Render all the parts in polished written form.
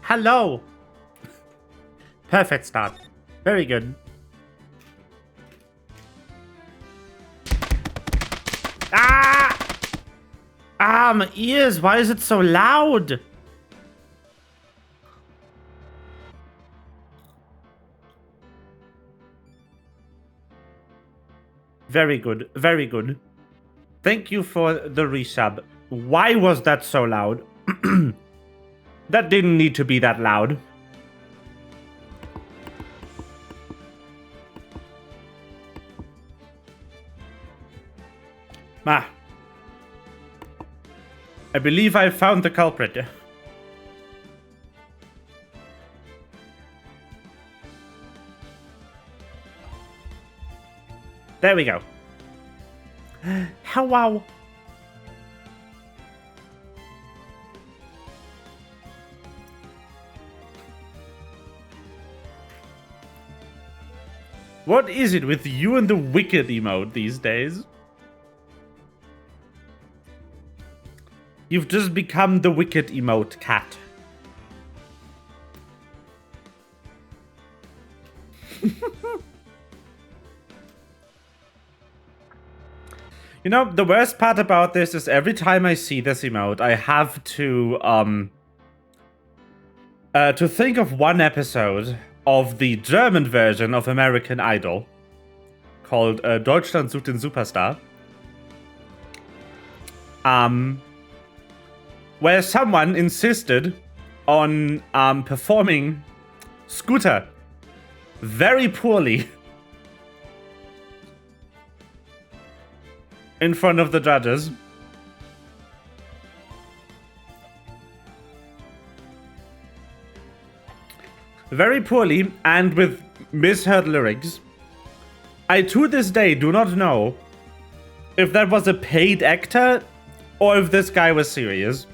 Hello. Perfect start. Very good. Ah! Ah, my ears. Why is it so loud? Very good. Very good. Thank you for the resub. Why was that so loud? That didn't need to be that loud. Ah. I believe I found the culprit. There we go. Hello. What is it with you and the wicked emote these days? You've just become the wicked emote cat. You know, the worst part about this is every time I see this emote, I have to think of one episode of the German version of American Idol called Deutschland sucht den Superstar. Where someone insisted on performing Scooter very poorly in front of the judges. Very poorly and with misheard lyrics. I to this day do not know if that was a paid actor or if this guy was serious.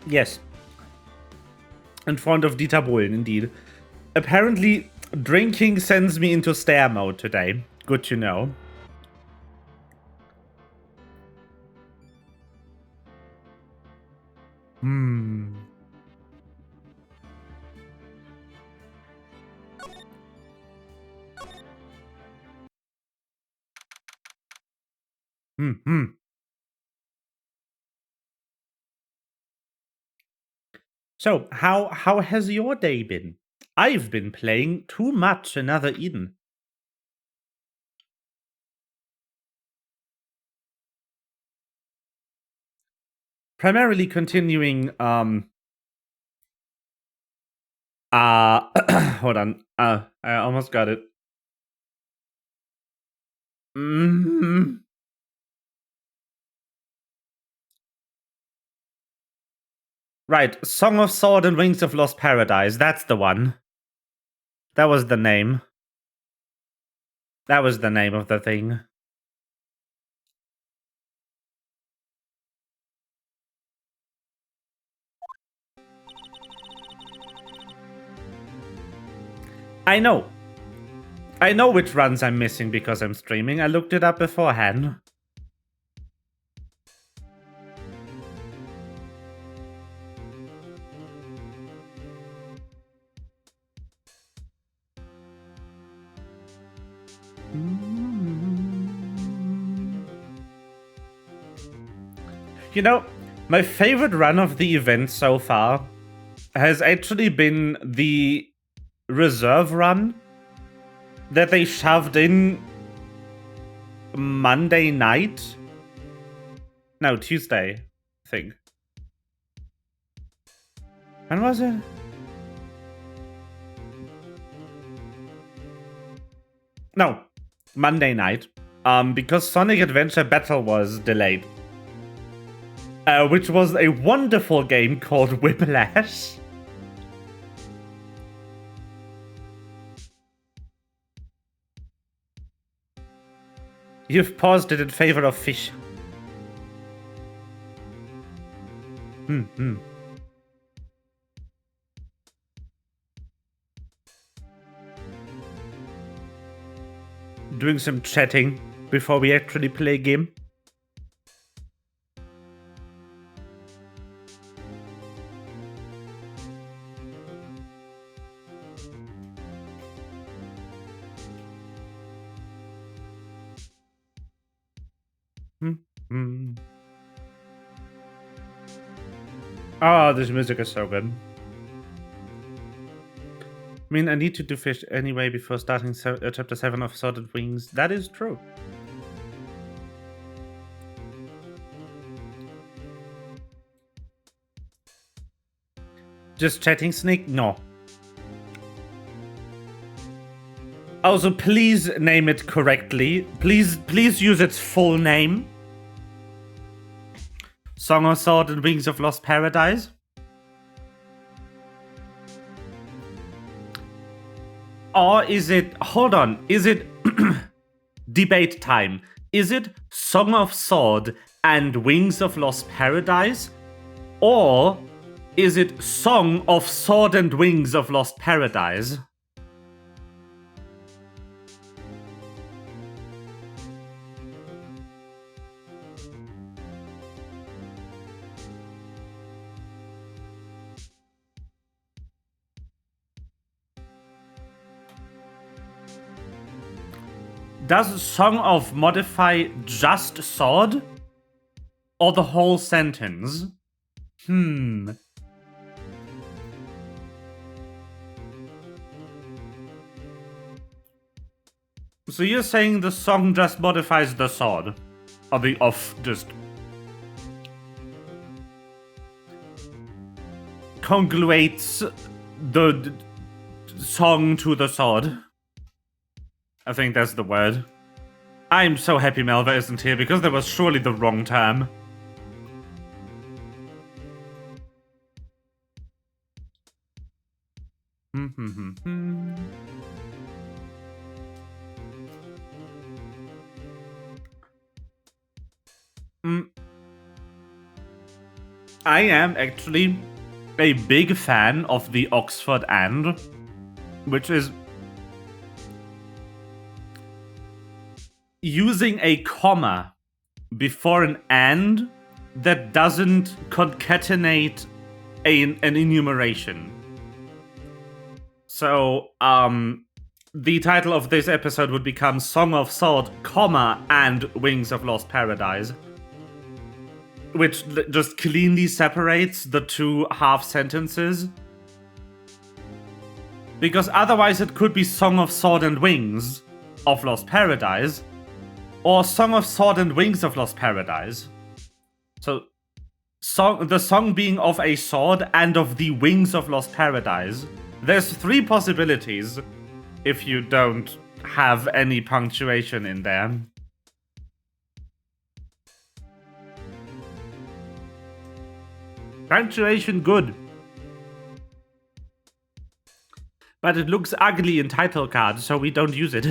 Yes. In front of Dieter Bohlen, indeed. Apparently, drinking sends me into stare mode today. Good to know. So, how has your day been? I've been playing too much Another Eden. Primarily continuing hold on. I almost got it. Right, Song of Sword and Wings of Lost Paradise. That's the one. That was the name. That was the name of the thing. I know. I know which runs I'm missing because I'm streaming. I looked it up beforehand. You know, my favorite run of the event so far has actually been the reserve run that they shoved in Monday night. No, Tuesday, I think. When was it? No, Monday night. Because Sonic Adventure Battle was delayed. Which was a wonderful game called Whiplash. You've paused it in favor of fish. doing some chatting before we actually play a game. Oh, this music is so good. I mean, I need to do fish anyway before starting chapter 7 of Sword and Wings. That is true. Just chatting, Snake? No. Also, please name it correctly. Please use its full name. Song of Sword and Wings of Lost Paradise. Or is it... Hold on. Is it... debate time. Is it Song of Sword and Wings of Lost Paradise? Or is it Song of Sword and Wings of Lost Paradise? Does Song of modify just sword? Or the whole sentence? So you're saying the song just modifies the sword? Or the off just... congruates the song to the sword? I think that's the word. I'm so happy Melva isn't here because that was surely the wrong term. I am actually a big fan of the Oxford and, which is using a comma before an and that doesn't concatenate an enumeration. So, the title of this episode would become Song of Sword, comma, and Wings of Lost Paradise. Which just cleanly separates the two half sentences. Because otherwise it could be Song of Sword and Wings of Lost Paradise, or Song of Sword and Wings of Lost Paradise. So, the song being of a sword and of the wings of Lost Paradise. There's 3 possibilities if you don't have any punctuation in there. Punctuation good. But it looks ugly in title card, so we don't use it.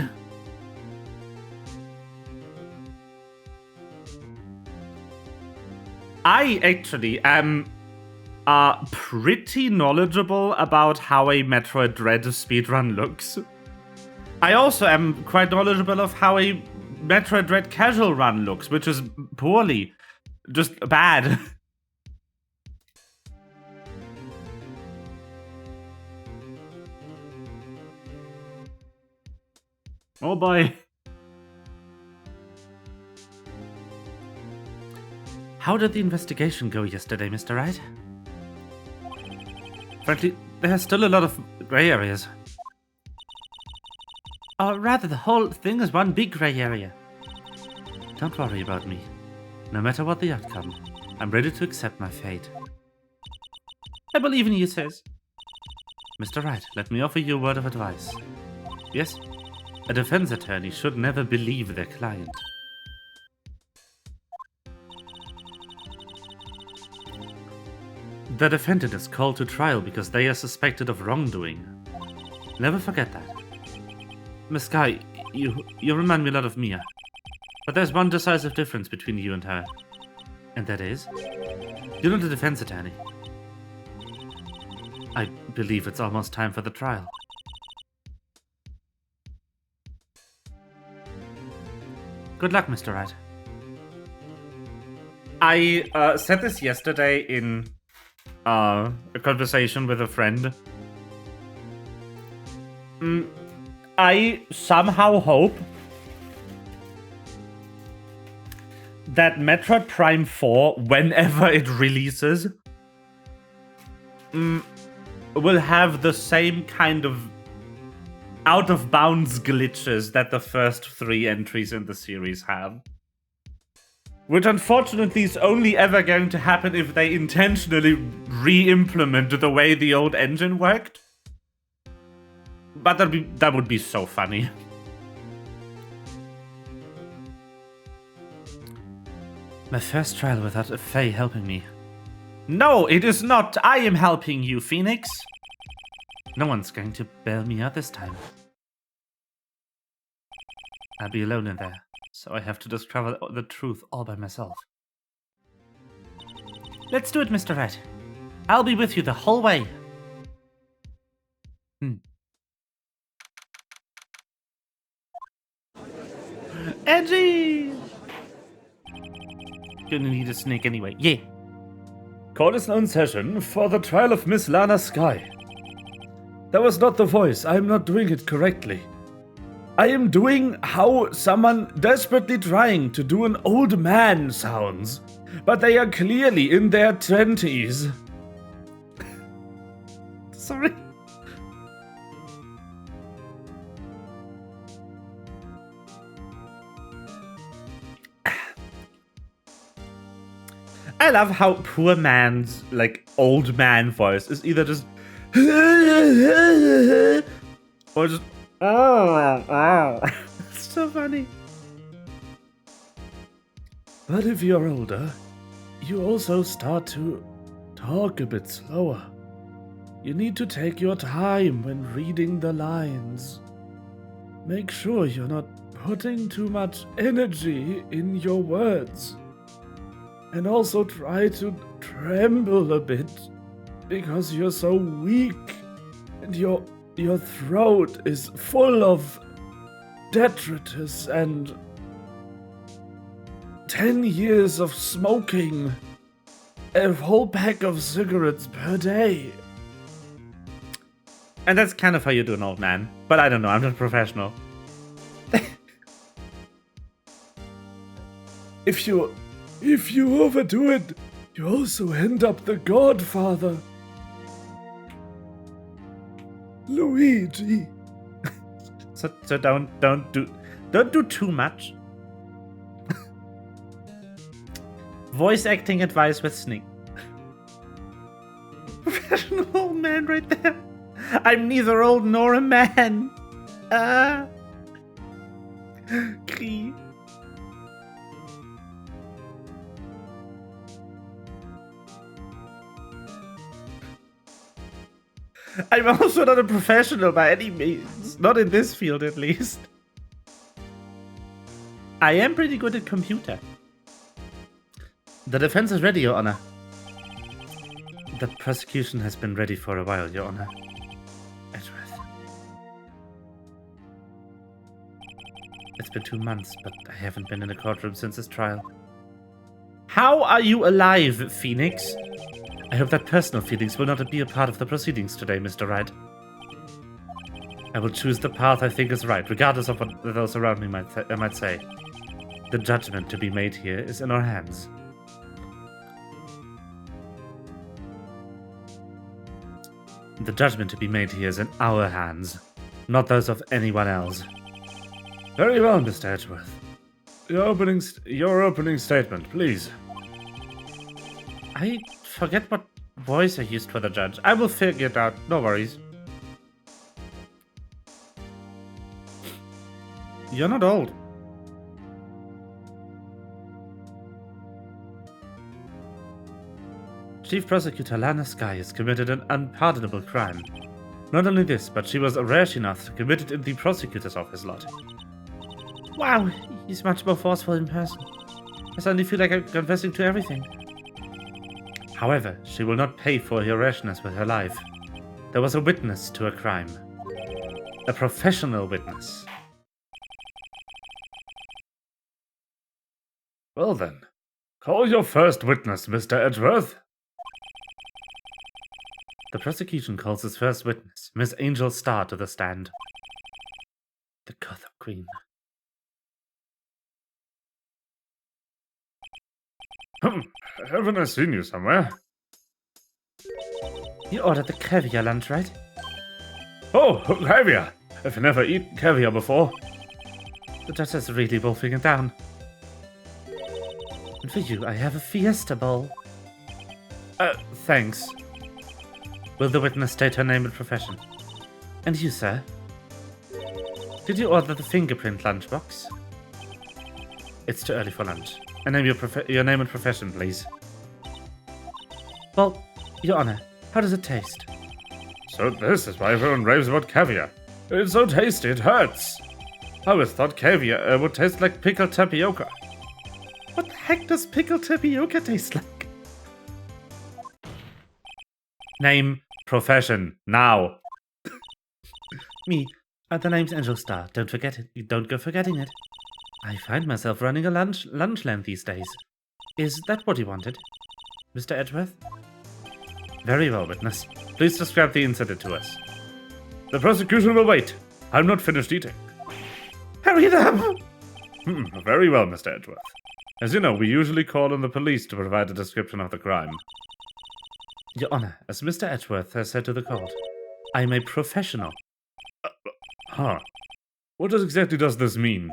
I actually am pretty knowledgeable about how a Metroid Dread speedrun looks. I also am quite knowledgeable of how a Metroid Dread casual run looks, which is poorly. Just bad. Oh boy. How did the investigation go yesterday, Mr. Wright? Frankly, there are still a lot of grey areas. Or rather, the whole thing is one big grey area. Don't worry about me. No matter what the outcome, I'm ready to accept my fate. I believe in you, sis. Mr. Wright, let me offer you a word of advice. Yes, a defense attorney should never believe their client. The defendant is called to trial because they are suspected of wrongdoing. Never forget that. Miss Sky, you remind me a lot of Mia. But there's one decisive difference between you and her. And that is, you're not a defense attorney. I believe it's almost time for the trial. Good luck, Mr. Wright. I said this yesterday in a conversation with a friend. I somehow hope that Metroid Prime 4, whenever it releases, will have the same kind of out-of-bounds glitches that the first 3 entries in the series have. Which unfortunately is only ever going to happen if they intentionally re-implement the way the old engine worked. But that would be so funny. My first trial without a Fae helping me. No, it is not. I am helping you, Phoenix. No one's going to bail me out this time. I'll be alone in there, so I have to discover the truth all by myself. Let's do it, Mr. Wright. I'll be with you the whole way. Edgy! Gonna need a snake anyway. Yeah. Call is now in session for the trial of Miss Lana Sky. That was not the voice. I am not doing it correctly. I am doing how someone desperately trying to do an old man sounds, but they are clearly in their 20s. Sorry. I love how poor man's, like, old man voice is either just or just It's so funny. But if you're older, you also start to talk a bit slower. You need to take your time when reading the lines. Make sure you're not putting too much energy in your words. And also try to tremble a bit, because you're so weak and your throat is full of detritus and 10 years of smoking a whole pack of cigarettes per day. And that's kind of how you do an old man. But I don't know, I'm not professional. If you overdo it, you also end up the Godfather. Luigi. So don't do too much. Voice acting advice with Sneak. Professional old man right there. I'm neither old nor a man. Kree. I'm also not a professional by any means. Not in this field, at least. I am pretty good at computer. The defense is ready, Your Honor. The prosecution has been ready for a while, Your Honor. Edgeworth. It's been 2 months, but I haven't been in a courtroom since this trial. How are you alive, Phoenix? I hope that personal feelings will not be a part of the proceedings today, Mr. Wright. I will choose the path I think is right, regardless of what those around me might say. The judgment to be made here is in our hands. The judgment to be made here is in our hands, not those of anyone else. Very well, Mr. Edgeworth. Your opening statement, please. I forget what voice I used for the judge. I will figure it out. No worries. You're not old. Chief Prosecutor Lana Sky has committed an unpardonable crime. Not only this, but she was rash enough to commit it in the prosecutor's office lot. Wow, he's much more forceful in person. I suddenly feel like I'm confessing to everything. However, she will not pay for her rashness with her life. There was a witness to a crime. A professional witness. Well then, call your first witness, Mr. Edgeworth. The prosecution calls its first witness, Miss Angel Starr, to the stand. The Gotham Queen. Haven't I seen you somewhere? You ordered the caviar lunch, right? Oh, caviar! I've never eaten caviar before. The judge is really wolfing it down. And for you, I have a Fiesta Bowl. Thanks. Will the witness state her name and profession? And you, sir? Did you order the fingerprint lunchbox? It's too early for lunch. And name your name and profession, please. Well, Your Honor, how does it taste? So this is why everyone raves about caviar. It's so tasty, it hurts. I always thought caviar would taste like pickled tapioca. What the heck does pickled tapioca taste like? Name, profession, now. Me. The name's Angel Starr. Don't forget it. Don't go forgetting it. I find myself running a lunch land these days. Is that what you wanted, Mr. Edgeworth? Very well, witness. Please describe the incident to us. The prosecution will wait. I'm not finished eating. Hurry it up! Very well, Mr. Edgeworth. As you know, we usually call on the police to provide a description of the crime. Your Honor, as Mr. Edgeworth has said to the court, I am a professional. What exactly does this mean?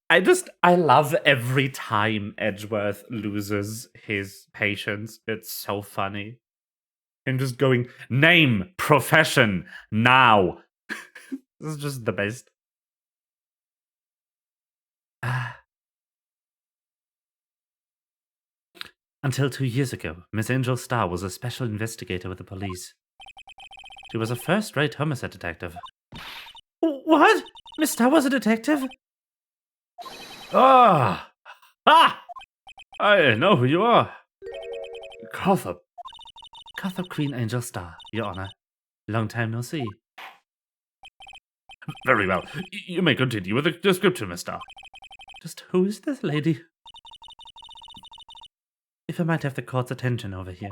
I love every time Edgeworth loses his patience. It's so funny. Him just going, name, profession, now. This is just the best. Until 2 years ago, Miss Angel Starr was a special investigator with the police. She was a first-rate homicide detective. What? Miss Starr was a detective? I know who you are. Gotham Queen Angel Starr, Your Honor. Long time no see. Very well. You may continue with the description, Miss Starr. Just who is this lady? If I might have the court's attention over here.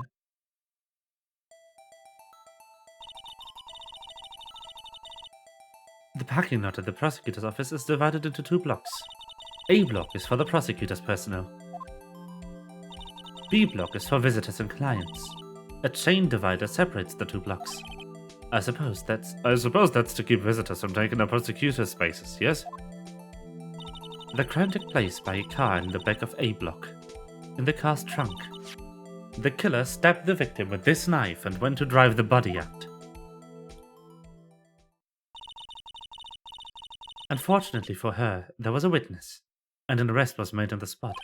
The parking lot at the prosecutor's office is divided into 2 blocks. A block is for the prosecutor's personnel. B block is for visitors and clients. A chain divider separates the 2 blocks. I suppose that's to keep visitors from taking up prosecutor's spaces, yes? The crime took place by a car in the back of A block. In the car's trunk. The killer stabbed the victim with this knife and went to drive the body out. Unfortunately for her, there was a witness, and an arrest was made on the spot.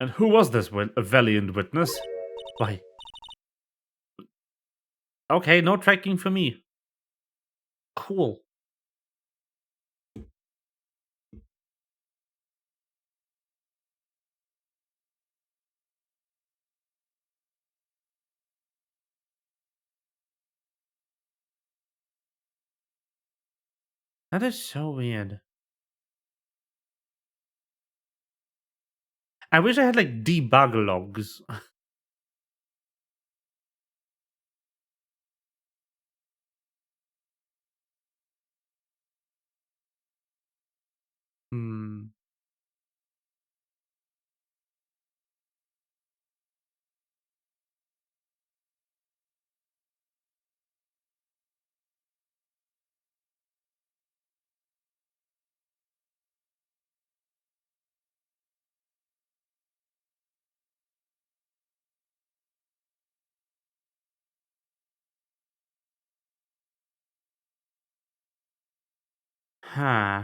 And who was this valiant witness? Why? Okay, no tracking for me. Cool. That is so weird. I wish I had like debug logs. Huh.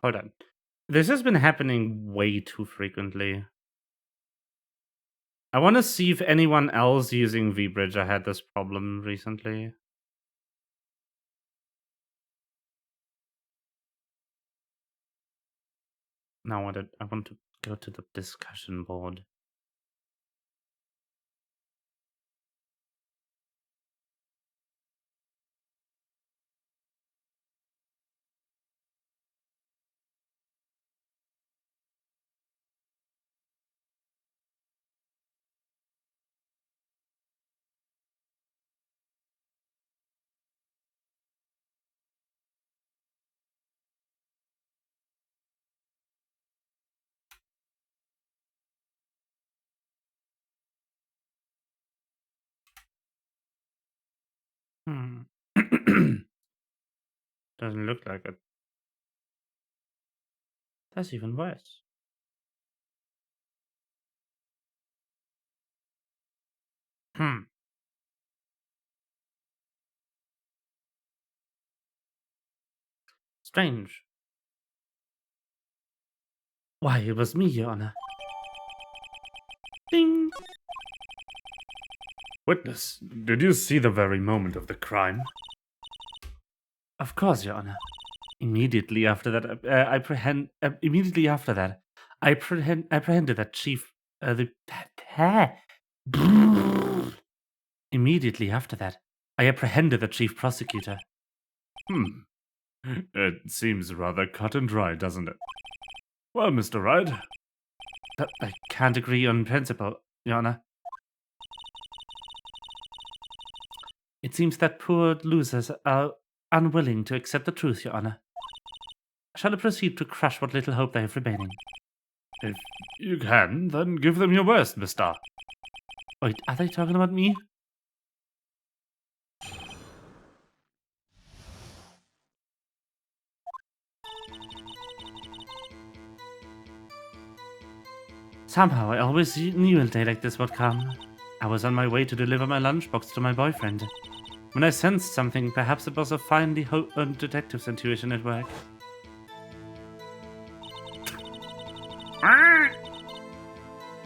Hold on. This has been happening way too frequently. I want to see if anyone else using VBridger had this problem recently. Now I want to go to the discussion board. Hmm. Doesn't look like it. That's even worse. Hmm. Strange. Why, it was me, Your Honor. Ding! Witness, did you see the very moment of the crime? Of course, Your Honor. Immediately after that, apprehended that chief. Immediately after that, I apprehended the chief prosecutor. Hmm. It seems rather cut and dry, doesn't it? Well, Mr. Wright. I can't agree on principle, Your Honor. It seems that poor losers are unwilling to accept the truth, Your Honor. Shall I proceed to crush what little hope they have remaining? If you can, then give them your worst, mister. Wait, are they talking about me? Somehow, I always knew a day like this would come. I was on my way to deliver my lunchbox to my boyfriend, when I sensed something. Perhaps it was a finely honed detective's intuition at work.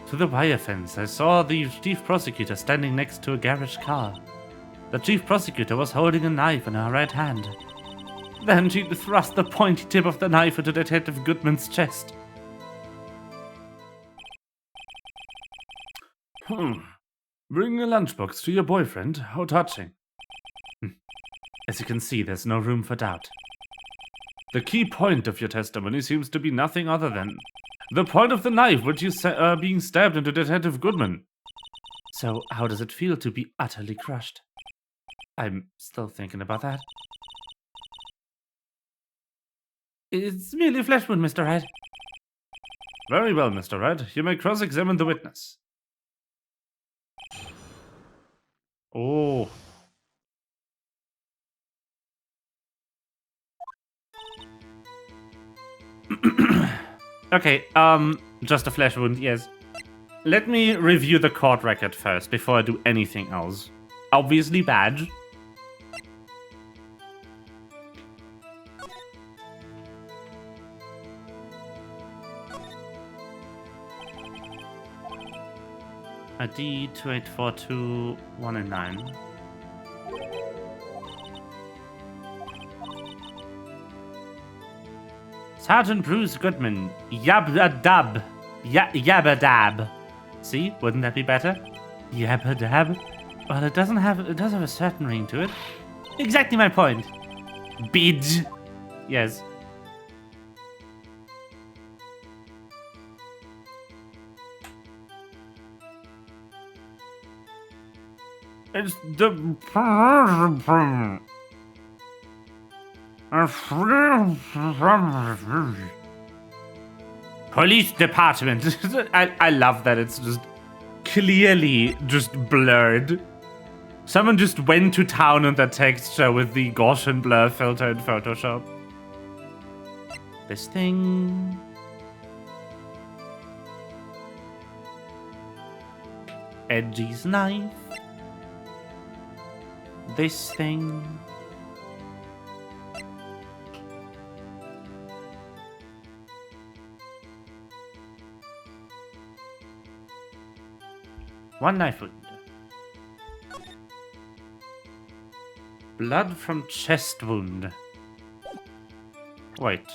Through the wire fence, I saw the chief prosecutor standing next to a garage car. The chief prosecutor was holding a knife in her right hand. Then she thrust the pointy tip of the knife into Detective Goodman's chest. Bring a lunchbox to your boyfriend? How touching. As you can see, there's no room for doubt. The key point of your testimony seems to be nothing other than the point of the knife which you being stabbed into Detective Goodman. So, how does it feel to be utterly crushed? I'm still thinking about that. It's merely a flesh wound, Mr. Wright. Very well, Mr. Wright. You may cross-examine the witness. Oh. Okay, just a flesh wound, yes. Let me review the court record first before I do anything else. Obviously badge. ID 28421 Sergeant Bruce Goodman, yabba-dab. Yabba-dab. See? Wouldn't that be better? Yabba-dab. Well, it does have a certain ring to it. Exactly my point. Bidge. Yes. It's the Police department. I love that it's just clearly just blurred. Someone just went to town on the texture with the Gaussian blur filter in Photoshop. This thing. Edgy's knife. This thing. One knife wound. Blood from chest wound. Wait.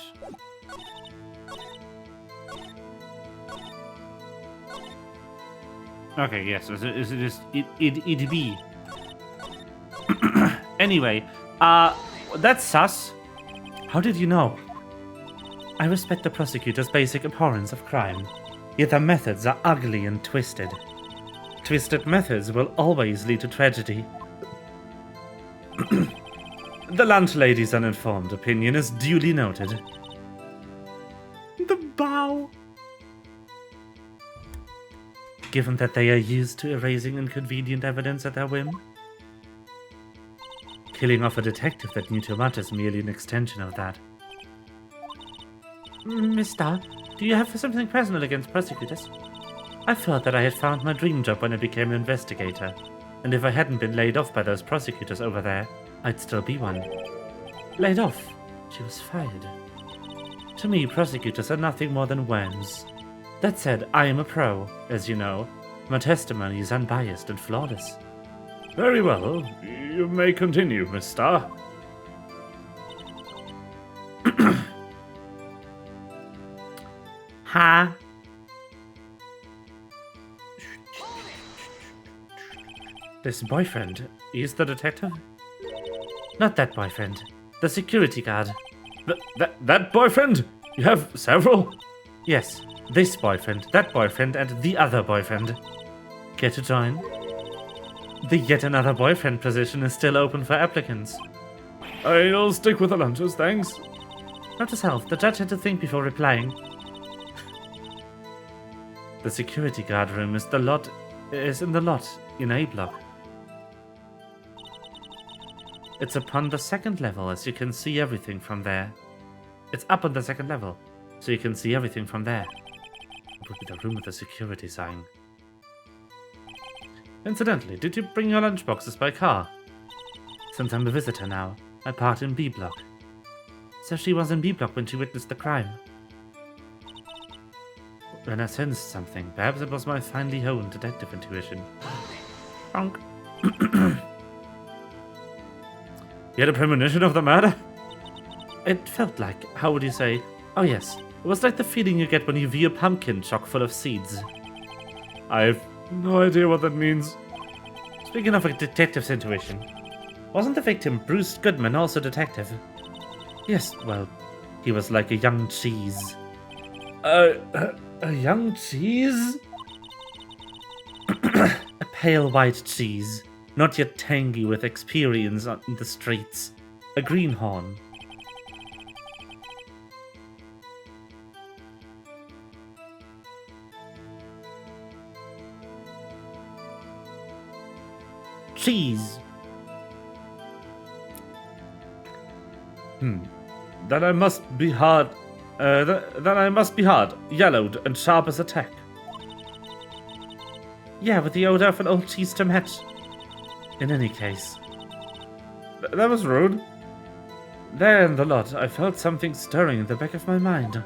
Okay, yes, it'd be. Anyway, that's sus. How did you know? I respect the prosecutor's basic abhorrence of crime, yet their methods are ugly and twisted. Twisted methods will always lead to tragedy. The lunch lady's uninformed opinion is duly noted. The bow. Given that they are used to erasing inconvenient evidence at their whim. Killing off a detective that knew too much is merely an extension of that. Mister, do you have something personal against prosecutors? I felt that I had found my dream job when I became an investigator, and if I hadn't been laid off by those prosecutors over there, I'd still be one. Laid off? She was fired. To me, prosecutors are nothing more than worms. That said, I am a pro, as you know. My testimony is unbiased and flawless. Very well. You may continue, Miss Starr. Ha! This boyfriend, he's the detective? Not that boyfriend. The security guard. That boyfriend? You have several? Yes, this boyfriend, that boyfriend, and the other boyfriend. Care to join? The yet another boyfriend position is still open for applicants. I'll stick with the lunches, thanks. Not yourself, the judge had to think before replying. The security guard room is in the lot in A block. It's upon the second level, as you can see everything from there. It's up on the second level, so you can see everything from there. It would be the room with the security sign. Incidentally, did you bring your lunchboxes by car? Since I'm a visitor now, I parked in B block. So she was in B block when she witnessed the crime. When I sensed something, perhaps it was my finely honed detective intuition. Bonk. You had a premonition of the murder? It felt like, how would you say? Oh yes, it was like the feeling you get when you view a pumpkin chock full of seeds. I've no idea what that means. Speaking of a detective's intuition, wasn't the victim Bruce Goodman also detective? Yes, well, he was like a young cheese. A young cheese? A pale white cheese, not yet tangy with experience on the streets. A greenhorn. Cheese. Then I must be hard. Then I must be hard, yellowed, and sharp as a tack. Yeah, with the odor of an old cheese to match. In any case. That was rude. There in the lot, I felt something stirring in the back of my mind.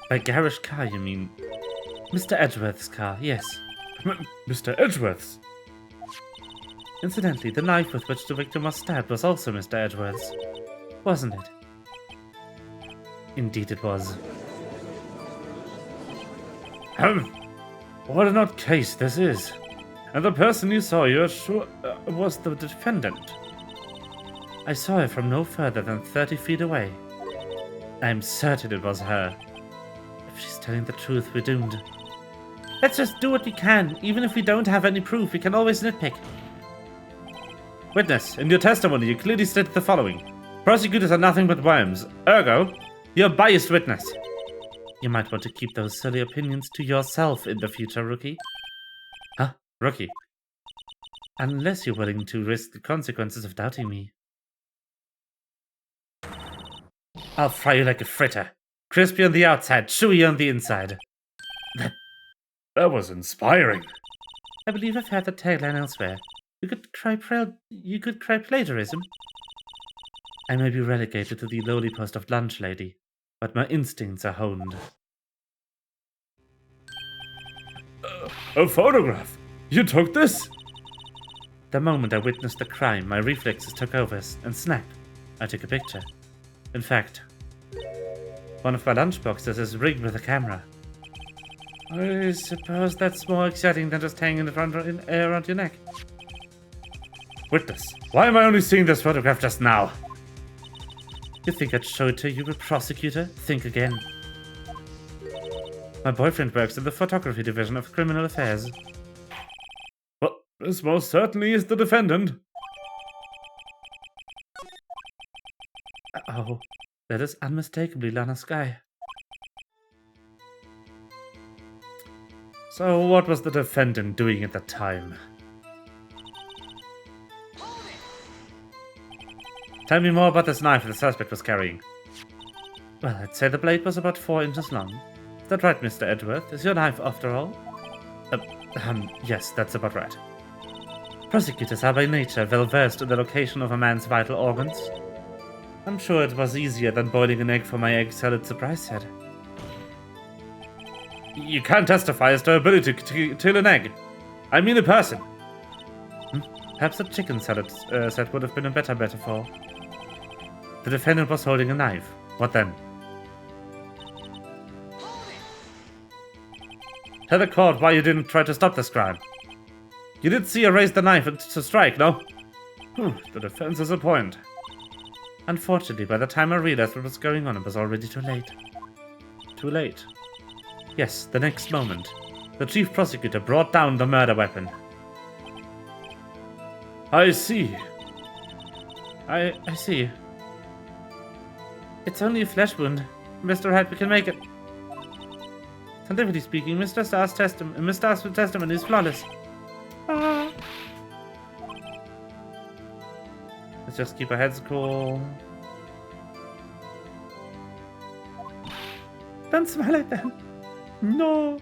By garish car, you mean? Mr. Edgeworth's car, yes. Mr. Edgeworth's? Incidentally, the knife with which the victim was stabbed was also Mr. Edgeworth's. Wasn't it? Indeed it was. What an odd case this is. And the person you saw, you're sure, was the defendant? I saw her from no further than 30 feet away. I'm certain it was her. If she's telling the truth, we're doomed. Let's just do what we can. Even if we don't have any proof, we can always nitpick. Witness, in your testimony, you clearly stated the following. Prosecutors are nothing but worms. Ergo, you're a biased witness. You might want to keep those silly opinions to yourself in the future, rookie. Huh? Rookie? Unless you're willing to risk the consequences of doubting me. I'll fry you like a fritter. Crispy on the outside, chewy on the inside. That was inspiring. I believe I've heard the tagline elsewhere. You could cry plagiarism. I may be relegated to the lowly post of lunch lady, but my instincts are honed. A photograph? You took this? The moment I witnessed the crime, my reflexes took over, and snap, I took a picture. In fact, one of my lunchboxes is rigged with a camera. I suppose that's more exciting than just hanging it around your neck. Witness, why am I only seeing this photograph just now? You think I'd show it to you, prosecutor? Think again. My boyfriend works in the photography division of criminal affairs. Well, this most certainly is the defendant. Oh, that is unmistakably Lana Skye. So what was the defendant doing at the time? Tell me more about this knife the suspect was carrying. Well, I'd say the blade was about 4 inches long. Is that right, Mr. Edgeworth? Is your knife after all? Yes, that's about right. Prosecutors are by nature well versed in the location of a man's vital organs. I'm sure it was easier than boiling an egg for my egg salad surprise head. You can't testify as to her ability to kill an egg. I mean a person. Perhaps a chicken salad set would have been a better metaphor. The defendant was holding a knife. What then? Tell the court why you didn't try to stop this crime. You did see her raise the knife to strike, no? The defense has a point. Unfortunately, by the time I realized what was going on, it was already too late. Too late. Yes, the next moment, the chief prosecutor brought down the murder weapon. I see. I see. It's only a flesh wound. Mr. Wright, we can make it. Scientifically speaking, Mr. Starr's testimony is flawless. Let's just keep our heads cool. Don't smile at them. No.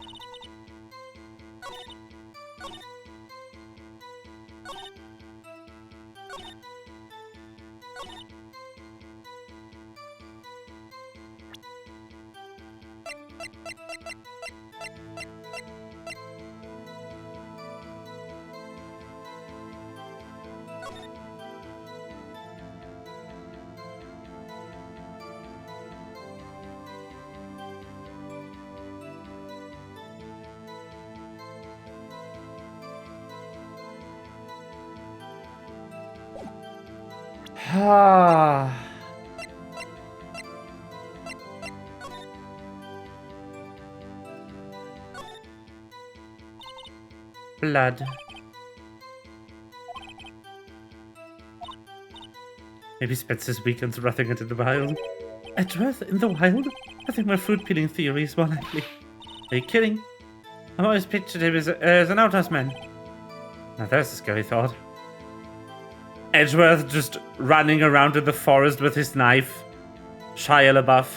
Blood. Maybe Spencer's weekends roughing it in the wild. Edgeworth in the wild? I think my fruit peeling theory is more likely. Are you kidding? I've always pictured him as an outhouse man. Now there's a scary thought. Edgeworth just running around in the forest with his knife. Shia LaBeouf.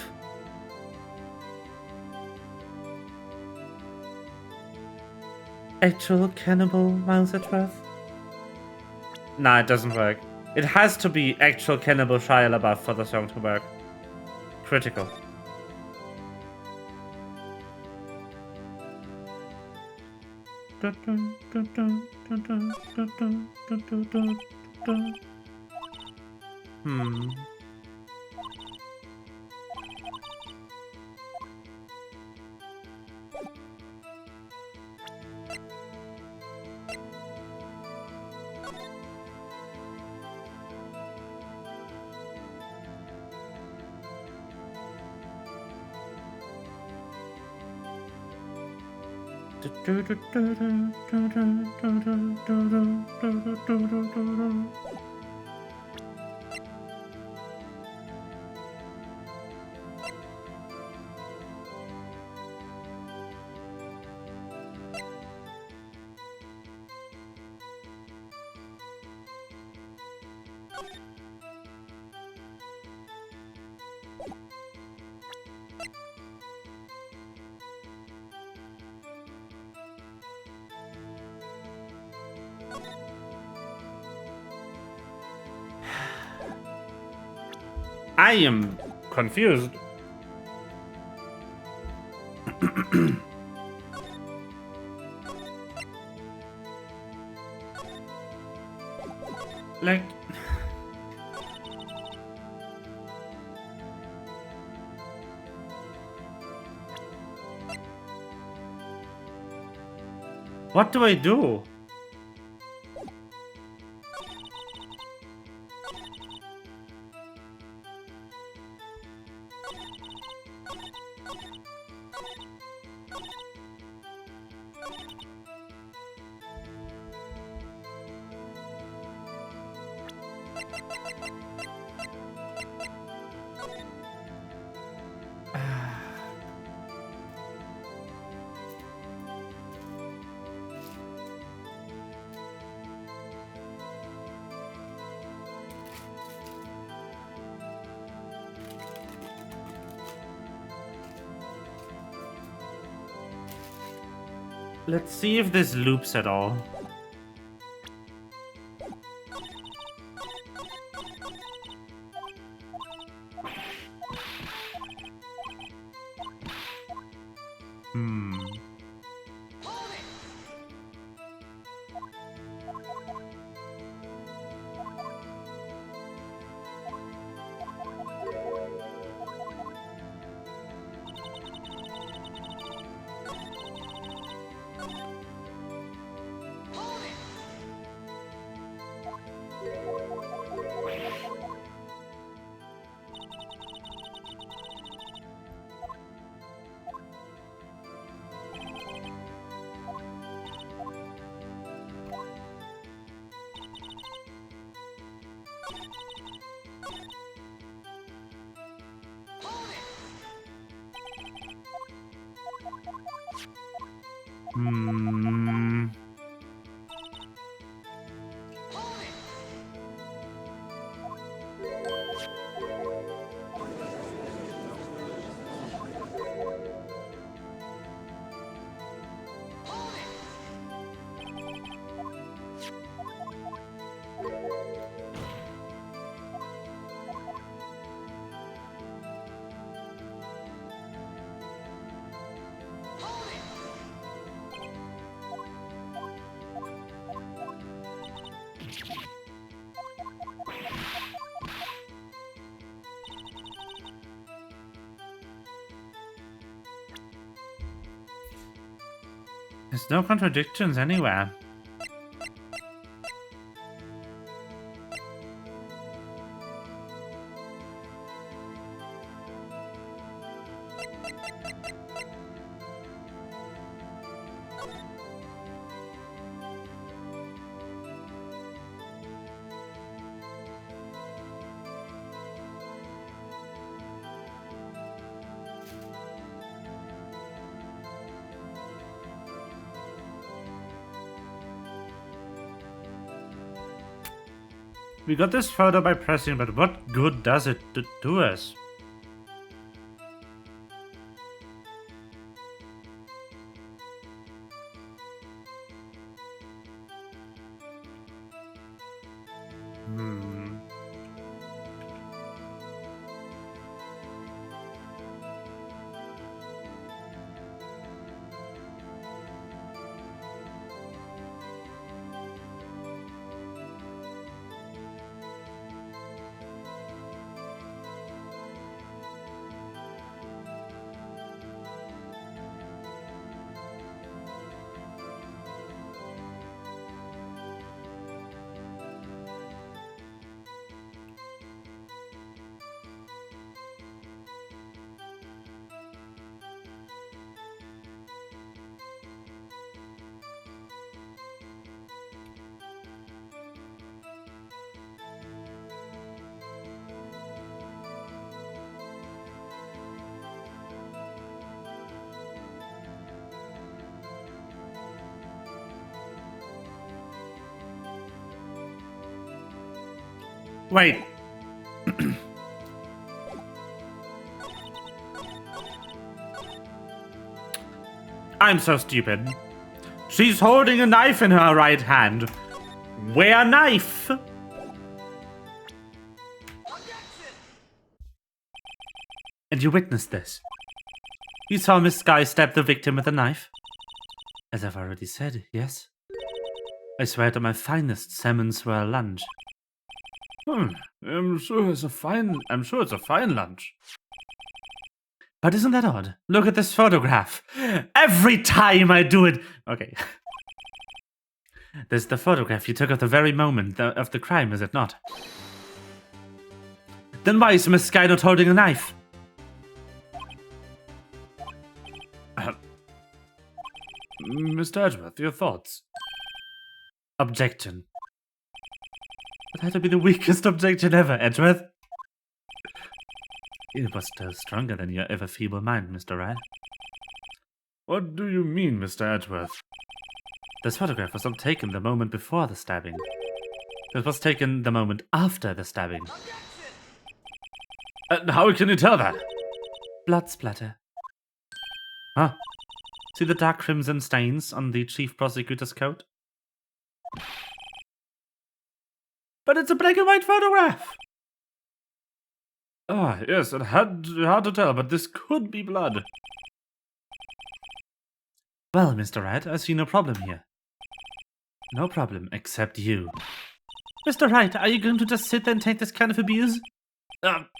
Actual cannibal Miles Edgeworth? Nah, it doesn't work. It has to be actual cannibal Shia LaBeouf for the song to work. Critical. I am confused. Like, what do I do? Let's see if this loops at all. There's no contradictions anywhere. We got this photo by pressing, but what good does it do us? Wait. I'm so stupid. She's holding a knife in her right hand. Where knife? And you witnessed this. You saw Miss Sky stab the victim with a knife? As I've already said, yes. I swear to my finest salmon swirl lunch. I'm sure it's a fine lunch. But isn't that odd? Look at this photograph. Every time I do it... Okay. There's the photograph you took of the very moment of the crime, is it not? Then why is Miss Sky not holding a knife? Mr. Edgeworth, your thoughts? Objection. But that'd be the weakest objection ever, Edgeworth. It was still stronger than your ever feeble mind, Mr. Wright. What do you mean, Mr. Edgeworth? This photograph was not taken the moment before the stabbing. It was taken the moment after the stabbing. How can you tell that? Blood splatter. Huh? See the dark crimson stains on the chief prosecutor's coat? But it's a black and white photograph! Ah, yes, it hard to tell, but this could be blood. Well, Mr. Wright, I see no problem here. No problem, except you. Mr. Wright, are you going to just sit there and take this kind of abuse?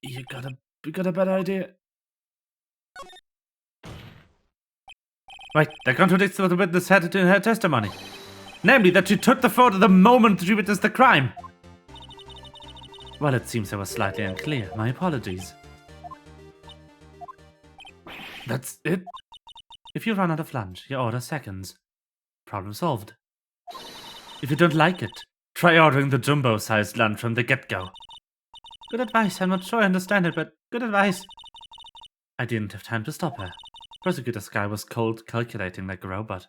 You got a bad idea. Right, that contradicts what the witness said in her testimony. Namely, that she took the photo the moment she witnessed the crime. Well, it seems I was slightly unclear. My apologies. That's it? If you run out of lunch, you order seconds. Problem solved. If you don't like it, try ordering the jumbo-sized lunch from the get-go. Good advice. I'm not sure I understand it, but good advice. I didn't have time to stop her. Prosecutor Sky was cold, calculating like a robot.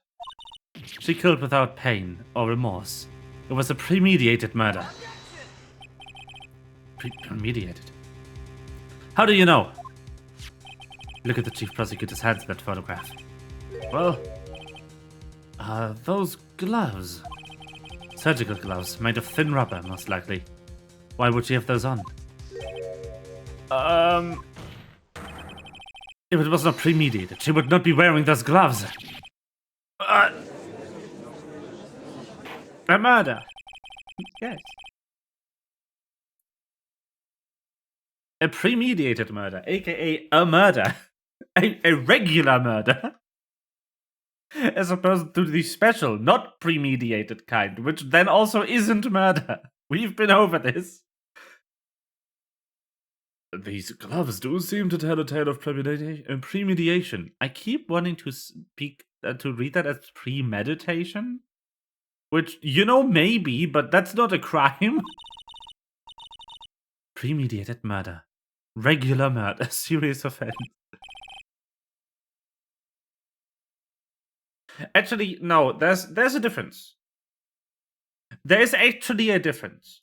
She killed without pain or remorse. It was a premeditated murder. Premeditated? How do you know? Look at the chief prosecutor's hands in that photograph. Well, those gloves. Surgical gloves, made of thin rubber, most likely. Why would she have those on? If it was not premeditated, she would not be wearing those gloves. A murder. Yes. A premeditated murder, aka a murder. A regular murder. As opposed to the special, not premeditated kind, which then also isn't murder. We've been over this. these gloves do seem to tell a tale of Premeditation. I keep wanting to speak to read that as premeditation, which maybe, but that's not a crime. Premeditated murder, regular murder, serious offense. Actually, no. There's a difference. There is actually a difference.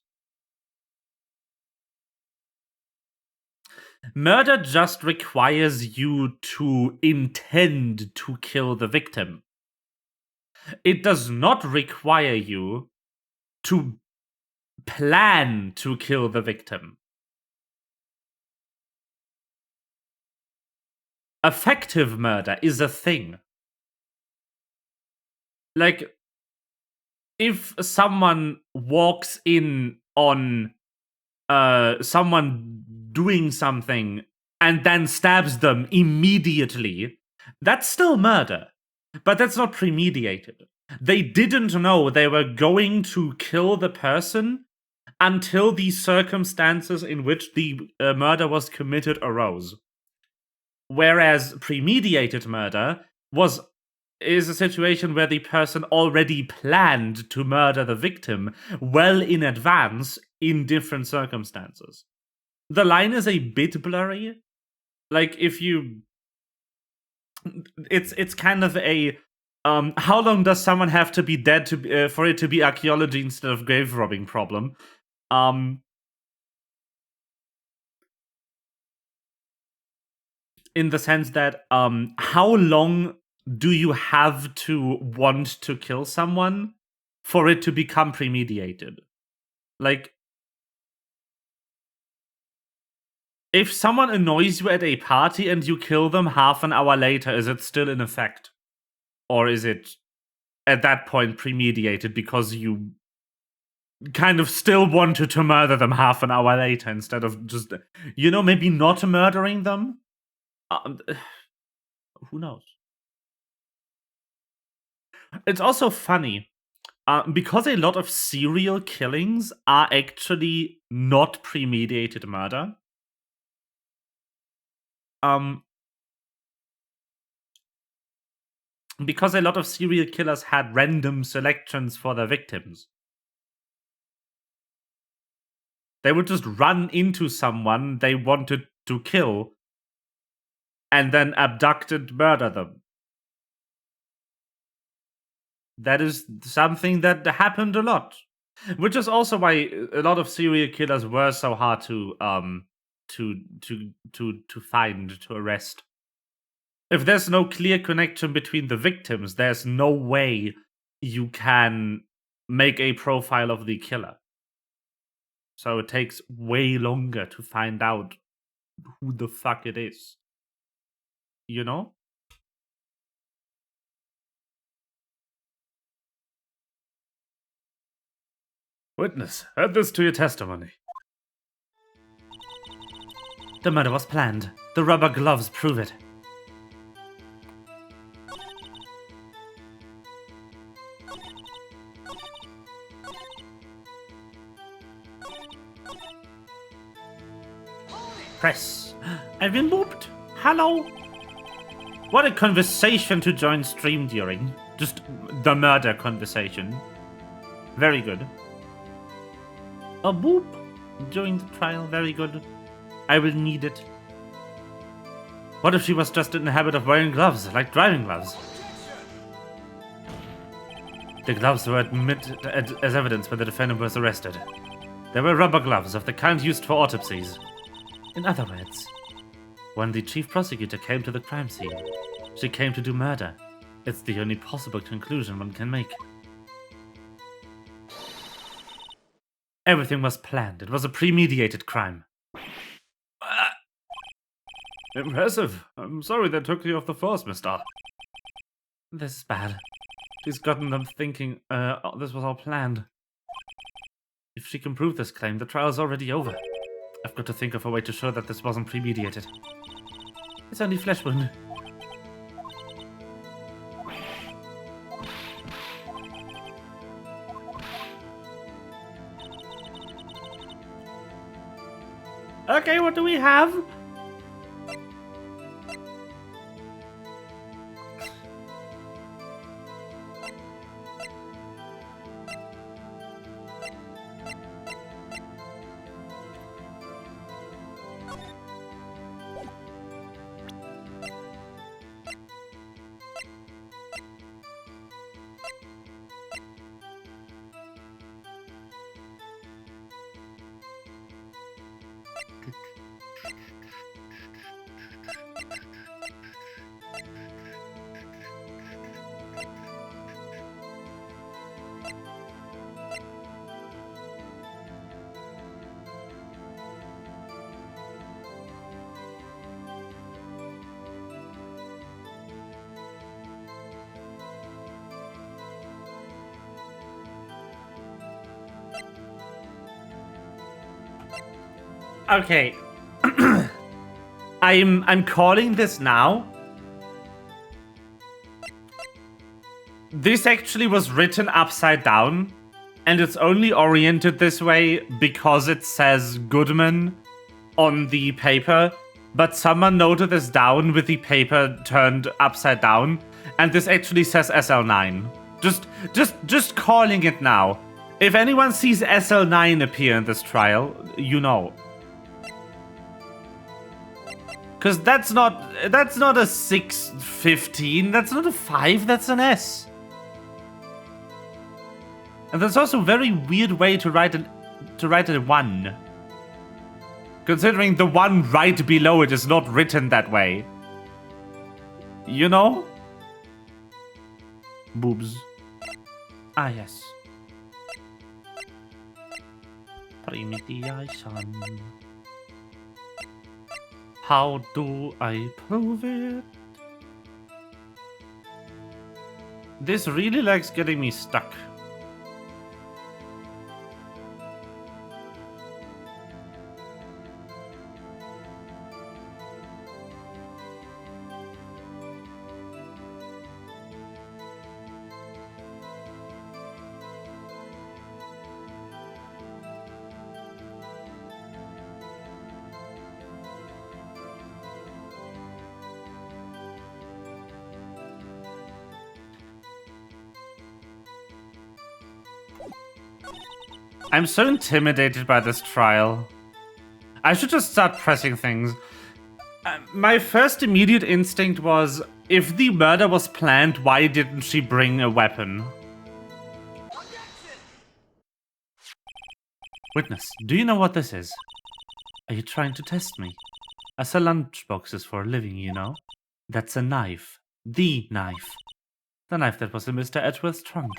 Murder just requires you to intend to kill the victim. It does not require you to plan to kill the victim. Effective murder is a thing. Like, if someone walks in on someone doing something and then stabs them immediately, that's still murder. But that's not premeditated. They didn't know they were going to kill the person until the circumstances in which the murder was committed arose. Whereas premeditated murder is a situation where the person already planned to murder the victim well in advance in different circumstances. The line is a bit blurry. Like, if you... It's kind of a... how long does someone have to be dead for it to be archaeology instead of grave robbing problem? In the sense that, how long do you have to want to kill someone for it to become premeditated? Like, if someone annoys you at a party and you kill them half an hour later, is it still in effect? Or is it, at that point, premeditated because you kind of still wanted to murder them half an hour later instead of just, maybe not murdering them? Who knows? It's also funny, because a lot of serial killings are actually not premeditated murder. Because a lot of serial killers had random selections for their victims. They would just run into someone they wanted to kill and then abduct and murder them. That is something that happened a lot, which is also why a lot of serial killers were so hard to find, to arrest. If there's no clear connection between the victims, there's no way you can make a profile of the killer. So it takes way longer to find out who the fuck it is. You know? Witness, add this to your testimony. The murder was planned. The rubber gloves prove it. Press. I've been booped. Hello. What a conversation to join stream during. Just the murder conversation. Very good. A boop. During the trial. Very good. I will need it. What if she was just in the habit of wearing gloves, like driving gloves? The gloves were admitted as evidence when the defendant was arrested. They were rubber gloves of the kind used for autopsies. In other words, when the chief prosecutor came to the crime scene, she came to do murder. It's the only possible conclusion one can make. Everything was planned. It was a premeditated crime. Impressive. I'm sorry that took you off the force, mister. This is bad. She's gotten them thinking this was all planned. If she can prove this claim, the trial's already over. I've got to think of a way to show that this wasn't premeditated. It's only flesh wound. Okay, what do we have? Okay. I'm calling this now. This actually was written upside down, and it's only oriented this way because it says Goodman on the paper, but someone noted this down with the paper turned upside down, and this actually says SL9. Just calling it now. If anyone sees SL9 appear in this trial, you know. Because that's not a 615, that's not a 5, that's an S. And that's also a very weird way to write a 1. Considering the one right below it is not written that way. You know? Boobs. Ah, yes. Premeditation. How do I prove it? This really likes getting me stuck. I'm so intimidated by this trial. I should just start pressing things. My first immediate instinct was, if the murder was planned, why didn't she bring a weapon? Witness, do you know what this is? Are you trying to test me? I sell lunchboxes for a living, you know. That's a knife. The knife. The knife that was in Mr. Edgeworth's trunk.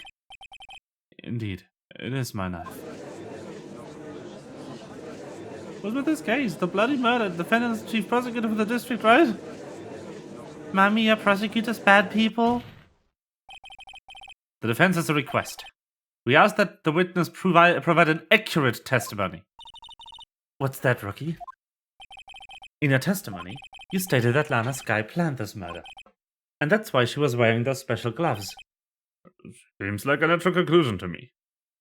Indeed, it is my knife. What's with this case? The bloody murder. The defendant is the chief prosecutor for the district, right? Mommy, are prosecutors bad people? The defense has a request. We ask that the witness provide an accurate testimony. What's that, Rookie? In your testimony, you stated that Lana Skye planned this murder. And that's why she was wearing those special gloves. Seems like a natural conclusion to me.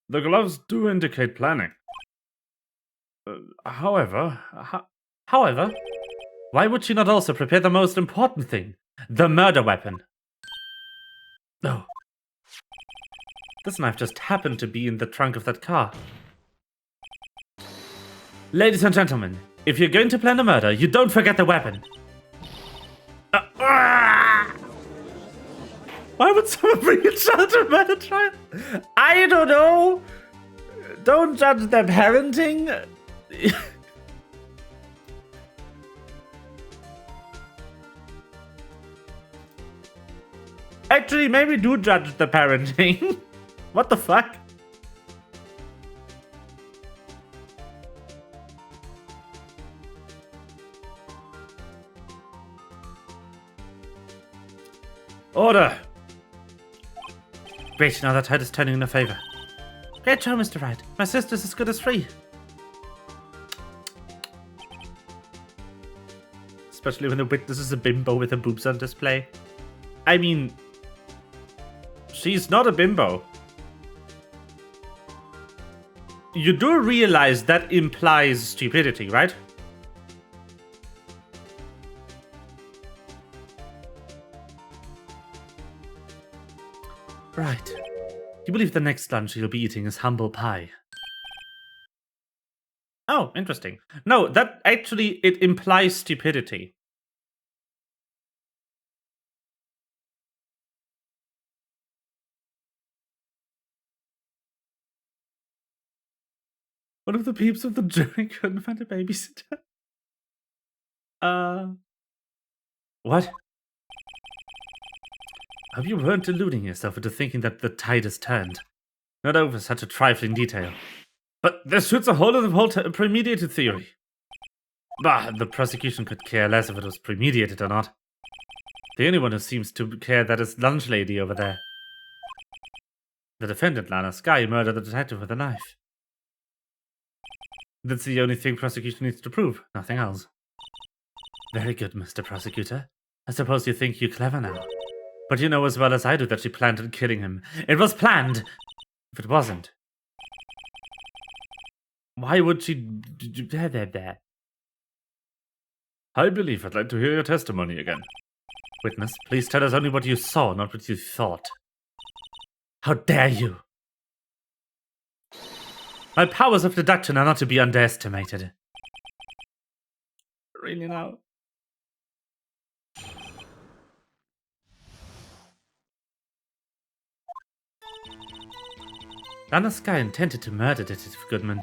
The gloves do indicate planning. However, why would she not also prepare the most important thing? The murder weapon. No. This knife just happened to be in the trunk of that car. Ladies and gentlemen, if you're going to plan a murder, you don't forget the weapon. Why would someone bring a child to a murder trial? I don't know. Don't judge their parenting. Actually, maybe do judge the parenting. What the fuck? Order! Great, now the tide is turning in a favor. Great job, Mr. Wright. My sister's as good as free. Especially when the witness is a bimbo with her boobs on display. I mean, she's not a bimbo. You do realize that implies stupidity, right? Right. You believe the next lunch you'll be eating is humble pie? Oh, interesting. No, that actually, it implies stupidity. One of the peeps of the jury couldn't find a babysitter. What? Hope you weren't deluding yourself into thinking that the tide has turned. Not over such a trifling detail. But this suits a whole of the whole premeditated theory. Bah, the prosecution could care less if it was premeditated or not. The only one who seems to care that is lunch lady over there. The defendant, Lana Skye, murdered the detective with a knife. That's the only thing prosecution needs to prove, nothing else. Very good, Mr. Prosecutor. I suppose you think you're clever now. But you know as well as I do that she planned on killing him. It was planned! If it wasn't. Why would she... I believe I'd like to hear your testimony again. Witness, please tell us only what you saw, not what you thought. How dare you! My powers of deduction are not to be underestimated. Really now? Lana Skye intended to murder Detective Goodman.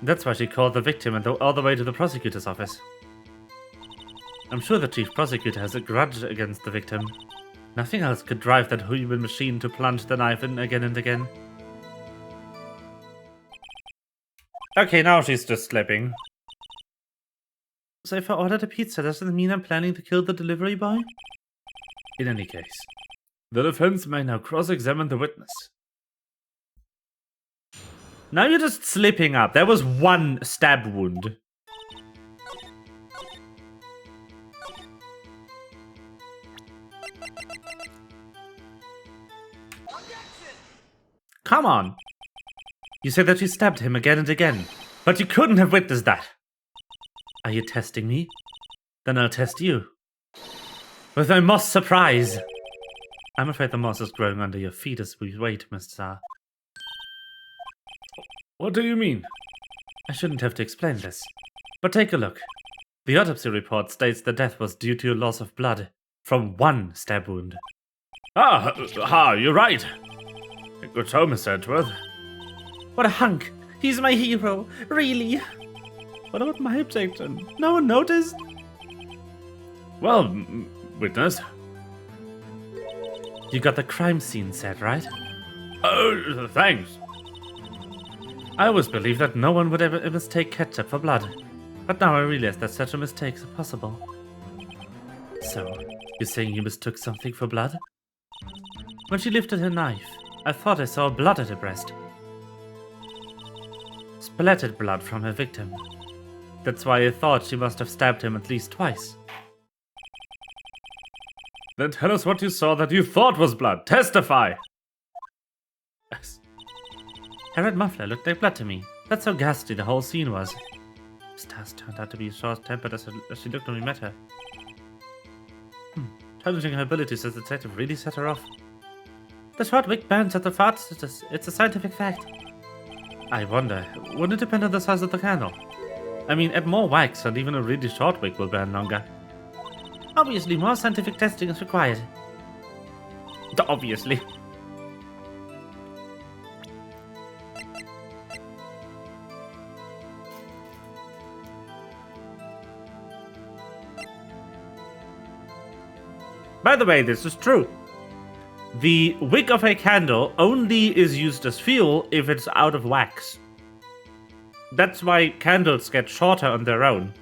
That's why she called the victim and all the way to the prosecutor's office. I'm sure the chief prosecutor has a grudge against the victim. Nothing else could drive that human machine to plunge the knife in again and again. Okay, now she's just slipping. So if I ordered a pizza, doesn't mean I'm planning to kill the delivery boy? In any case, the defense may now cross-examine the witness. Now you're just slipping up. There was one stab wound. Come on. You said that you stabbed him again and again, but you couldn't have witnessed that. Are you testing me? Then I'll test you. With my moss surprise. I'm afraid the moss is growing under your feet as we wait, Mr. What do you mean? I shouldn't have to explain this. But take a look. The autopsy report states the death was due to a loss of blood from one stab wound. You're right. Good show, Mr. Edgeworth. What a hunk! He's my hero, really? What about my objection? No one noticed? Well, witness. You got the crime scene set, right? Oh, thanks. I always believed that no one would ever mistake ketchup for blood. But now I realize that such a mistake is possible. So, you're saying you mistook something for blood? When she lifted her knife, I thought I saw blood at her breast. Splattered blood from her victim. That's why I thought she must have stabbed him at least twice. Then tell us what you saw that you thought was blood. Testify! Yes. Her red muffler looked like blood to me. That's how ghastly the whole scene was. Stas turned out to be short-tempered as she looked when we met her. Challenging her abilities as a detective really set her off. The short wick burns at the fastest. It's a scientific fact. I wonder, wouldn't it depend on the size of the candle? I mean, at more wax, and even a really short wick will burn longer. Obviously, more scientific testing is required. Obviously. By the way, this is true. The wick of a candle only is used as fuel if it's out of wax. That's why candles get shorter on their own.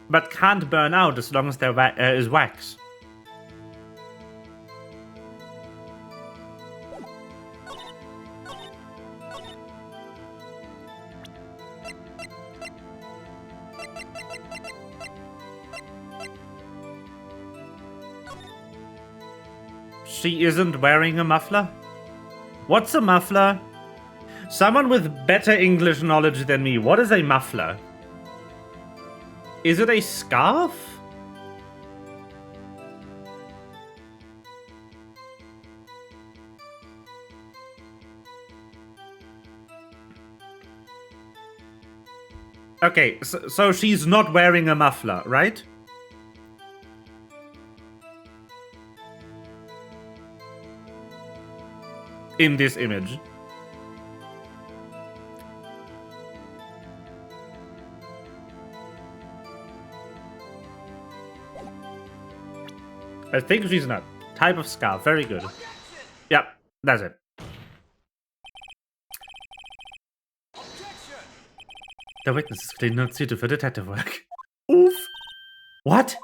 But can't burn out as long as there is wax. She isn't wearing a muffler? What's a muffler? Someone with better English knowledge than me, what is a muffler? Is it a scarf? Okay, so she's not wearing a muffler, right? In this image. I think she's not. Type of scarf, very good. Yep, that's it. The witness is clearly not suited for detective work. Oof. What?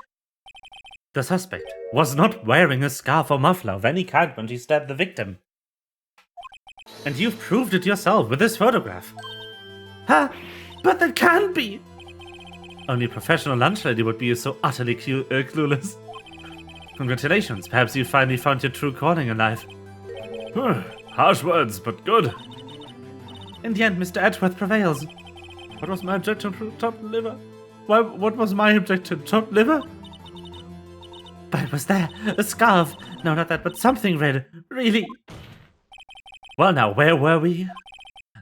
The suspect was not wearing a scarf or muffler of any kind when she stabbed the victim. And you've proved it yourself with this photograph. Huh? But that can't be! Only a professional lunch lady would be so utterly clueless. Congratulations, perhaps you finally found your true calling in life. Harsh words, but good. In the end, Mr. Edgeworth prevails. What was my objection to chopped liver? What was my objection? Chopped liver? But it was there. A scarf. No, not that, but something red. Really. Well now, where were we?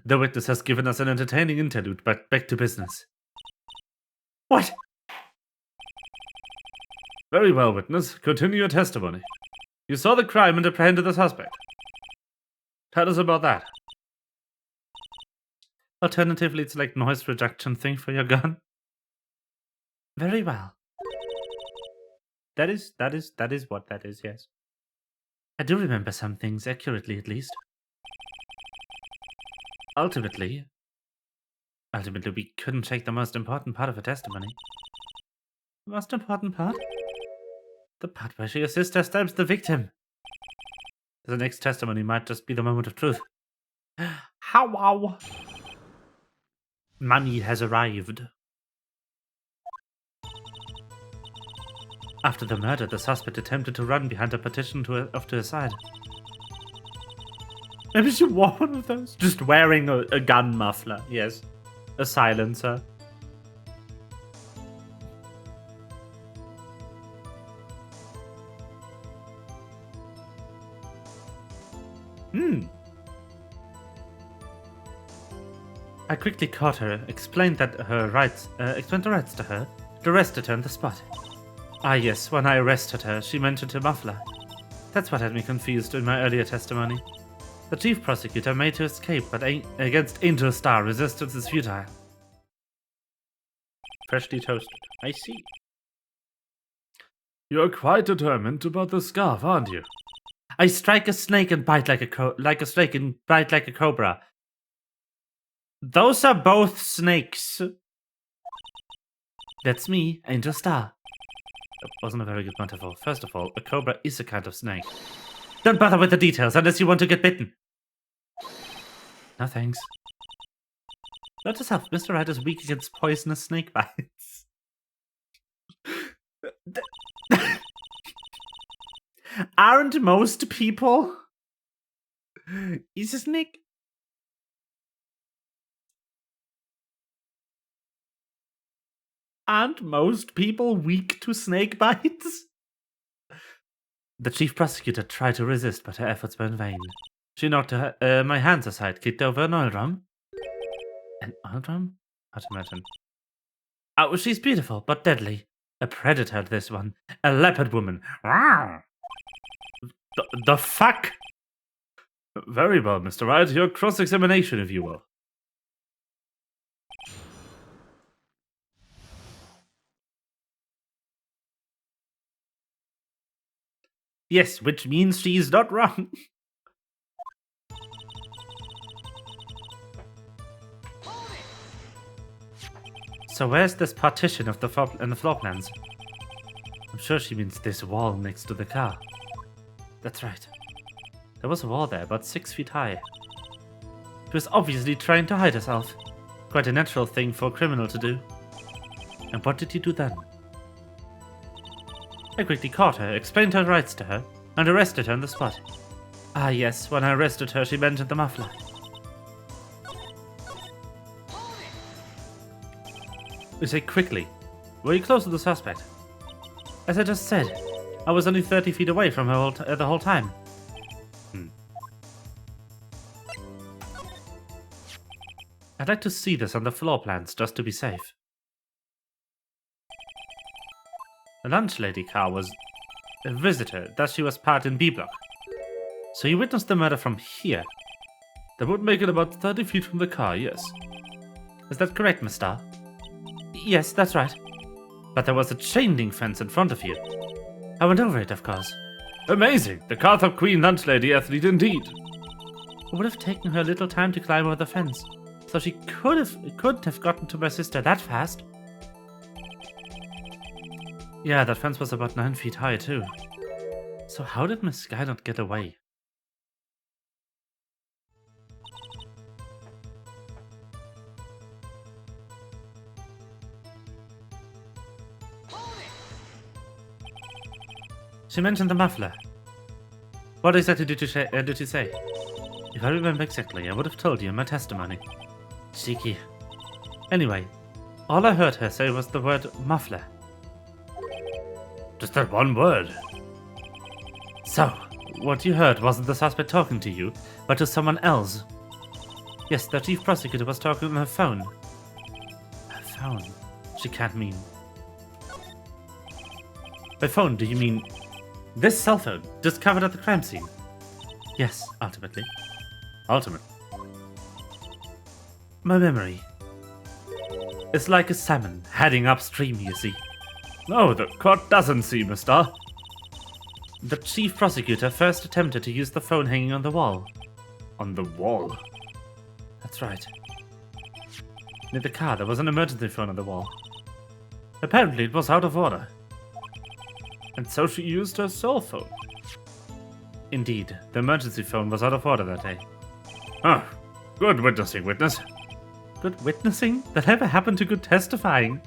The witness has given us an entertaining interlude, but back to business. What? Very well, witness. Continue your testimony. You saw the crime and apprehended the suspect. Tell us about that. Alternatively, it's like noise reduction thing for your gun. Very well. That is what that is, yes. I do remember some things accurately, at least. Ultimately, we couldn't shake the most important part of her testimony. The most important part? The part where your sister stabs the victim. The next testimony might just be the moment of truth. How wow! Money has arrived. After the murder, the suspect attempted to run behind a partition off to her side. Maybe she wore one of those? Just wearing a gun muffler, yes. A silencer. I quickly caught her, explained the rights to her, and arrested her on the spot. Ah yes, when I arrested her, she mentioned her muffler. That's what had me confused in my earlier testimony. The chief prosecutor made to escape, but against Angel Star, resistance is futile. Freshly toasted. I see. You're quite determined about the scarf, aren't you? I strike a snake and bite like a snake and bite like a cobra. Those are both snakes. That's me, Angel Star. That wasn't a very good metaphor. First of all, a cobra is a kind of snake. Don't bother with the details unless you want to get bitten. No thanks. Note yourself, Mr. Wright is weak against poisonous snake bites. Aren't most people? Is a snake? Aren't most people weak to snake bites? The chief prosecutor tried to resist, but her efforts were in vain. She knocked my hands aside, kicked over an oil drum. An oil drum? How to imagine. Oh, she's beautiful, but deadly. A predator, this one. A leopard woman. The fuck? Very well, Mr. Wright. Your cross-examination, if you will. Yes, which means she's not wrong. So where's this partition of the floor plans? I'm sure she means this wall next to the car. That's right. There was a wall there, about 6 feet high. She was obviously trying to hide herself. Quite a natural thing for a criminal to do. And what did you do then? I quickly caught her, explained her rights to her, and arrested her on the spot. Ah yes, when I arrested her, she mentioned the muffler. We say quickly. Were you close to the suspect? As I just said, I was only 30 feet away from her the whole time. I'd like to see this on the floor plans, just to be safe. The lunch lady car was a visitor, thus she was parked in B block. So you witnessed the murder from here? That would make it about 30 feet from the car, yes. Is that correct, Miss Starr? Yes, that's right. But there was a chain link fence in front of you. I went over it, of course. Amazing! The Carthop Queen lunch lady athlete indeed. It would have taken her a little time to climb over the fence, so she couldn't have gotten to my sister that fast. Yeah, that fence was about 9 feet high, too. So how did Miss Sky not get away? She mentioned the muffler. What exactly did you say? If I remember exactly, I would have told you in my testimony. Cheeky. Anyway, all I heard her say was the word muffler. Just that one word. So, what you heard wasn't the suspect talking to you, but to someone else. Yes, the chief prosecutor was talking on her phone. Her phone? She can't mean. By phone, do you mean this cell phone, discovered at the crime scene? Yes, ultimately. Ultimate. My memory. It's like a salmon heading upstream, you see. No, the court doesn't see, Mr. The chief prosecutor first attempted to use the phone hanging on the wall. On the wall? That's right. Near the car, there was an emergency phone on the wall. Apparently, it was out of order. And so she used her cell phone. Indeed, the emergency phone was out of order that day. Ah, good witnessing, witness. Good witnessing? That ever happened to good testifying?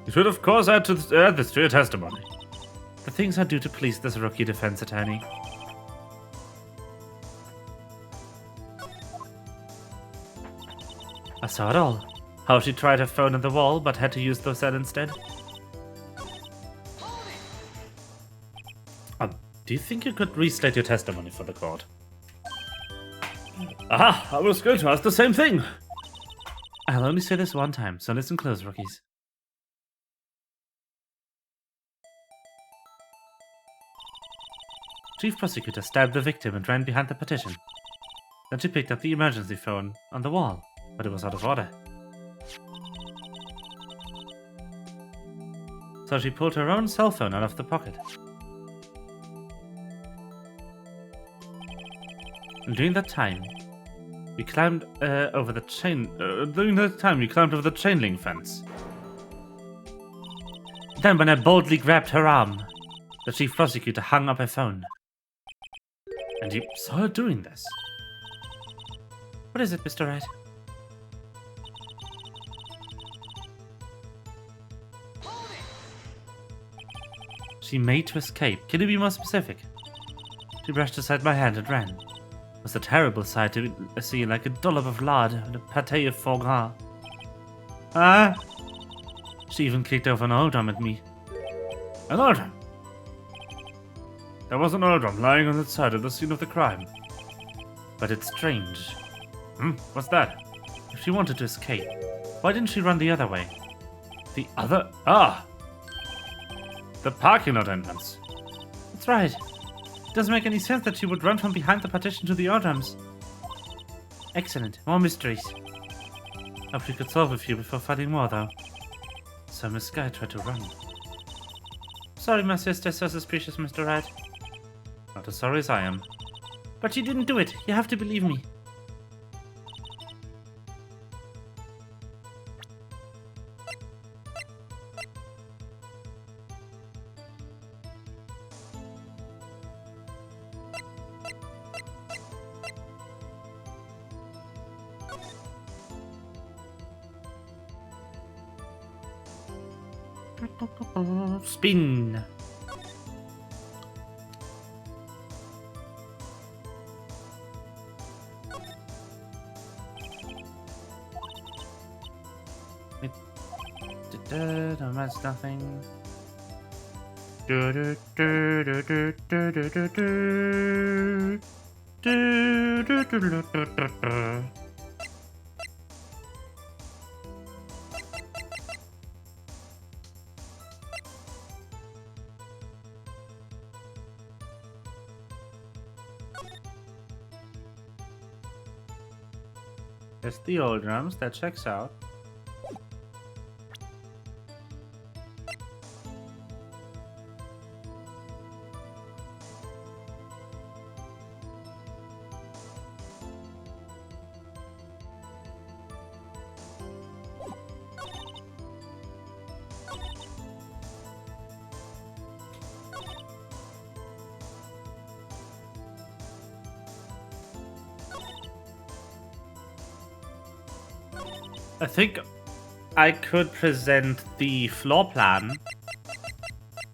You should, of course, add this to your testimony. The things I do to please this rookie defense attorney. I saw it all. How she tried her phone on the wall, but had to use the cell instead. Do you think you could restate your testimony for the court? Ah, I was going to ask the same thing. I'll only say this one time, so listen close, rookies. Chief Prosecutor stabbed the victim and ran behind the partition. Then she picked up the emergency phone on the wall, but it was out of order. So she pulled her own cell phone out of the pocket. And during that time, we climbed over the chain. We climbed over the chain link fence. Then, when I boldly grabbed her arm, the Chief Prosecutor hung up her phone. And you saw her doing this. What is it, Mr. Wright? She made to escape. Can you be more specific? She brushed aside my hand and ran. It was a terrible sight to see, like a dollop of lard and a pâté of foie gras. Ah! She even kicked over an oil drum at me. An oil drum? There was an oil drum lying on the side of the scene of the crime. But it's strange. What's that? If she wanted to escape, why didn't she run the other way? The other? Ah! The parking lot entrance. That's right. It doesn't make any sense that she would run from behind the partition to the oil drums. Excellent. More mysteries. Hope we could solve a few before fighting more, though. So Miss Sky tried to run. Sorry my sister's so suspicious, Mr. Wright. Not as sorry as I am. But she didn't do it. You have to believe me. Spin. No, that's nothing. There's the old drums, that checks out. I think I could present the floor plan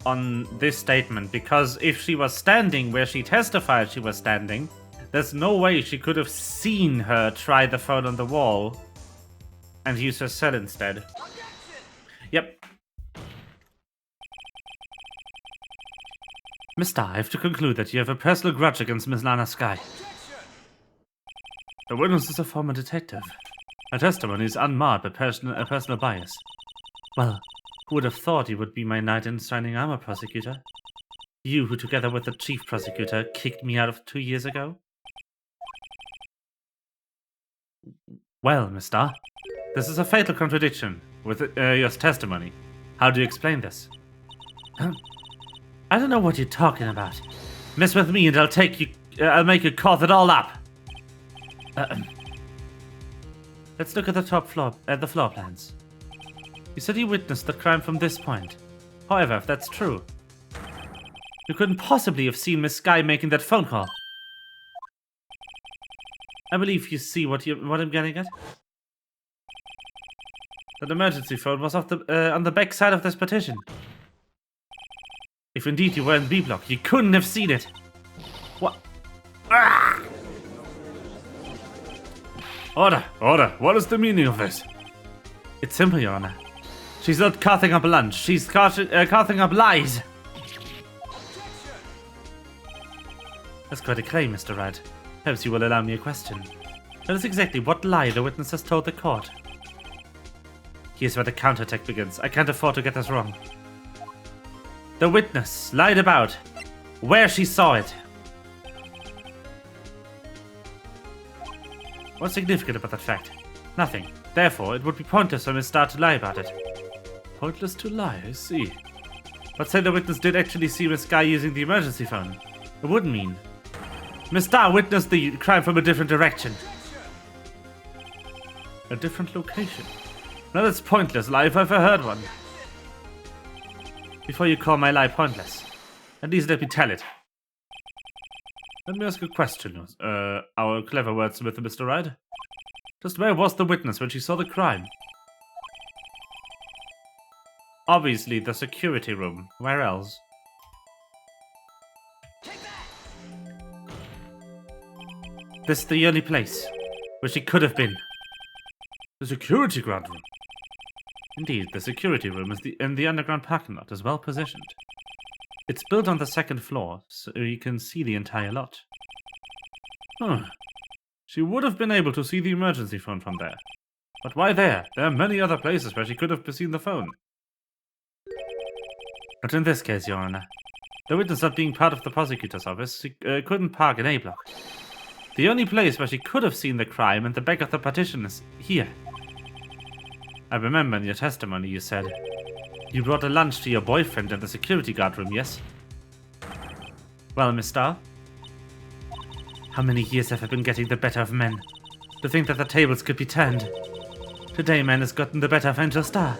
on this statement, because if she was standing where she testified she was standing, there's no way she could have seen her try the phone on the wall and use her cell instead. Yep. Mr. I have to conclude that you have a personal grudge against Miss Lana Sky. The witness is a former detective. Her testimony is unmarred by personal bias. Well, who would have thought you would be my knight in shining armor, prosecutor? You who, together with the chief prosecutor, kicked me out of 2 years ago? Well, Mr. This is a fatal contradiction with your testimony. How do you explain this? I don't know what you're talking about. Mess with me and I'll make you cough it all up. Let's look at the the floor plans. You said you witnessed the crime from this point. However, if that's true, you couldn't possibly have seen Miss Sky making that phone call. I believe you see what I'm getting at. That emergency phone was on the back side of this partition. If indeed you were in B block, you couldn't have seen it. What? Ah! Order! What is the meaning of this? It's simple, Your Honor. She's not coughing up lunch. She's coughing up lies. That's quite a claim, Mr. Wright. Perhaps you will allow me a question. That is exactly what lie the witness has told the court. Here's where the counterattack begins. I can't afford to get this wrong. The witness lied about where she saw it. What's significant about that fact? Nothing. Therefore, it would be pointless for Miss Starr to lie about it. Pointless to lie, I see. But say the witness did actually see Miss Guy using the emergency phone. It would mean Miss Starr witnessed the crime from a different direction. A different location. No, that's pointless lie if I've ever heard one. Before you call my lie pointless, at least let me tell it. Let me ask a question, our clever wordsmith, Mr. Wright. Just where was the witness when she saw the crime? Obviously, the security room. Where else? This is the only place where she could have been. The security guard room. Indeed, the security room is in the underground parking lot is well positioned. It's built on the second floor, so you can see the entire lot. Huh. She would have been able to see the emergency phone from there. But why there? There are many other places where she could have seen the phone. Not in this case, Your Honor. The witness not being part of the prosecutor's office, she couldn't park in A block. The only place where she could have seen the crime and the back of the partition is here. I remember in your testimony you said you brought a lunch to your boyfriend in the security guard room, yes? Well, Miss Starr, how many years have I been getting the better of men? To think that the tables could be turned. Today man has gotten the better of Angel Starr.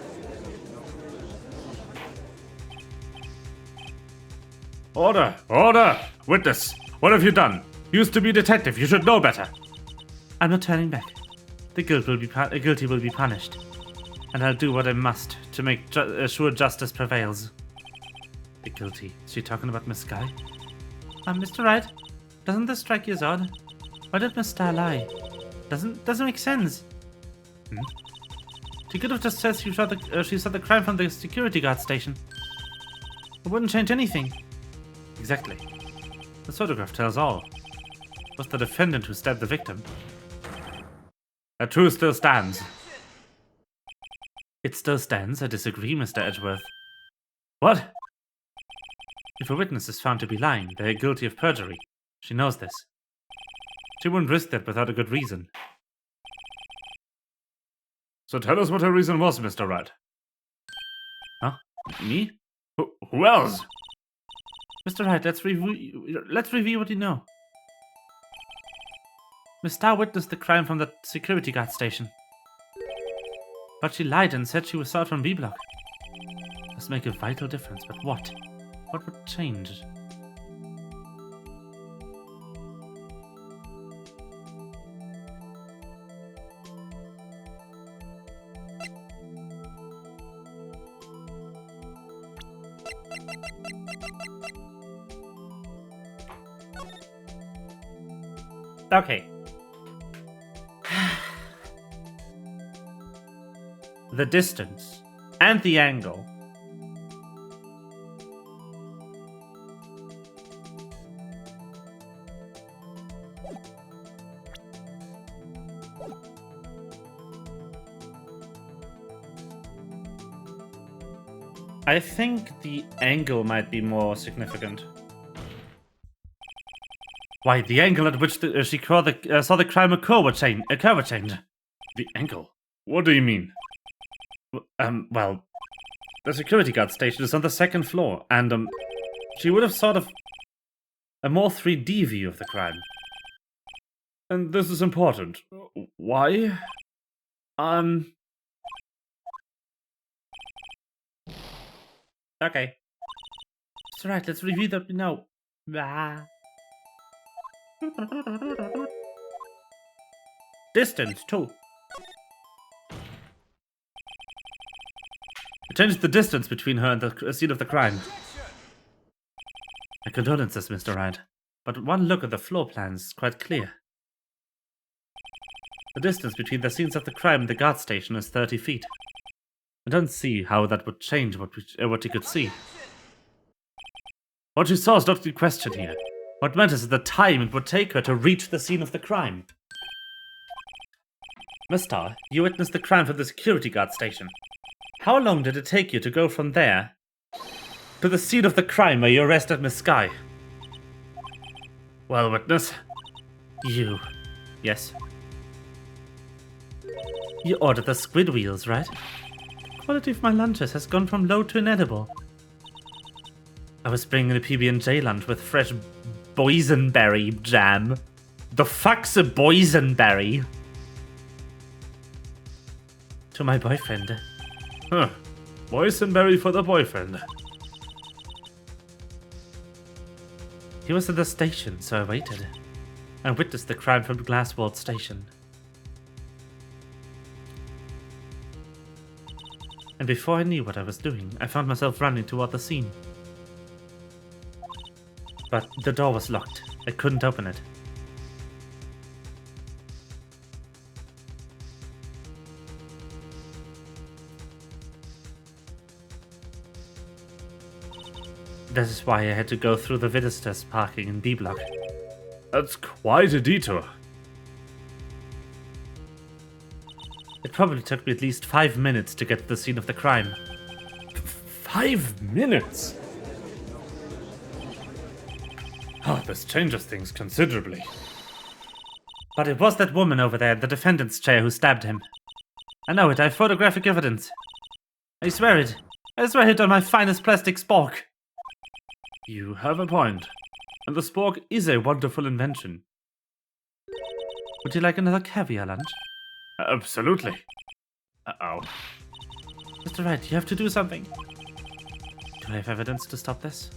Order! Order! Witness! What have you done? You used to be a detective. You should know better. I'm not turning back. The guilty will be punished. And I'll do what I must to make sure justice prevails. The guilty. Is she talking about Miss Sky? Mr. Wright, doesn't this strike you as odd? Why did Miss Starr lie? Doesn't make sense. She could have just said she saw the crime from the security guard station. It wouldn't change anything. Exactly. The photograph tells all. It was the defendant who stabbed the victim. That truth still stands. It still stands. I disagree, Mr. Edgeworth. What? If a witness is found to be lying, they are guilty of perjury. She knows this. She wouldn't risk that without a good reason. So tell us what her reason was, Mr. Wright. Huh? Me? Who else? Mr. Wright, let's review what you know. Miss Starr witnessed the crime from the security guard station. But she lied and said she saw it from B block. Must make a vital difference, but what? What would change? Okay. The distance and the angle. I think the angle might be more significant. Why, the angle at which she saw the crime occur would change. The angle? What do you mean? Well, the security guard station is on the second floor, and, she would have sort of a more 3D view of the crime. And this is important. Why? Okay. It's alright, let's review that we know. Distance, too. It changes the distance between her and the scene of the crime. My condolences, Mr. Wright, but one look at the floor plans is quite clear. The distance between the scenes of the crime and the guard station is 30 feet. I don't see how that would change what you could see. What she saw is not the question here. What matters is the time it would take her to reach the scene of the crime. Miss Starr, you witnessed the crime from the security guard station. How long did it take you to go from there to the scene of the crime where you arrested Miss Sky? Well, witness. You. Yes. You ordered the squid wheels, right? Quality of my lunches has gone from low to inedible. I was bringing a PB&J lunch with fresh boysenberry jam. The fuck's a boysenberry? To my boyfriend. Huh. Boysenberry for the boyfriend. He was at the station, so I waited. I witnessed the crime from Glasswald Station. And before I knew what I was doing, I found myself running toward the scene. But the door was locked. I couldn't open it. That is why I had to go through the visitors parking in B block. That's quite a detour. It probably took me at least 5 minutes to get to the scene of the crime. 5 minutes? Oh, this changes things considerably. But it was that woman over there in the defendant's chair who stabbed him. I know it, I have photographic evidence. I swear it. I swear it on my finest plastic spork. You have a point. And the spork is a wonderful invention. Would you like another caviar lunch? Absolutely. Uh-oh. Mr. Wright, you have to do something. Do I have evidence to stop this?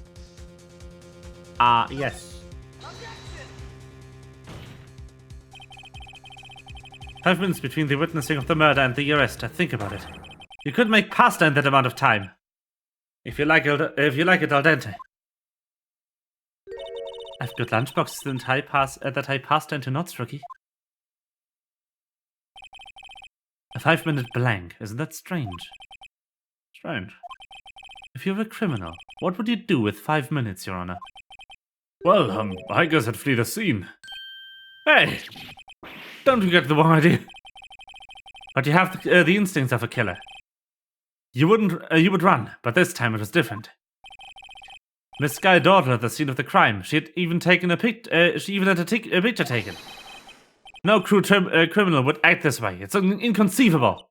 Yes. 5 minutes between the witnessing of the murder and the arrest. Think about it. You could make pasta in that amount of time. If you like it al dente. I've got lunchboxes that I pasta into knots, rookie. A 5-minute blank. Isn't that strange? Strange. If you were a criminal, what would you do with 5 minutes, Your Honor? Well, I guess I'd flee the scene. Hey! Don't you get the wrong idea? But you have the instincts of a killer. You would run, but this time it was different. Miss Sky daughter at the scene of the crime. She had even taken a picture taken. No criminal would act this way. It's inconceivable.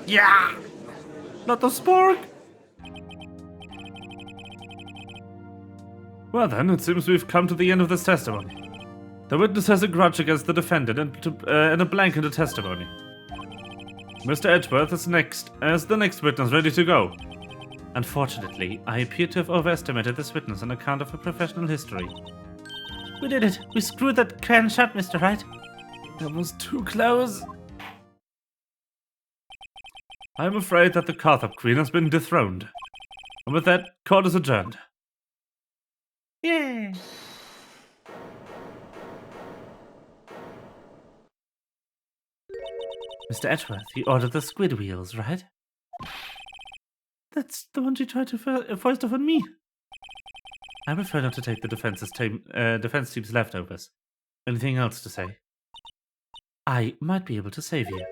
Yeah! Not the spork! Well then, it seems we've come to the end of this testimony. The witness has a grudge against the defendant and a blank in the testimony. Mr. Edgeworth is the next witness ready to go. Unfortunately, I appear to have overestimated this witness on account of her professional history. We did it! We screwed that can shut, Mr. Wright. That was too close. I'm afraid that the Carthop Queen has been dethroned. And with that, court is adjourned. Yeah. Mr. Edgeworth, you ordered the squid wheels, right? That's the one you tried to foist off on me. I prefer not to take the defense team's leftovers. Anything else to say? I might be able to save you.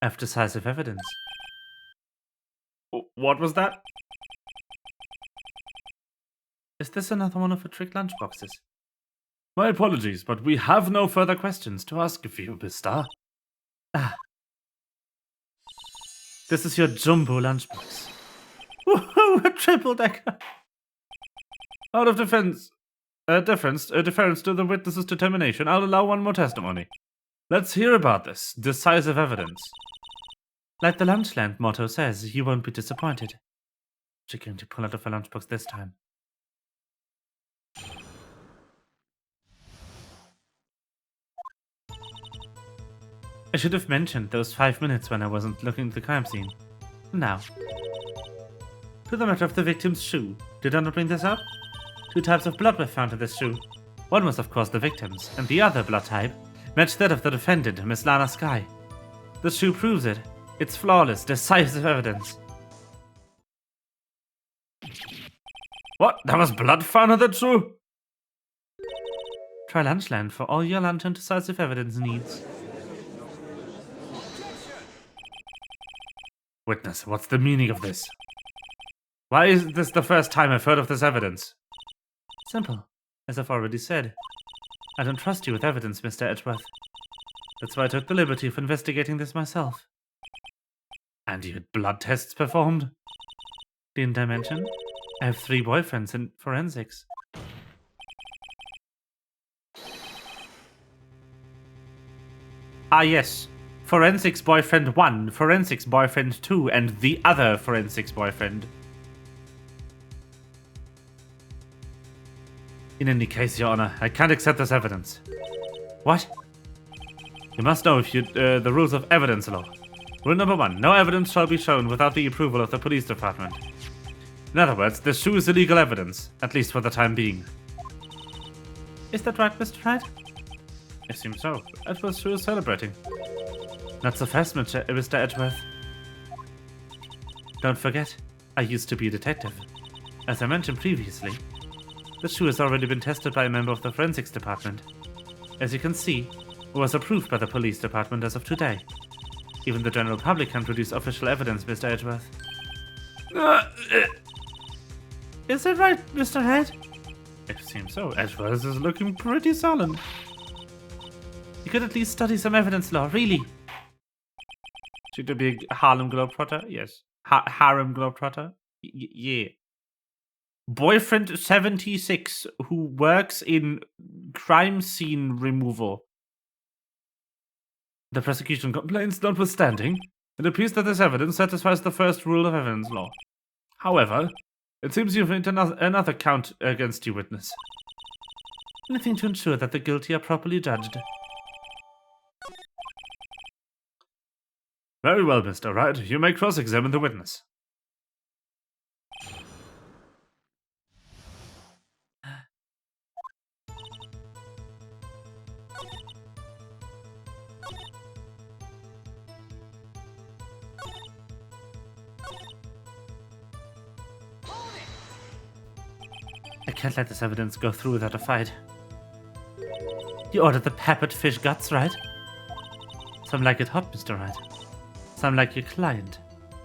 I have decisive evidence. What was that? Is this another one of her trick lunchboxes? My apologies, but we have no further questions to ask of you, Mister. Ah. This is your jumbo lunchbox. Woohoo! A triple decker! Out of deference to the witness's determination, I'll allow one more testimony. Let's hear about this decisive evidence. Like the Lunchland motto says, you won't be disappointed. What's she going to pull out of her lunchbox this time? I should have mentioned those 5 minutes when I wasn't looking at the crime scene. Now, to the matter of the victim's shoe. Did I not bring this up? 2 types of blood were found in this shoe. One was of course the victim's, and the other blood type matched that of the defendant, Miss Lana Sky. The shoe proves it. It's flawless, decisive evidence. What? There was blood found in that shoe? Try Lunchland for all your lunch and decisive evidence needs. Witness, what's the meaning of this? Why is this the first time I've heard of this evidence? Simple. As I've already said. I don't trust you with evidence, Mr. Edgeworth. That's why I took the liberty of investigating this myself. And you had blood tests performed? Didn't I mention? I have 3 boyfriends in forensics. Ah, yes. Forensics boyfriend 1, forensics boyfriend 2, and the other forensics boyfriend. In any case, Your Honor, I can't accept this evidence. What? You must know if you the rules of evidence law. Rule number 1, no evidence shall be shown without the approval of the police department. In other words, the shoe is illegal evidence, at least for the time being. Is that right, Mr. Wright? It seems so. Edward's shoe is celebrating. Not so fast, Mr. Edgeworth. Don't forget, I used to be a detective. As I mentioned previously, the shoe has already been tested by a member of the forensics department. As you can see, it was approved by the police department as of today. Even the general public can produce official evidence, Mr. Edgeworth. Is that right, Mr. Head? It seems so. Edgeworth is looking pretty solemn. You could at least study some evidence law, really. Should there be a Harlem Globetrotter? Yes. Harem Globetrotter? Yeah. Boyfriend 76 who works in crime scene removal. The prosecution complaints notwithstanding, it appears that this evidence satisfies the first rule of evidence law. However, it seems you've made another count against your witness. Anything to ensure that the guilty are properly judged. Very well, Mr. Wright. You may cross-examine the witness. I can't let this evidence go through without a fight. You ordered the peppered fish guts, right? Some like it hot, Mr. Wright. Some like your client.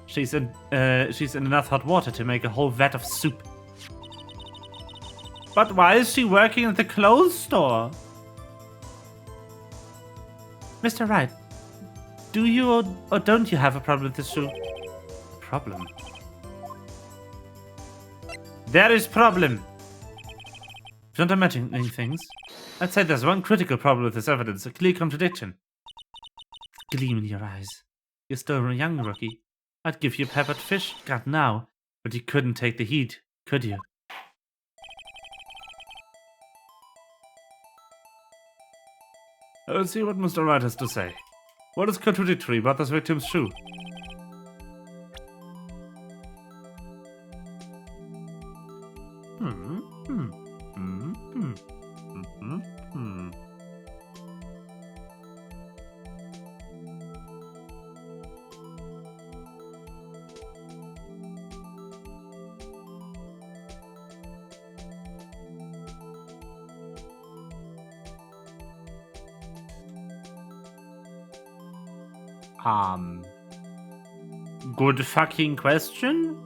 She's in enough hot water to make a whole vat of soup. But why is she working at the clothes store? Mr. Wright, do you or don't you have a problem with this shoe? Problem? There is problem. Don't imagine things. I'd say there's one critical problem with this evidence, a clear contradiction. Gleam in your eyes. You're still a young rookie. I'd give you a peppered fish gut now, but you couldn't take the heat, could you? Let's see what Mr. Wright has to say. What is contradictory about this victim's shoe? Good fucking question?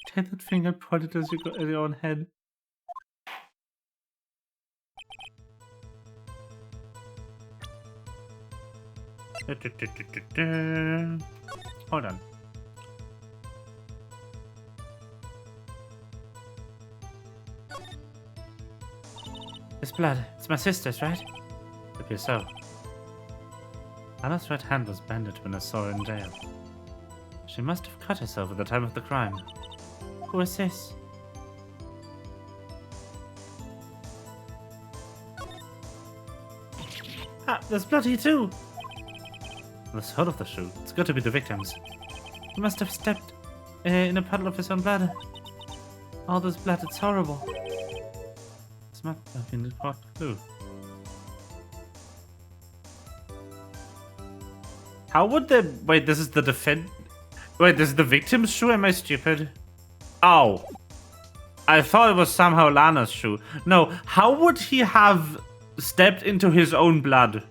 Take that finger, point it as you got in your own head. Hold on. It's blood. It's my sister's, right? It appears so. Anna's right hand was bandaged when I saw her in jail. She must have cut herself at the time of the crime. Who is this? Ah, there's blood here too! On the sole of the shoe. It's got to be the victim's. He must have stepped in a puddle of his own blood. All this blood, it's horrible. This must have been the hot clue. How would the... Wait, this is the Wait, this is the victim's shoe? Am I stupid? Ow. I thought it was somehow Lana's shoe. No, how would he have stepped into his own blood?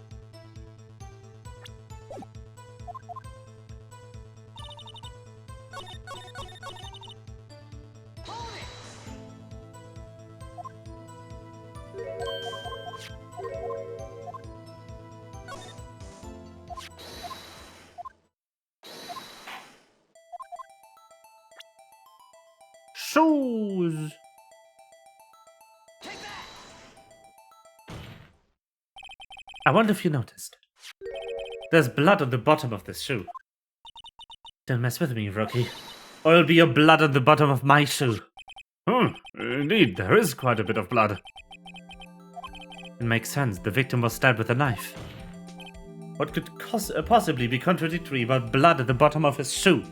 Shoes. I wonder if you noticed. There's blood on the bottom of this shoe. Don't mess with me, rookie. Or it'll be your blood on the bottom of my shoe. Indeed, there is quite a bit of blood. It makes sense. The victim was stabbed with a knife. What could possibly be contradictory about blood at the bottom of his shoe?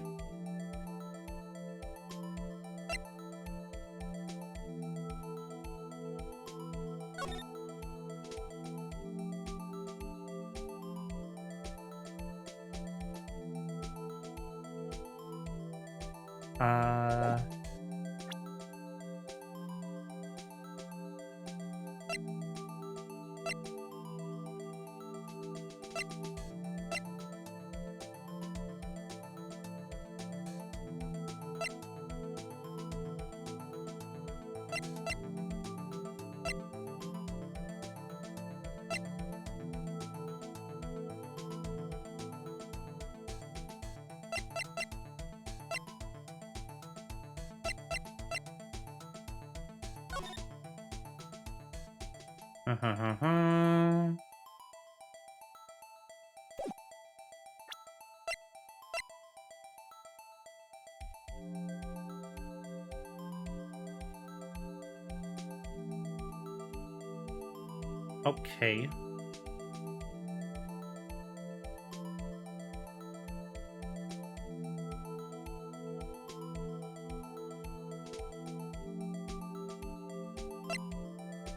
Okay.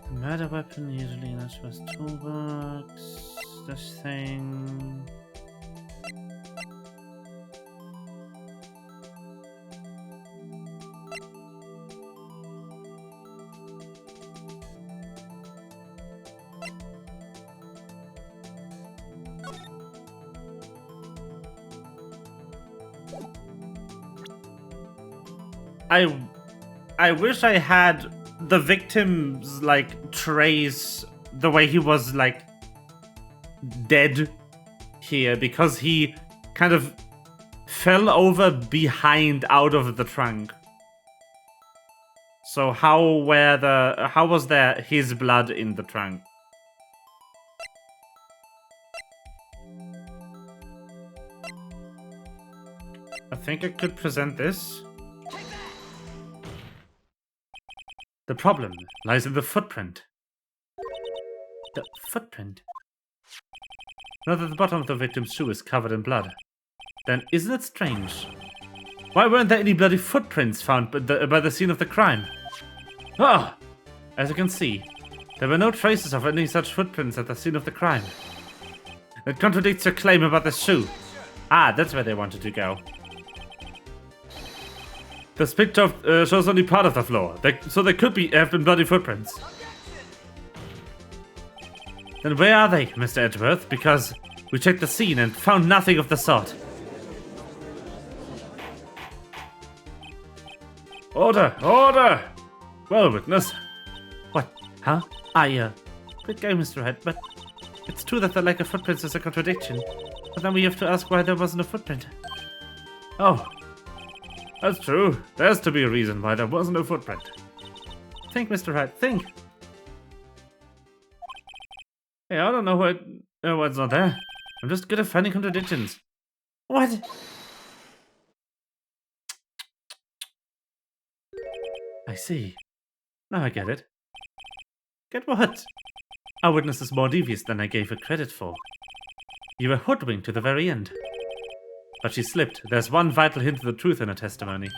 The murder weapon usually in Ashwa's toolbox. This thing. I wish I had the victim's, like, trace the way he was, like, dead here, because he kind of fell over behind out of the trunk. So how was there his blood in the trunk? I think I could present this. The problem lies in the footprint. The footprint? Now that the bottom of the victim's shoe is covered in blood, then isn't it strange? Why weren't there any bloody footprints found by the scene of the crime? Ah! As you can see, there were no traces of any such footprints at the scene of the crime. It contradicts your claim about the shoe. Ah, that's where they wanted to go. This picture shows only part of the floor, so there could have been bloody footprints. Then where are they, Mr. Edgeworth? Because we checked the scene and found nothing of the sort. Order! Order! Well, witness. What? Huh? Good game, Mr. Head, but it's true that the lack of footprints is a contradiction. But then we have to ask why there wasn't a footprint. Oh. That's true. There's to be a reason why there wasn't a footprint. Think, Mr. Wright, think. Hey, I don't know what's not there. I'm just good at finding contradictions. What? I see. Now I get it. Get what? Our witness is more devious than I gave her credit for. You were hoodwinked to the very end. But she slipped. There's one vital hint of the truth in her testimony.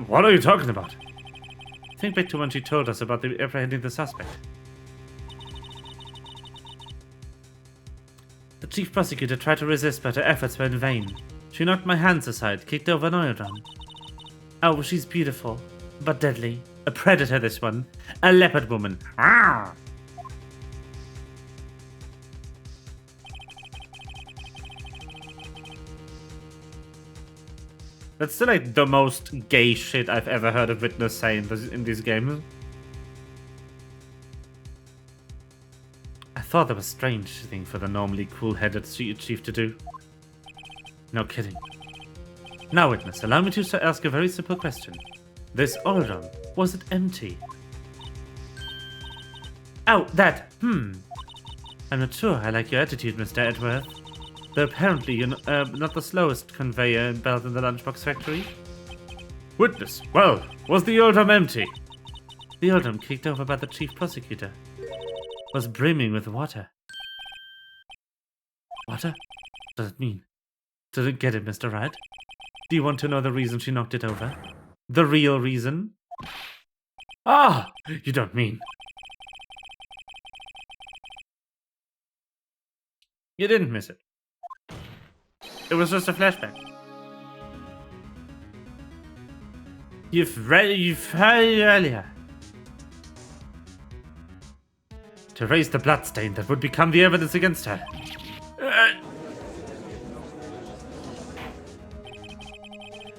What are you talking about? Think back to when she told us about apprehending the suspect. The chief prosecutor tried to resist, but her efforts were in vain. She knocked my hands aside, kicked over an oil drum. Oh, she's beautiful. but deadly. A predator, this one. A leopard woman. Arrgh! That's still like the most gay shit I've ever heard a witness say in these games. I thought that was a strange thing for the normally cool-headed chief to do. No kidding. Now, witness, allow me to ask a very simple question. This oil drum, was it empty? Oh, that. I'm not sure I like your attitude, Mr. Edworth. Though apparently you're not the slowest conveyor belt in the lunchbox factory. Witness, well, was the oil drum empty? The oil drum kicked over by the chief prosecutor was brimming with water. Water? What does it mean? Didn't get it, Mr. Wright. Do you want to know the reason she knocked it over? The real reason? Ah! You don't mean. You didn't miss it. It was just a flashback. You've heard earlier. To erase the bloodstain that would become the evidence against her.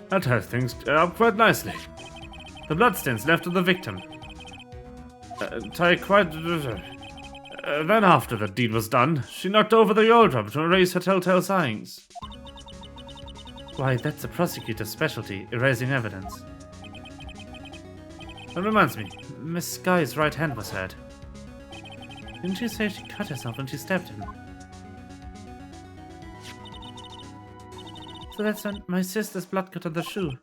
That ties things up quite nicely. The bloodstains left on the victim. Then after the deed was done, she knocked over the oil drum to erase her telltale signs. Why, that's the prosecutor's specialty, erasing evidence. That reminds me, Miss Skye's right hand was hurt. Didn't she say she cut herself when she stabbed him? So that's when my sister's blood got on the shoe.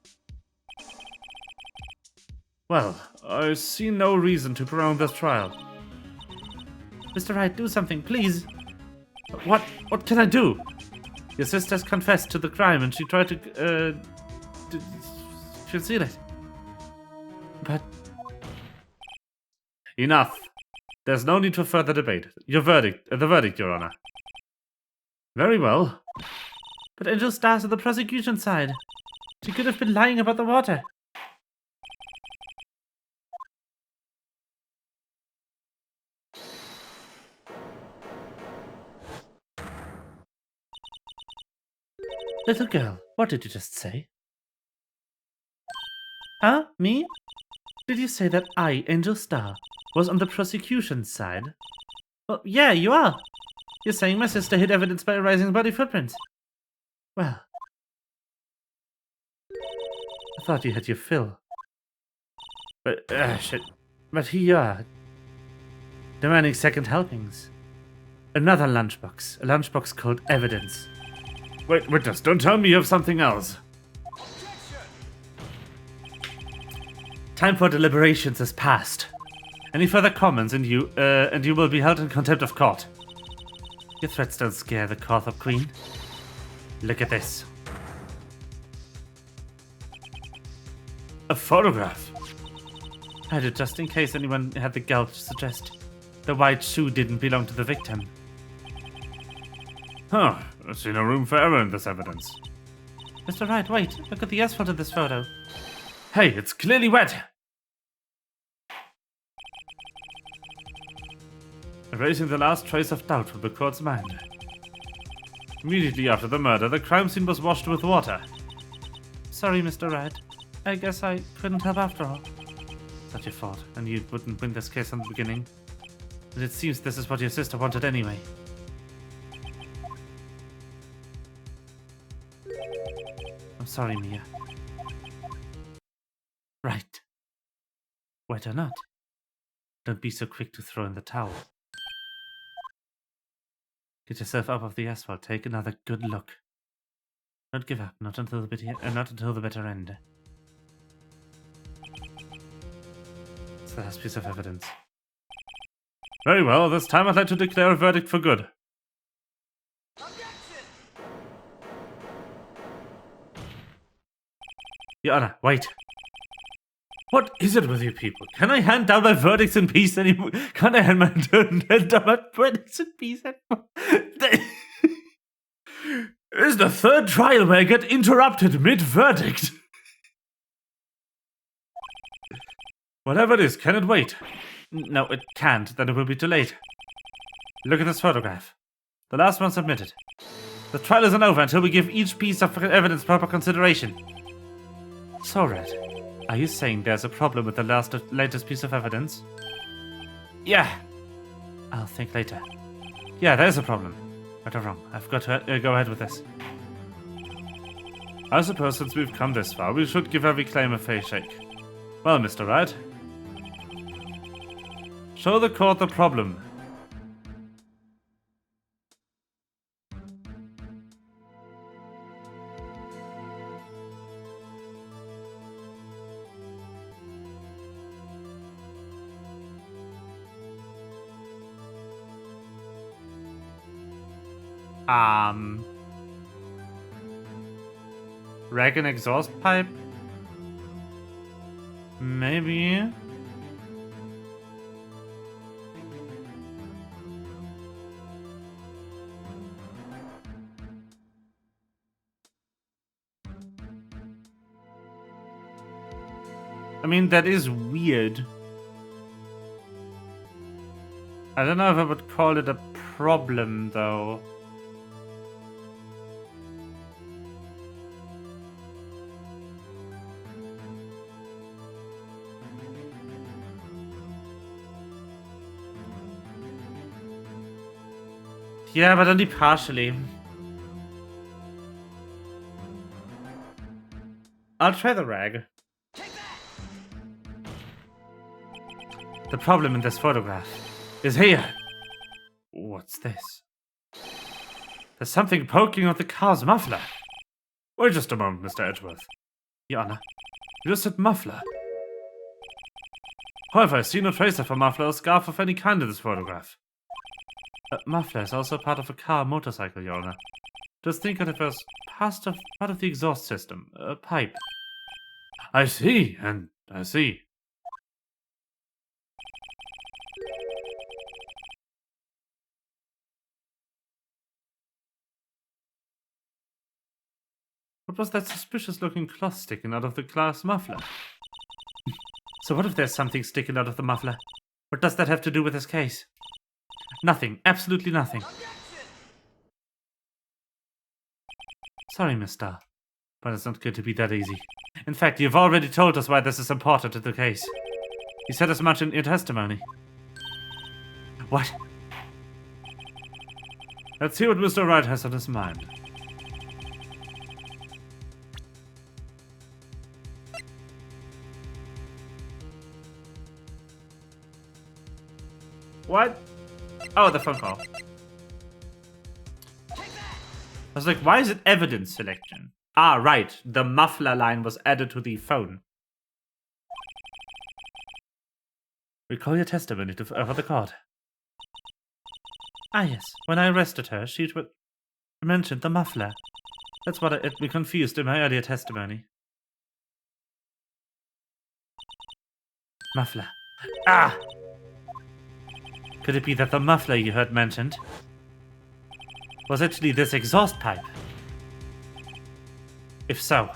Well, I see no reason to prolong this trial. Mr. Wright, do something, please. What can I do? Your sister's confessed to the crime and she tried to conceal it. But... Enough. There's no need for further debate. The verdict, Your Honor. Very well. But Angel Star's on the prosecution side. She could have been lying about the water. Little girl, what did you just say? Huh? Me? Did you say that I, Angel Star, was on the prosecution's side? Well, yeah, you are. You're saying my sister hid evidence by erasing body footprints. Well, I thought you had your fill. But, shit. But here you are, demanding second helpings. Another lunchbox. A lunchbox called evidence. Wait, witness, don't tell me you have something else. Time for deliberations has passed. Any further comments and you will be held in contempt of court. Your threats don't scare the Cawthorpe Queen. Look at this. A photograph. I had it just in case anyone had the gall to suggest the white shoe didn't belong to the victim. Huh, I see no room for error in this evidence. Mr. Wright, wait, look at the asphalt in this photo. Hey, it's clearly wet! Erasing the last trace of doubt from the court's mind. Immediately after the murder, the crime scene was washed with water. Sorry, Mr. Wright. I guess I couldn't help after all. Not your fault, and you wouldn't win this case from the beginning. And it seems this is what your sister wanted anyway. I'm sorry, Mia. Right. Wet or not, don't be so quick to throw in the towel. Get yourself up off the asphalt, take another good look. Don't give up, not until the bitter end. It's the last piece of evidence. Very well, this time I'd like to declare a verdict for good. Your Honor, wait. What is it with you people? Can I hand down my verdicts in peace anymore? Can't I hand down my verdicts in peace anymore? This is the third trial where I get interrupted mid-verdict. Whatever it is, can it wait? No, it can't. Then it will be too late. Look at this photograph. The last one submitted. The trial isn't over until we give each piece of evidence proper consideration. So, Red, are you saying there's a problem with the latest piece of evidence? Yeah. I'll think later. Yeah, there's a problem. Right or wrong, I've got to go ahead with this. I suppose since we've come this far, we should give every claim a fair shake. Well, Mr. Wright, show the court the problem. Rag and exhaust pipe? Maybe. I mean, that is weird. I don't know if I would call it a problem, though. Yeah, but only partially. I'll try the rag. The problem in this photograph is here. What's this? There's something poking out the car's muffler. Wait just a moment, Mr. Edgeworth. Your Honor, you just said muffler. However, I see no trace of a muffler or scarf of any kind in this photograph. Muffler is also part of a car or motorcycle, Your Honor. Just think of it as part of the exhaust system, a pipe. I see, and I see. What was that suspicious-looking cloth sticking out of the glass muffler? So what if there's something sticking out of the muffler? What does that have to do with this case? Nothing. Absolutely nothing. Sorry, Miss Starr, but it's not going to be that easy. In fact, you've already told us why this is important to the case. You said as much in your testimony. What? Let's hear what Mr. Wright has on his mind. What? Oh, the phone call. I was like, why is it evidence selection? Ah, right. The muffler line was added to the phone. Recall your testimony for the court. Ah, yes. When I arrested her, she mentioned the muffler. That's what it me confused in my earlier testimony. Muffler. Ah! Could it be that the muffler you heard mentioned was actually this exhaust pipe? If so,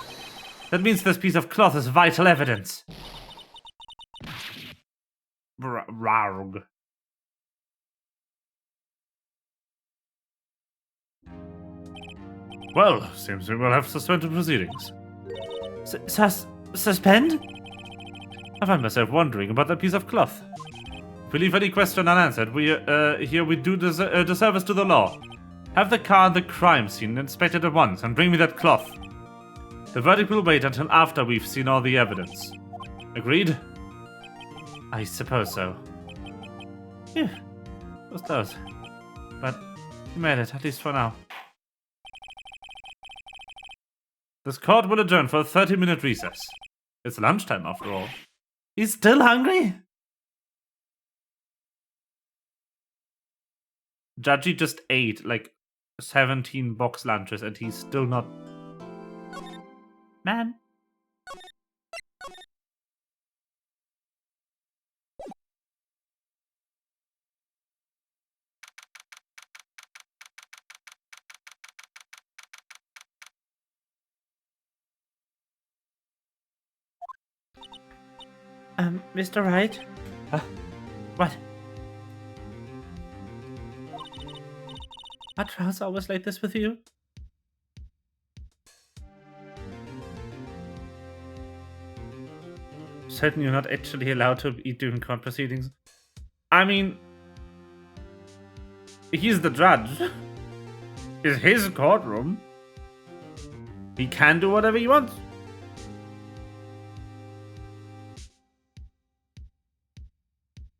that means this piece of cloth is vital evidence. Rarg. Well, seems we will have suspended proceedings. Suspend? I find myself wondering about that piece of cloth. If we leave any question unanswered, we do disservice to the law. Have the car and the crime scene inspected at once and bring me that cloth. The verdict will wait until after we've seen all the evidence. Agreed? I suppose so. Phew. That was close. But we made it, at least for now. This court will adjourn for a 30-minute recess. It's lunchtime after all. He's still hungry? Judgy just ate like 17 box lunches and he's still not... Man. Mr. Wright? What? Are trials always like this with you? Certain you're not actually allowed to eat during court proceedings. I mean, he's the judge. It's his courtroom. He can do whatever he wants.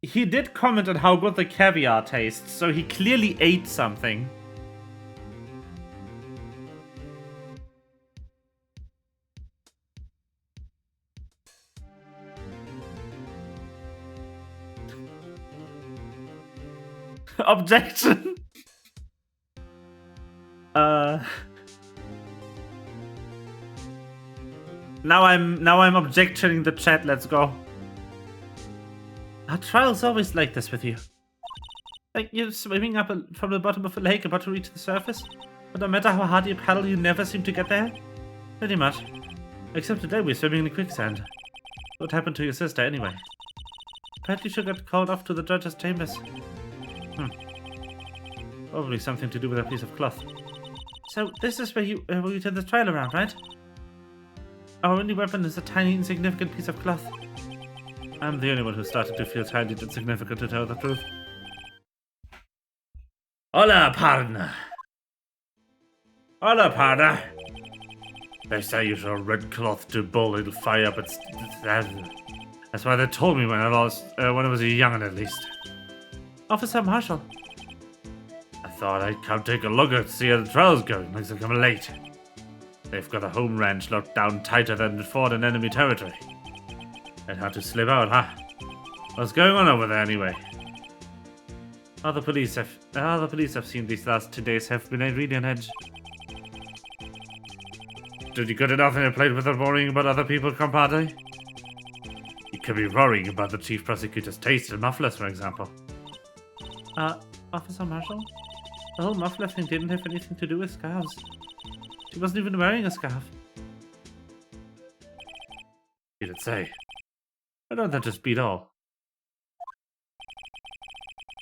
He did comment on how good the caviar tastes, so he clearly ate something. Objection. Now I'm objectioning the chat. Let's go. Are trials always like this with you? Like you're swimming up from the bottom of a lake about to reach the surface, but no matter how hard you paddle, you never seem to get there? Pretty much. Except today we're swimming in the quicksand. What happened to your sister anyway? Apparently she got called off to the judge's chambers. Probably something to do with a piece of cloth. So this is where you turn the trial around, right? Our only weapon is a tiny, insignificant piece of cloth. I'm the only one who started to feel tiny and insignificant, to tell the truth. Hola, partner. Hola, partner. They say use a red cloth to boil it'll fire, but that's why they told me when I was a young'un, at least. Officer Marshall. I thought I'd come take a look and see how the trial's going. Looks like I'm late. They've got a home ranch locked down tighter than before in enemy territory. And how to slip out, huh? What's going on over there anyway? All the police I've seen these last 2 days have been really on edge. Did you get enough on your plate without worrying about other people, compadre? You could be worrying about the chief prosecutor's taste in mufflers, for example. Officer Marshall? The whole muffler thing didn't have anything to do with scarves. She wasn't even wearing a scarf. You did say. Why don't that just beat all?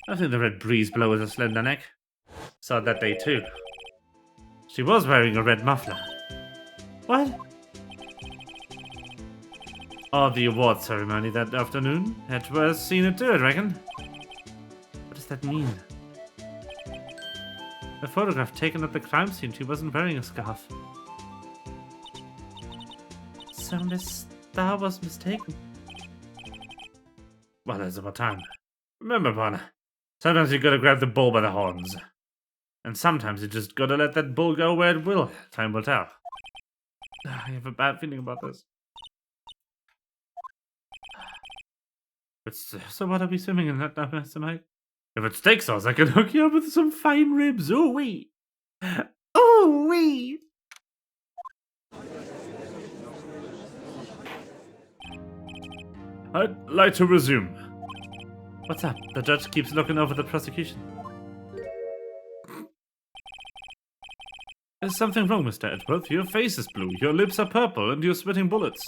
I think the red breeze blows a slender neck. Saw it that day too. She was wearing a red muffler. What? Oh, the award ceremony that afternoon. Edgeworth's seen it too, I reckon. What does that mean? The photograph taken at the crime scene, she wasn't wearing a scarf. So Miss Starr was mistaken. Well, there's about time. Remember, partner, sometimes you gotta grab the bull by the horns. And sometimes you just gotta let that bull go where it will. Time will tell. I have a bad feeling about this. So what are we swimming in that now, Mr. Mike? If it's steak sauce, I can hook you up with some fine ribs. Ooh-wee. Ooh-wee. I'd like to resume. What's up? The judge keeps looking over the prosecution. There's something wrong, Mr. Edgeworth. Your face is blue, your lips are purple, and you're sweating bullets.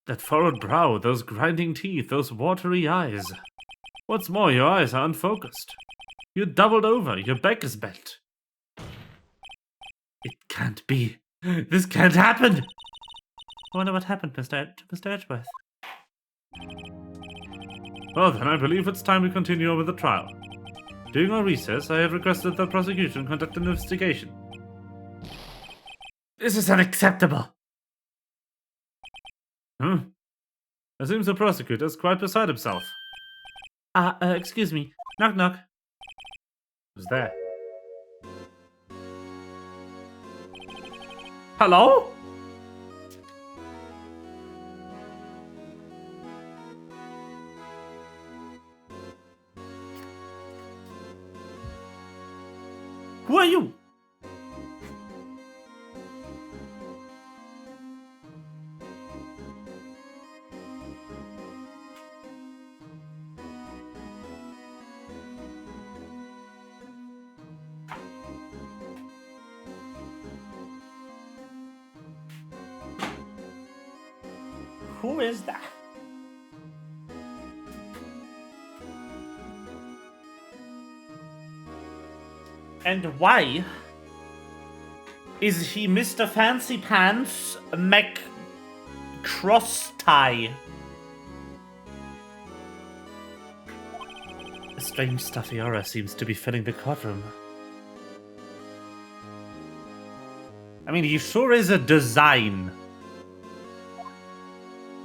That furrowed brow, those grinding teeth, those watery eyes. What's more, your eyes are unfocused. You're doubled over, your back is bent. It can't be. This can't happen. I wonder what happened, Mr. Edgeworth. Well then, I believe it's time we continue with the trial. During our recess, I had requested that the prosecution conduct an investigation. This is unacceptable. It seems the prosecutor is quite beside himself. Excuse me. Knock knock. Who's there? Hello? Who are you? Who is that? And why is he Mr. Fancy Pants McCrosstie? A strange stuffy aura seems to be filling the courtroom. I mean, he sure is a design.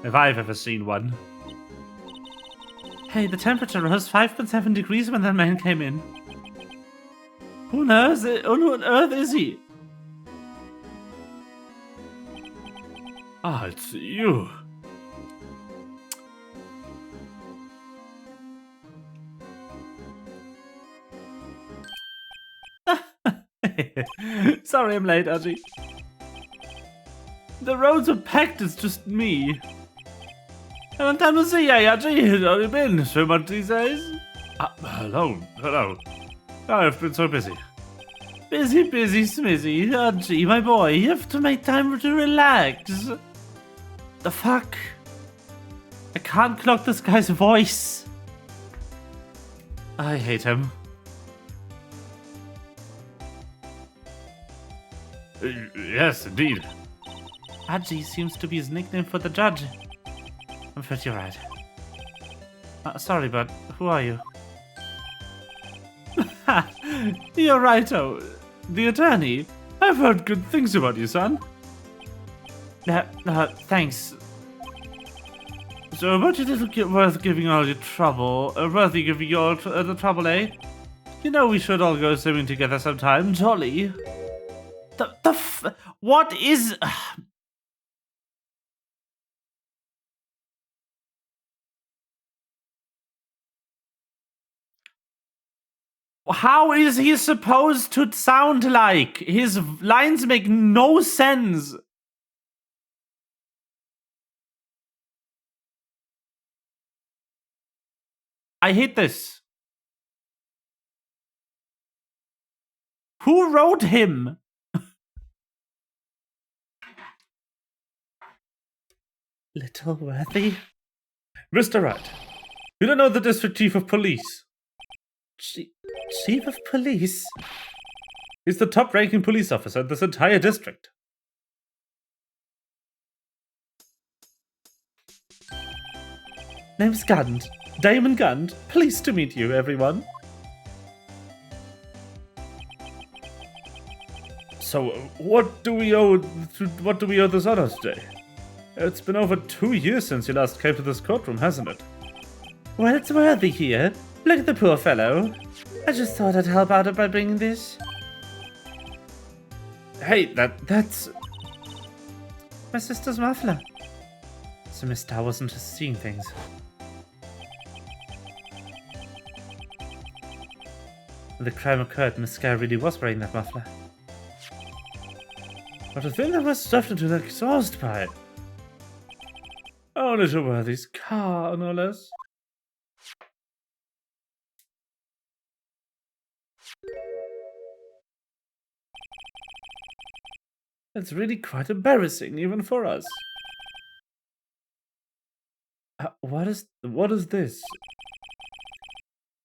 If I've ever seen one. Hey, the temperature rose 5.7 degrees when that man came in. Who knows? Who on earth is he? Ah, it's you. Sorry I'm late, Archie. The roads are packed, it's just me. I don't time to see you, Archie. How have you been? So much these days? Hello. I've been so busy. Busy, smizzy. Archie, my boy, you have to make time to relax. The fuck? I can't clock this guy's voice. I hate him. Yes, indeed. Archie seems to be his nickname for the judge. I'm afraid you're right. Sorry, but who are you? You're righto. The attorney. I've heard good things about you, son. Thanks. So, about you little worth giving all your trouble, worthy giving you all the trouble, eh? You know we should all go swimming together sometime, jolly. What is... How is he supposed to sound like? His lines make no sense. I hate this. Who wrote him? Little Worthy? Mr. Wright, you don't know the district chief of police? Chief of police? He's the top-ranking police officer in this entire district. Name's Gund. Damon Gund. Pleased to meet you, everyone. So, what do we owe this honor today? It's been over 2 years since you last came to this courtroom, hasn't it? Well, it's Worthy here. Look at the poor fellow. I just thought I'd help out by bringing this. Hey, that's... my sister's muffler. So Miss Star wasn't just seeing things. When the crime occurred, Miss Sky really was wearing that muffler. But I think I was stuffed into an exhaust pipe. Oh, little Worthy's car, no less. It's really quite embarrassing, even for us. What is this?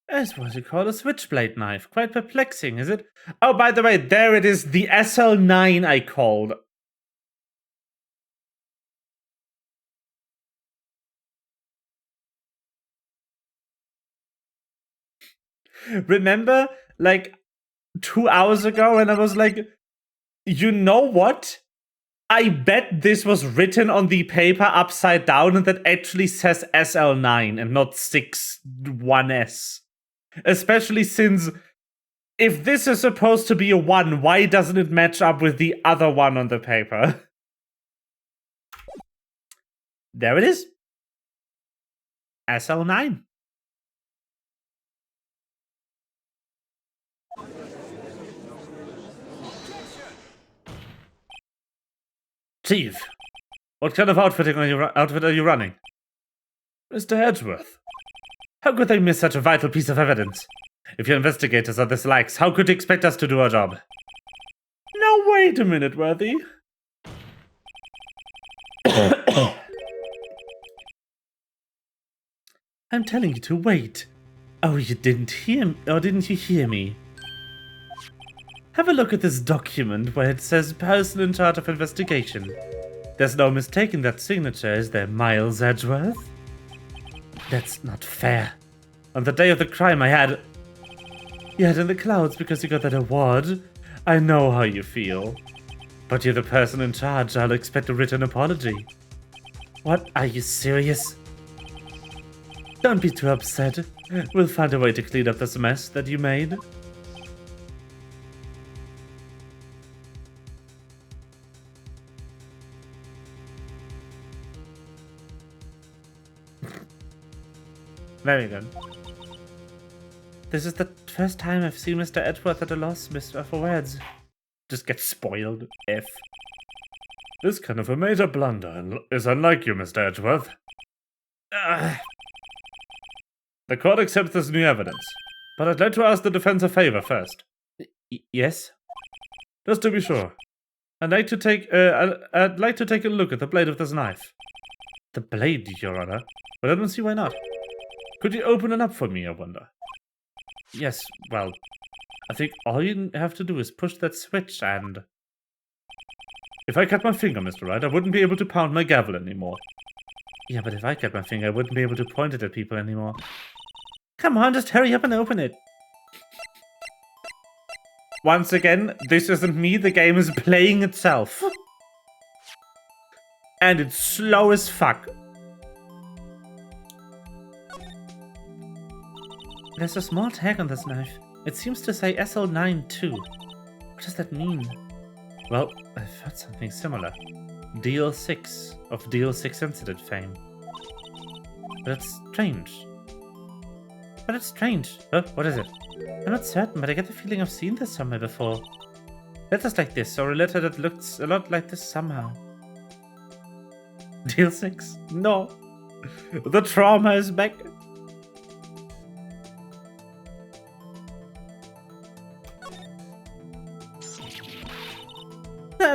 It's what you call a switchblade knife. Quite perplexing, is it? Oh, by the way, there it is, the SL9 I called. Remember, like, 2 hours ago when I was like, you know what? I bet this was written on the paper upside down and that actually says SL9 and not 61S. Especially since, if this is supposed to be a 1, why doesn't it match up with the other one on the paper? There it is. SL9. Chief, what kind of outfit are you running? Mr. Edgeworth, how could they miss such a vital piece of evidence? If your investigators are this lax, how could you expect us to do our job? Now wait a minute, Worthy. I'm telling you to wait. Oh, you didn't hear me? Or didn't you hear me? Have a look at this document where it says person in charge of investigation. There's no mistaking that signature, is there, Miles Edgeworth? That's not fair. On the day of the crime I had... You had in the clouds because you got that award. I know how you feel. But you're the person in charge. I'll expect a written apology. What? Are you serious? Don't be too upset. We'll find a way to clean up this mess that you made. Very good. This is the first time I've seen Mr. Edgeworth at a loss, for words. Just get spoiled, F. This kind of a major blunder is unlike you, Mr. Edgeworth. The court accepts this new evidence, but I'd like to ask the defense a favor first. Yes? Just to be sure, I'd like to take a look at the blade of this knife. The blade, Your Honor? But I don't see why not. Could you open it up for me, I wonder? Yes, well, I think all you have to do is push that switch and... If I cut my finger, Mr. Wright, I wouldn't be able to pound my gavel anymore. Yeah, but if I cut my finger, I wouldn't be able to point it at people anymore. Come on, just hurry up and open it. Once again, this isn't me, the game is playing itself. And it's slow as fuck. There's a small tag on this knife. It seems to say SL9 too. What does that mean? Well, I've heard something similar. DL6 of DL6 incident fame. But it's strange. What is it? I'm not certain, but I get the feeling I've seen this somewhere before. Letters like this, or a letter that looks a lot like this somehow. DL6? No. The trauma is back.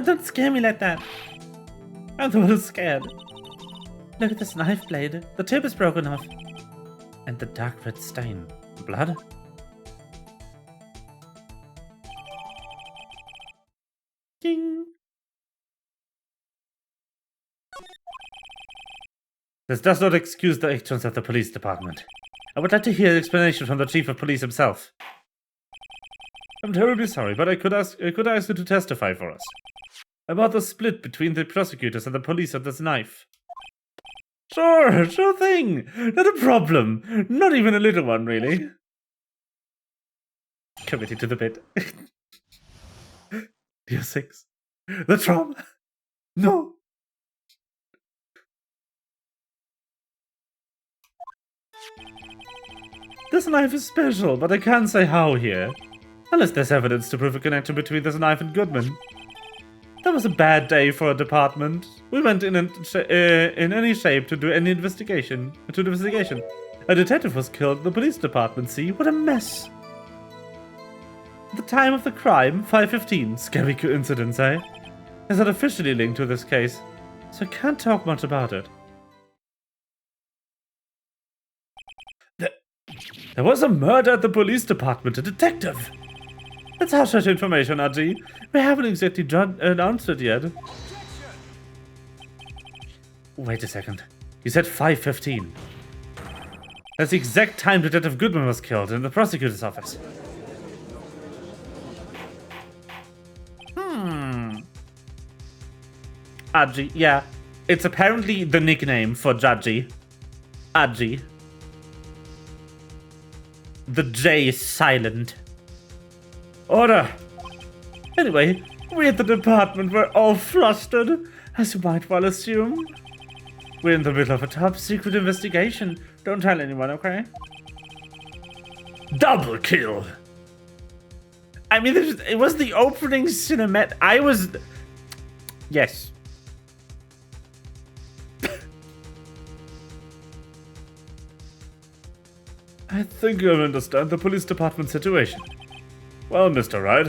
Don't scare me like that. I'm the one who's scared. Look at this knife blade. The tip is broken off. And the dark red stain. Blood? Ding. This does not excuse the actions of the police department. I would like to hear an explanation from the chief of police himself. I'm terribly sorry, but I could ask you to testify for us about the split between the prosecutors and the police on this knife. Sure thing. Not a problem. Not even a little one, really. Committed to the bit. DL6. The trauma. No. This knife is special, but I can't say how here. Unless there's evidence to prove a connection between this knife and Goodman. That was a bad day for a department. We went in any shape to do any investigation. A detective was killed in the police department, see? What a mess. The time of the crime, 5:15. Scary coincidence, eh? Is not officially linked to this case, so I can't talk much about it. There was a murder at the police department, a detective. Let's hush such information, RG. We haven't exactly announced it yet. Wait a second. You said 5:15. That's the exact time Detective Goodman was killed in the prosecutor's office. RG, yeah. It's apparently the nickname for Judgy. RG. The J is silent. Order! Anyway, we at the department were all flustered, as you might well assume. We're in the middle of a top secret investigation. Don't tell anyone, okay? Double kill! I mean, it was the opening cinematic. Yes. I think you'll understand the police department situation. Well, Mr. Wright.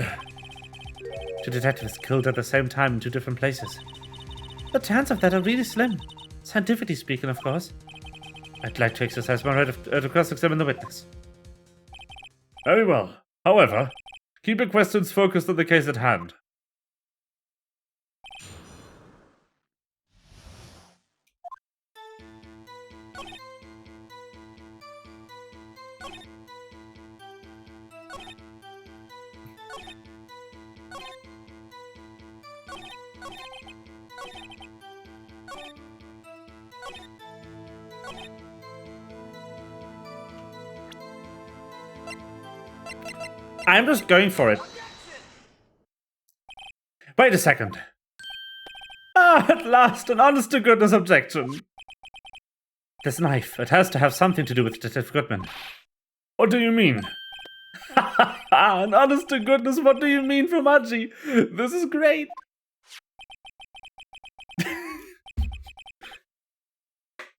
2 detectives killed at the same time in 2 different places. The chances of that are really slim. Scientifically speaking, of course. I'd like to exercise my right to cross-examine the witness. Very well. However, Keep your questions focused on the case at hand. I'm just going for it. Wait a second. Ah, at last, an honest-to-goodness objection. This knife, it has to have something to do with Detective Goodman. What do you mean? An honest-to-goodness, what do you mean from Haji? This is great.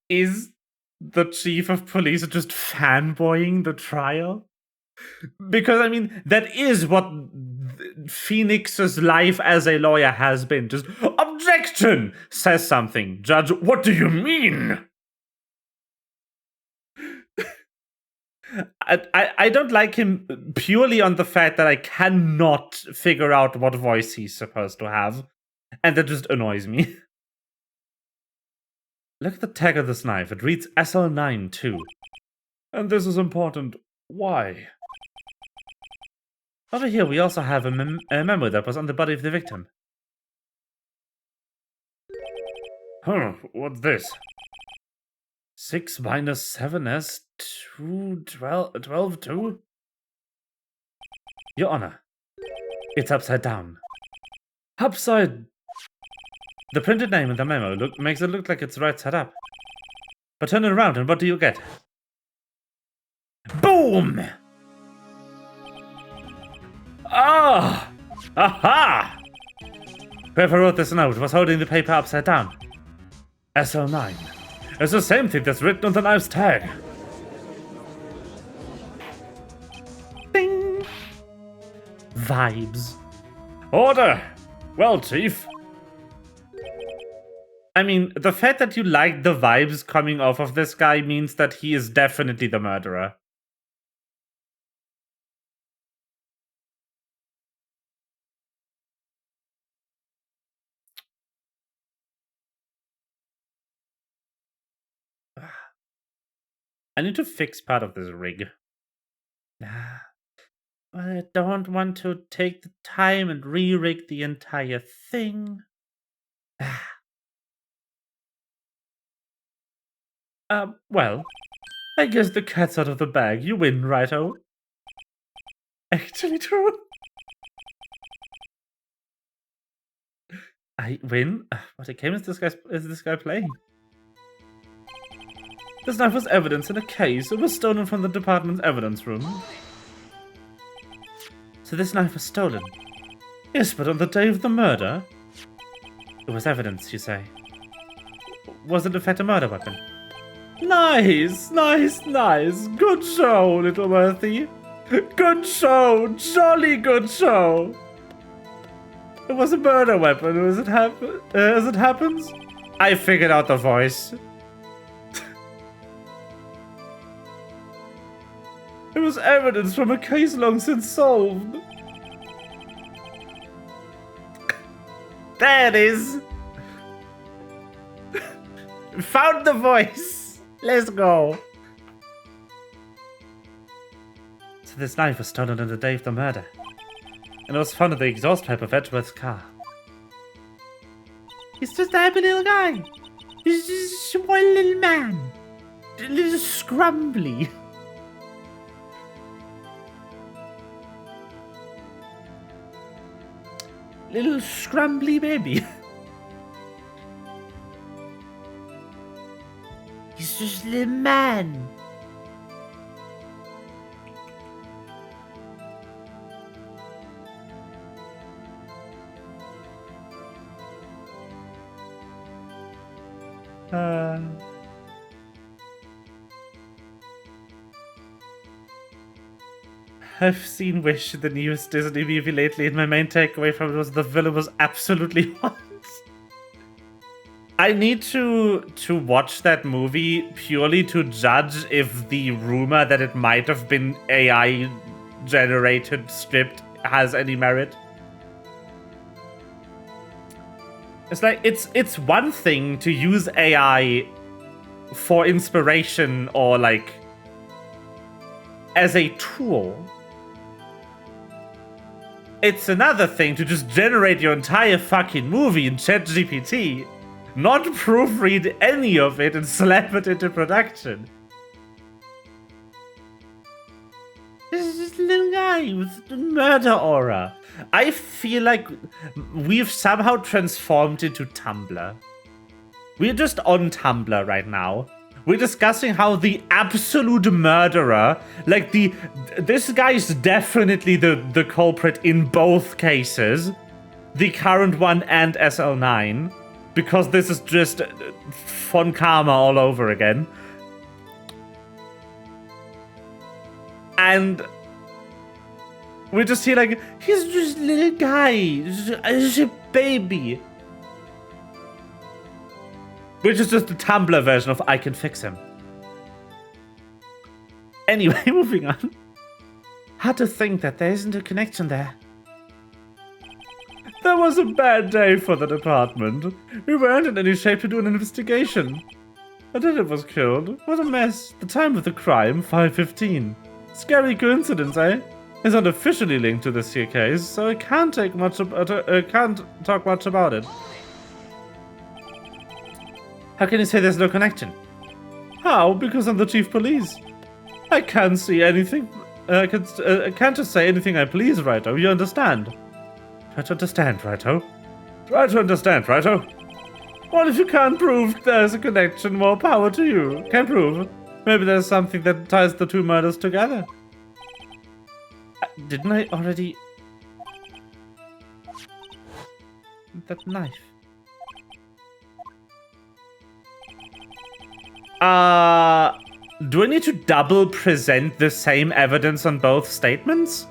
Is the chief of police just fanboying the trial? Because, I mean, that is what Phoenix's life as a lawyer has been. Just, objection! Says something. Judge, what do you mean? I don't like him purely on the fact that I cannot figure out what voice he's supposed to have. And that just annoys me. Look at the tag of this knife. It reads SL9 too. And this is important. Why? Over here, we also have a memo that was on the body of the victim. Huh, what's this? 6 minus 7s, 2, 12, 2? Your Honor, it's upside down. Upside... The printed name in the memo makes it look like it's right side up. But turn it around and what do you get? Boom! Ah! Aha! Whoever wrote this note was holding the paper upside down. SL9. It's the same thing that's written on the knife's tag. Ding! Vibes. Order! Well, Chief. I mean, the fact that you like the vibes coming off of this guy means that he is definitely the murderer. I need to fix part of this rig. I don't want to take the time and re-rig the entire thing. Well, I guess the cat's out of the bag. You win, righto. Actually true. I win? What a game is this guy playing? This knife was evidence in a case. It was stolen from the department's evidence room. So this knife was stolen? Yes, but on the day of the murder? It was evidence, you say? Was it in fact a murder weapon? Nice, nice, nice. Good show, little Worthy. Good show, jolly good show. It was a murder weapon, as it happens. I figured out the voice. It was evidence from a case long since solved. There it is. Found the voice. Let's go. So this knife was stolen on the day of the murder. And it was found in the exhaust pipe of Edgeworth's car. He's just a happy little guy. He's just a small little man. A little scrumbly. Little scrumbly baby. He's just a little man. I've seen Wish, the newest Disney movie lately, and my main takeaway from it was the villain was absolutely hot. I need to watch that movie purely to judge if the rumor that it might have been AI generated script has any merit. It's like, it's one thing to use AI for inspiration or like as a tool. It's another thing to just generate your entire fucking movie in ChatGPT, not proofread any of it and slap it into production. This is just a little guy with murder aura. I feel like we've somehow transformed into Tumblr. We're just on Tumblr right now. We're discussing how the absolute murderer, like this guy's definitely the culprit in both cases, the current one and SL9, because this is just Von Karma all over again. And we just see like, he's just a little guy, he's a baby. Which is just the Tumblr version of I can fix him. Anyway, moving on. Hard to think that there isn't a connection there. That was a bad day for the department. We weren't in any shape to do an investigation. A detective was killed. What a mess. The time of the crime, 5:15. Scary coincidence, eh? It's not officially linked to this here case, so I can't talk much about it. How can you say there's no connection? How? Because I'm the chief police. I can't see anything. I can't just say anything I please, Righto. You understand? Try to understand, Righto. Try to understand, Righto. What if you can't prove there's a connection? More power to you. Can't prove. Maybe there's something that ties the two murders together. Didn't I already... That knife. Do I need to double present the same evidence on both statements?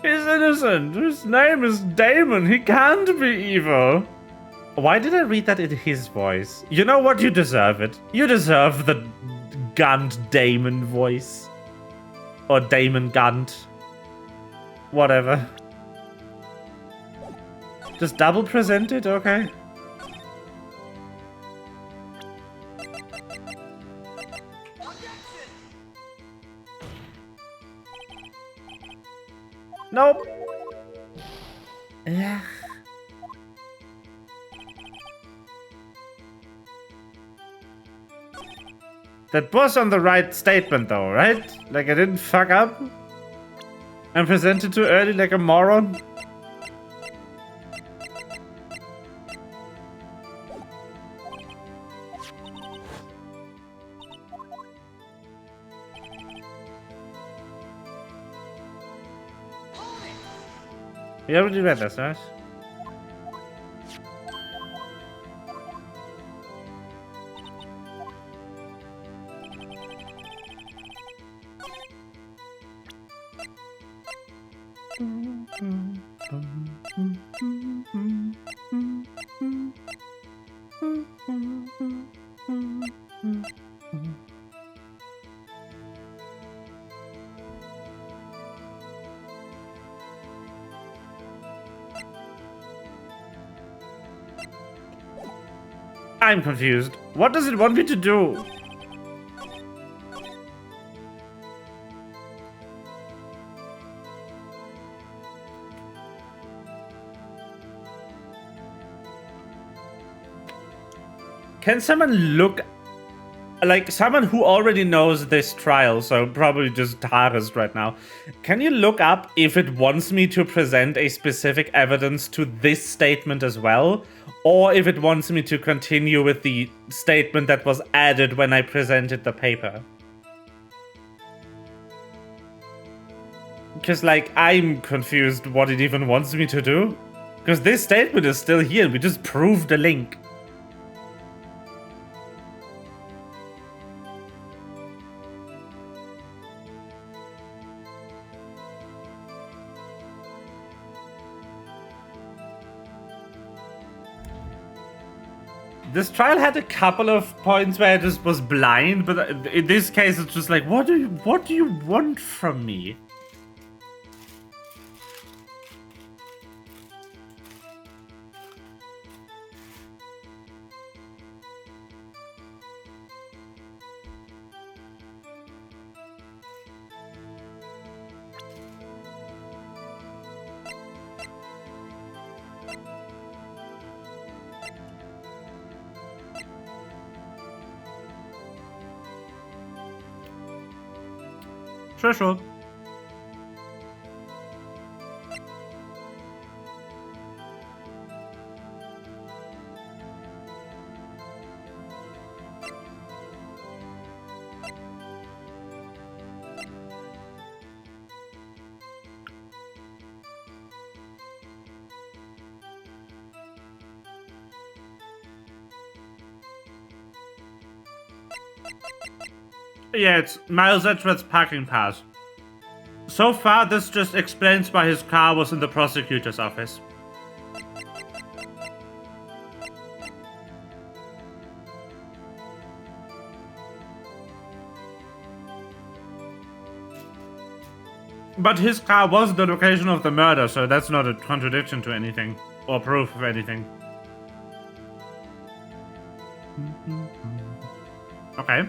He's innocent. His name is Damon. He can't be evil. Why did I read that in his voice? You know what? You deserve it. You deserve the Gunt Damon voice. Or Damon Gunt. Whatever. Just double present it? Okay. Nope. Yeah. That was on the right statement though, right? Like I didn't fuck up and presented too early like a moron. You already read this, right? I'm confused. What does it want me to do? Can someone look, like someone who already knows this trial, so probably just Taras right now, can you look up if it wants me to present a specific evidence to this statement as well? Or if it wants me to continue with the statement that was added when I presented the paper? Because, like, I'm confused what it even wants me to do. Because this statement is still here, we just proved the link. This trial had a couple of points where I just was blind, but in this case it's just like, what do you want from me? Sure. Yeah, it's Miles Edgeworth's parking pass. So far, this just explains why his car was in the prosecutor's office. But his car was the location of the murder, so that's not a contradiction to anything, or proof of anything. Okay.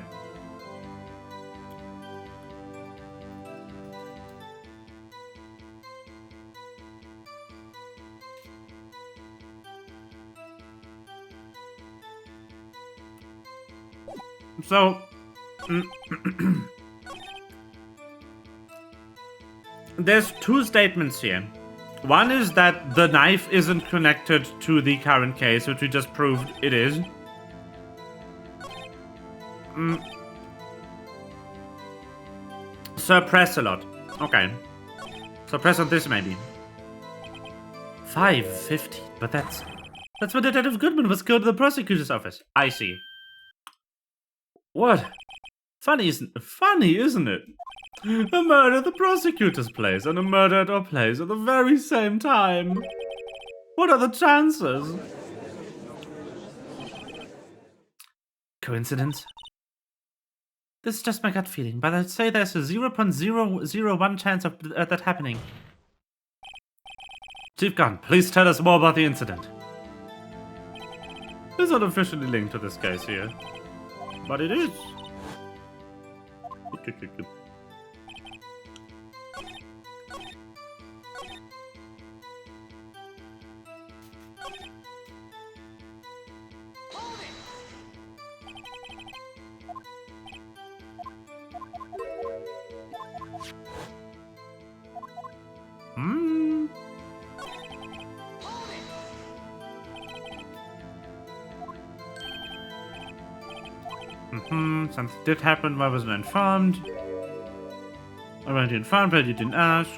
So, there's two statements here. One is that the knife isn't connected to the current case, which we just proved it is. Suppress a lot. Okay. Suppress on this, maybe. 550, but that's when Detective Goodman was killed in the prosecutor's office. I see. What? Funny, isn't it? A murder at the prosecutor's place and a murder at our place at the very same time. What are the chances? Coincidence? This is just my gut feeling, but I'd say there's a 0.001 chance of that happening. Chief Gunn, please tell us more about the incident. It's not officially linked to this case here, but it is. Something did happen, I wasn't informed. I wasn't informed, but you didn't ask.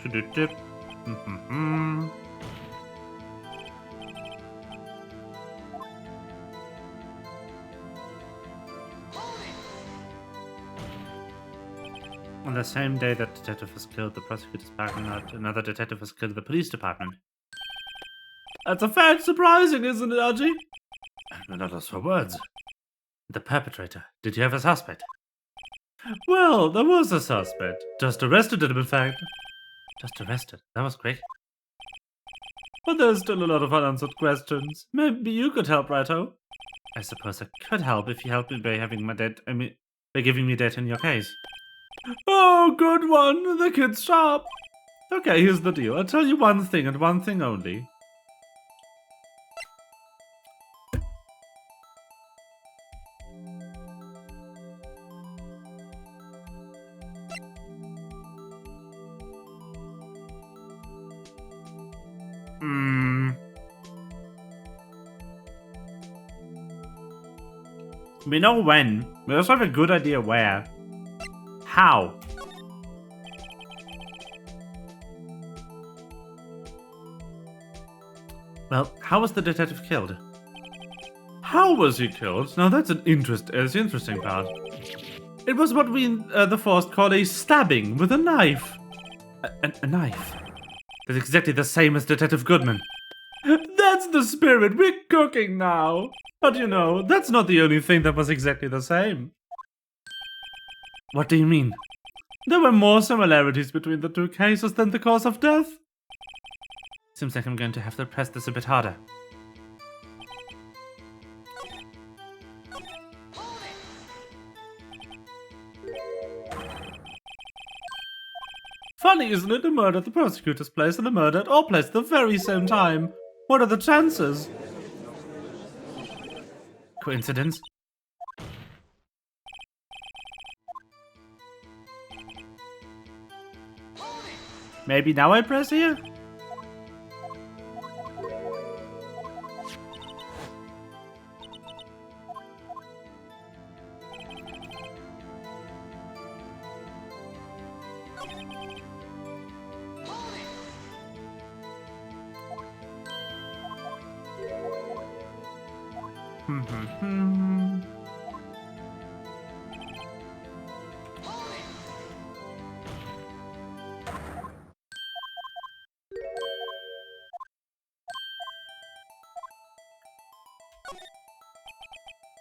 On the same day that detective was killed, the prosecutor's partner, another detective was killed at the police department. That's a fact surprising, isn't it, Archie? I'm not lost for words. The perpetrator. Did you have a suspect? Well, there was a suspect. Just arrested him, in fact. Just arrested? That was quick. But there's still a lot of unanswered questions. Maybe you could help, Righto? I suppose I could help if you helped me by by giving me data in your case. Oh, good one. The kid's sharp. Okay, here's the deal. I'll tell you one thing and one thing only. We know when. We also have a good idea where. How? Well, how was the detective killed? How was he killed? Now that's an interesting part. It was what we in the Force call a stabbing with a knife. A knife. That's exactly the same as Detective Goodman. That's the spirit. We're cooking now. But you know, that's not the only thing that was exactly the same. What do you mean? There were more similarities between the two cases than the cause of death. Seems like I'm going to have to press this a bit harder. Funny, isn't it? A murder at the prosecutor's place and a murder at our place at the very same time. What are the chances? Coincidence? Maybe now I press here?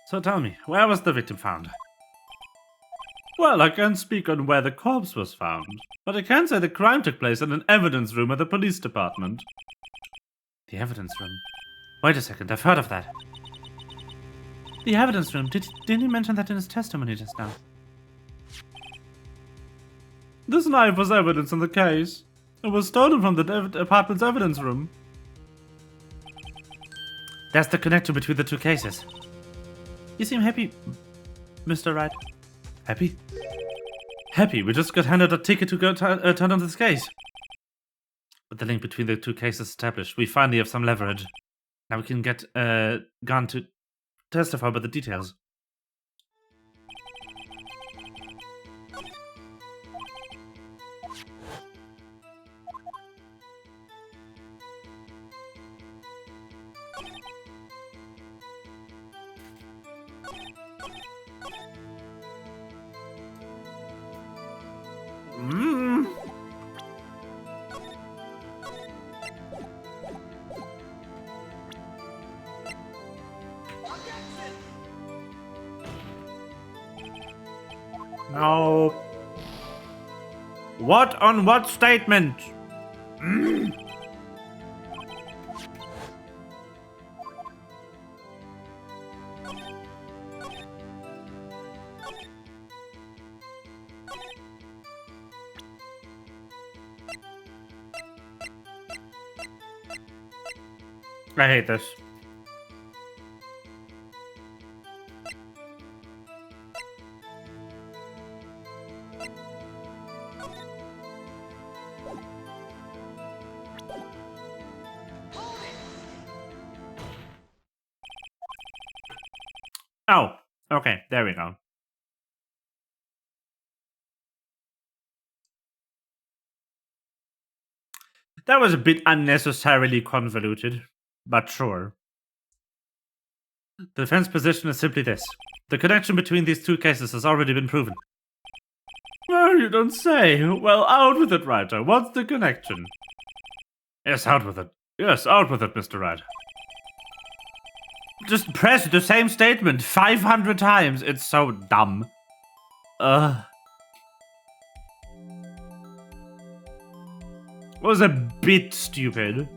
So tell me, where was the victim found? Well, I can't speak on where the corpse was found, but I can say the crime took place in an evidence room at the police department. The evidence room? Wait a second, I've heard of that. The evidence room? Didn't he mention that in his testimony just now? This knife was evidence in the case. It was stolen from the apartment's evidence room. That's the connection between the two cases. You seem happy, Mr. Wright. Happy? Happy, we just got handed a ticket to go turn on this case. With the link between the two cases established, we finally have some leverage. Now we can get Gunn to testify about the details. No. What on what statement? I hate this. Oh, okay, there we go. That was a bit unnecessarily convoluted, but sure. The defense position is simply this. The connection between these two cases has already been proven. Oh, you don't say. Well, out with it, Writer. What's the connection? Yes, out with it. Yes, out with it, Mr. Wright. Just press the same statement 500 times. It's so dumb. Was a bit stupid.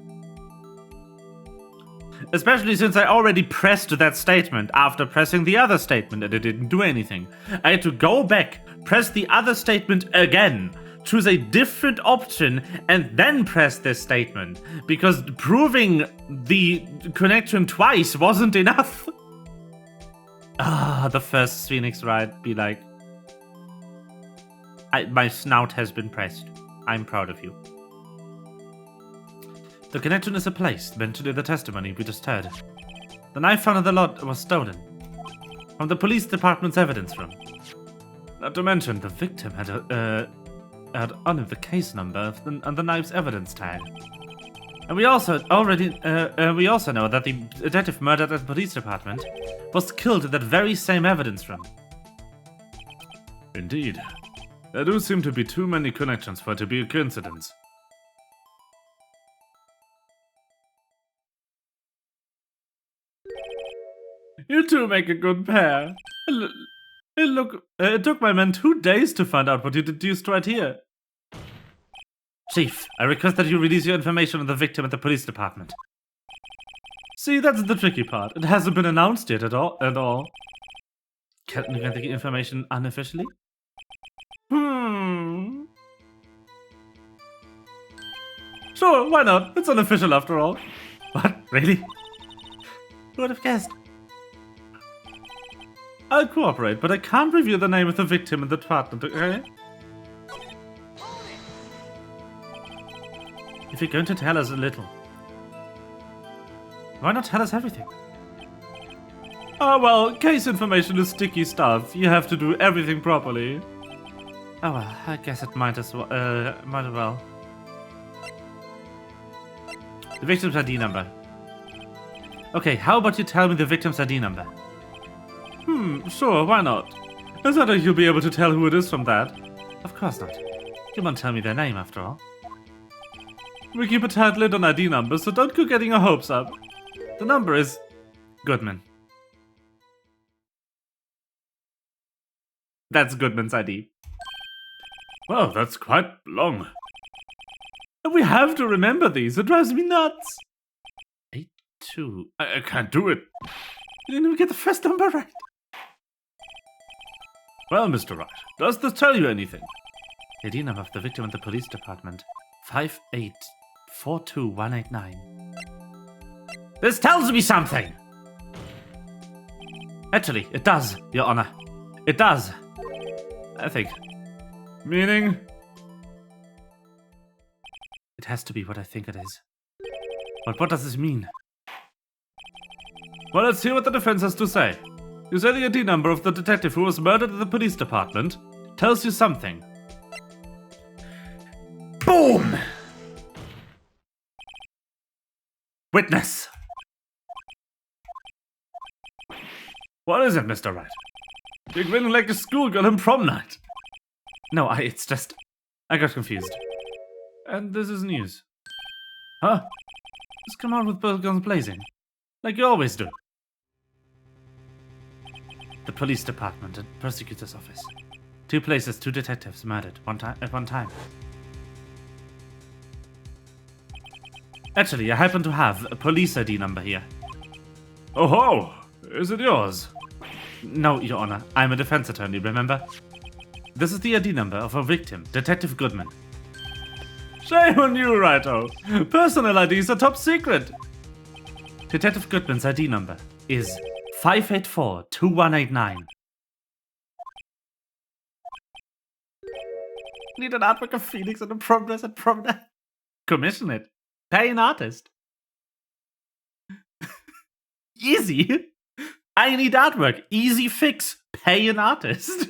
Especially since I already pressed that statement after pressing the other statement and it didn't do anything. I had to go back, press the other statement again, choose a different option, and then press this statement. Because proving the connection twice wasn't enough. The first Phoenix Wright be like, my snout has been pressed. I'm proud of you. The connection is a place mentioned in the testimony we just heard. The knife found in the lot was stolen from the police department's evidence room. Not to mention, the victim had on it the case number and the knife's evidence tag. And we also know that the detective murdered at the police department was killed in that very same evidence room. Indeed. There do seem to be too many connections for it to be a coincidence. You two make a good pair. It took my men 2 days to find out what you deduced right here. Chief, I request that you release your information on the victim at the police department. See, that's the tricky part. It hasn't been announced yet at all. Can you get the information unofficially? Sure, why not? It's unofficial after all. What? Really? Who would have guessed? I'll cooperate, but I can't reveal the name of the victim in the department, okay? If you're going to tell us a little, why not tell us everything? Oh, well, case information is sticky stuff. You have to do everything properly. Oh, well, I guess it might as well. Might as well. The victim's ID number. Okay, how about you tell me the victim's ID number? Sure, why not? Is that you'll be able to tell who it is from that? Of course not. You won't tell me their name, after all. We keep a tight lid on ID numbers, so don't go getting your hopes up. The number is Goodman. That's Goodman's ID. Well, that's quite long. We have to remember these. It drives me nuts. 82. I can't do it. You didn't even get the first number right. Well, Mr. Wright, does this tell you anything? The ID number of the victim at the police department. 5842189. This tells me something! Actually, it does, Your Honor. It does. I think. Meaning? It has to be what I think it is. But what does this mean? Well, let's hear what the defense has to say. You say the ID number of the detective who was murdered at the police department tells you something. Boom! Witness! What is it, Mr. Wright? You're grinning like a schoolgirl on prom night. No, it's just... I got confused. And this is news. Huh? Just come out with both guns blazing. Like you always do. The police department and prosecutor's office. 2 places, 2 detectives murdered at one time. Actually, I happen to have a police ID number here. Oh ho! Is it yours? No, Your Honor. I'm a defense attorney, remember? This is the ID number of our victim, Detective Goodman. Shame on you, Righto. Personal IDs are top secret. Detective Goodman's ID number is 5842189. Need an artwork of Phoenix and a prom dress at prom night. Commission it. Pay an artist. Easy. I need artwork. Easy fix. Pay an artist.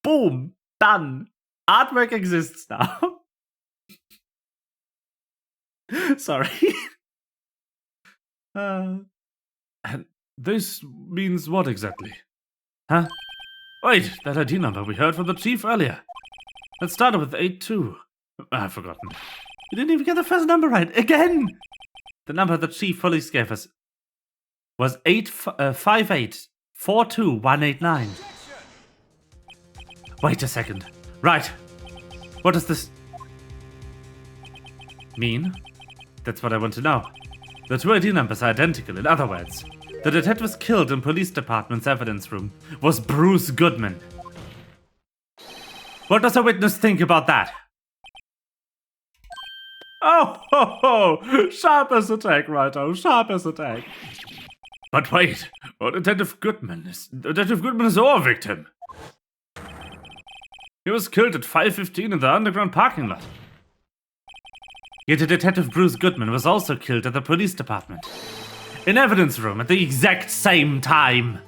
Boom. Done. Artwork exists now. Sorry. And this means what exactly? Huh? Wait, that ID number we heard from the chief earlier. That started with 82. I've forgotten. You didn't even get the first number right. Again! The number the chief police gave us was 5842189. Wait a second. Right. What does this mean? That's what I want to know. The 2 ID numbers are identical. In other words, the detective killed in police department's evidence room was Bruce Goodman. What does a witness think about that? Oh, ho, ho! Sharp as a tack, Righto. Sharp as a tack. But wait, Detective Goodman is our victim. He was killed at 5:15 in the underground parking lot. Yet a Detective Bruce Goodman was also killed at the police department. In evidence room at the exact same time.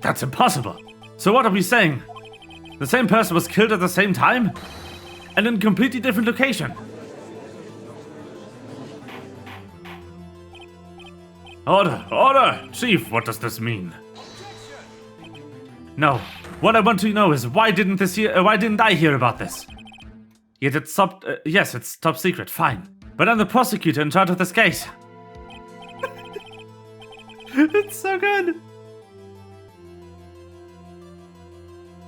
That's impossible. So what are we saying? The same person was killed at the same time? And in a completely different location? Order! Order! Chief, what does this mean? No. What I want to know is why didn't I hear about this? Yet it's yes, it's top secret, fine. But I'm the prosecutor in charge of this case. It's so good.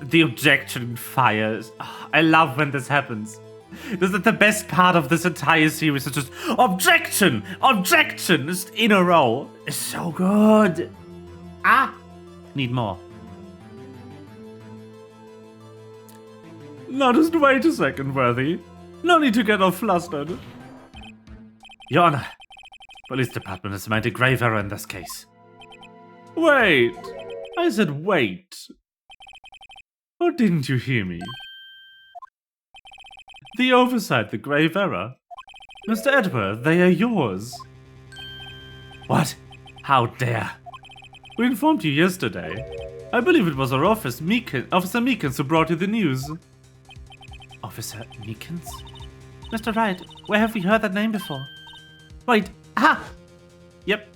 The objection fires. Oh, I love when this happens. This is the best part of this entire series. It's just objection, objection, just in a row. It's so good. Need more. Now just wait a second, Worthy. No need to get all flustered. Your Honor, police department has made a grave error in this case. Wait. I said wait. Oh didn't you hear me? The oversight, the grave error. Mr. Edward, they are yours. What? How dare? We informed you yesterday. I believe it was our Officer Meekins who brought you the news. Officer Meekins? Mr. Wright, where have we heard that name before? Wait, aha! Yep.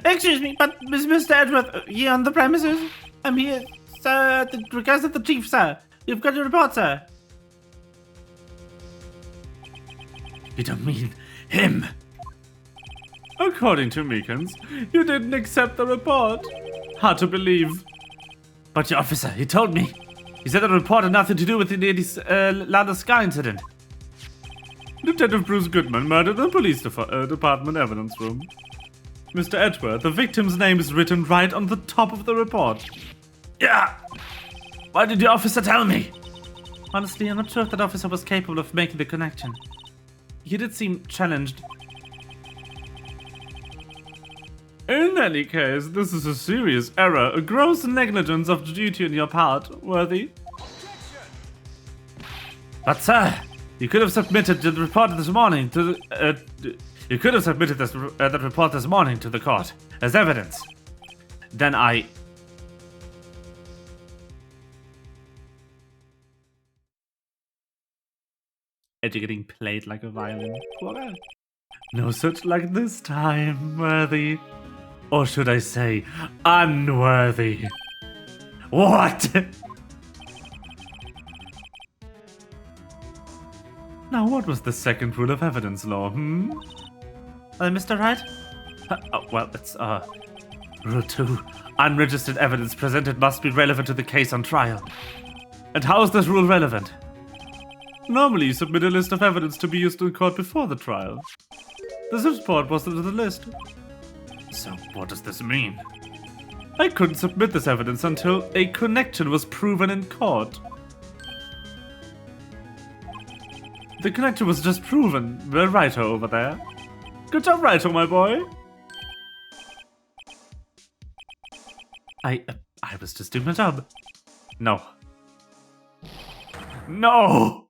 Excuse me, but is Mr. Edward here on the premises? I'm here, sir, at the request of the chief, sir. You've got your report, sir. You don't mean him? According to Meekins, you didn't accept the report. Hard to believe. But your officer, he told me. He said the report had nothing to do with the Ladder Sky incident. Detective Bruce Goodman murdered the police department evidence room. Mr. Edward, the victim's name is written right on the top of the report. Yeah! Why did the officer tell me? Honestly, I'm not sure if that officer was capable of making the connection. He did seem challenged. In any case, this is a serious error, a gross negligence of duty on your part, Worthy. But sir, you could have submitted the report this morning to the, that report this morning to the court as evidence. Then Are you getting played like a violin? Poor guy. No such luck this time, Worthy. Or should I say, unworthy. What? Now what was the second rule of evidence law, Mr. Wright? Well, it's, Rule 2. Unregistered evidence presented must be relevant to the case on trial. And how is this rule relevant? Normally you submit a list of evidence to be used in court before the trial. This report wasn't on the list. So what does this mean? I couldn't submit this evidence until a connection was proven in court. The connection was just proven. We're righto over there. Good job, righto, my boy. I was just doing my job. No. No!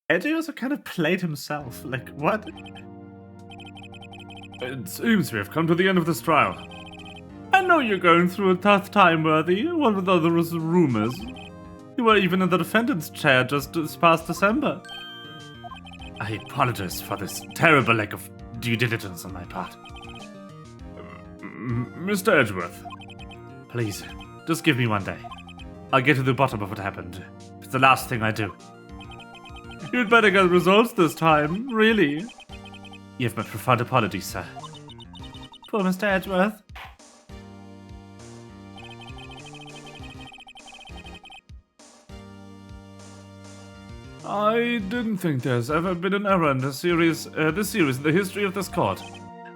Eddie also kind of played himself. Like, what? It seems we have come to the end of this trial. I know you're going through a tough time, Worthy. What with all the rumors? You were even in the defendant's chair just this past December. I apologize for this terrible lack of due diligence on my part. Mr. Edgeworth, please, just give me one day. I'll get to the bottom of what happened. It's the last thing I do. You'd better get results this time, really. You have my profound apologies, sir. Poor Mr. Edgeworth. I didn't think there's ever been an error in this series in the history of this court.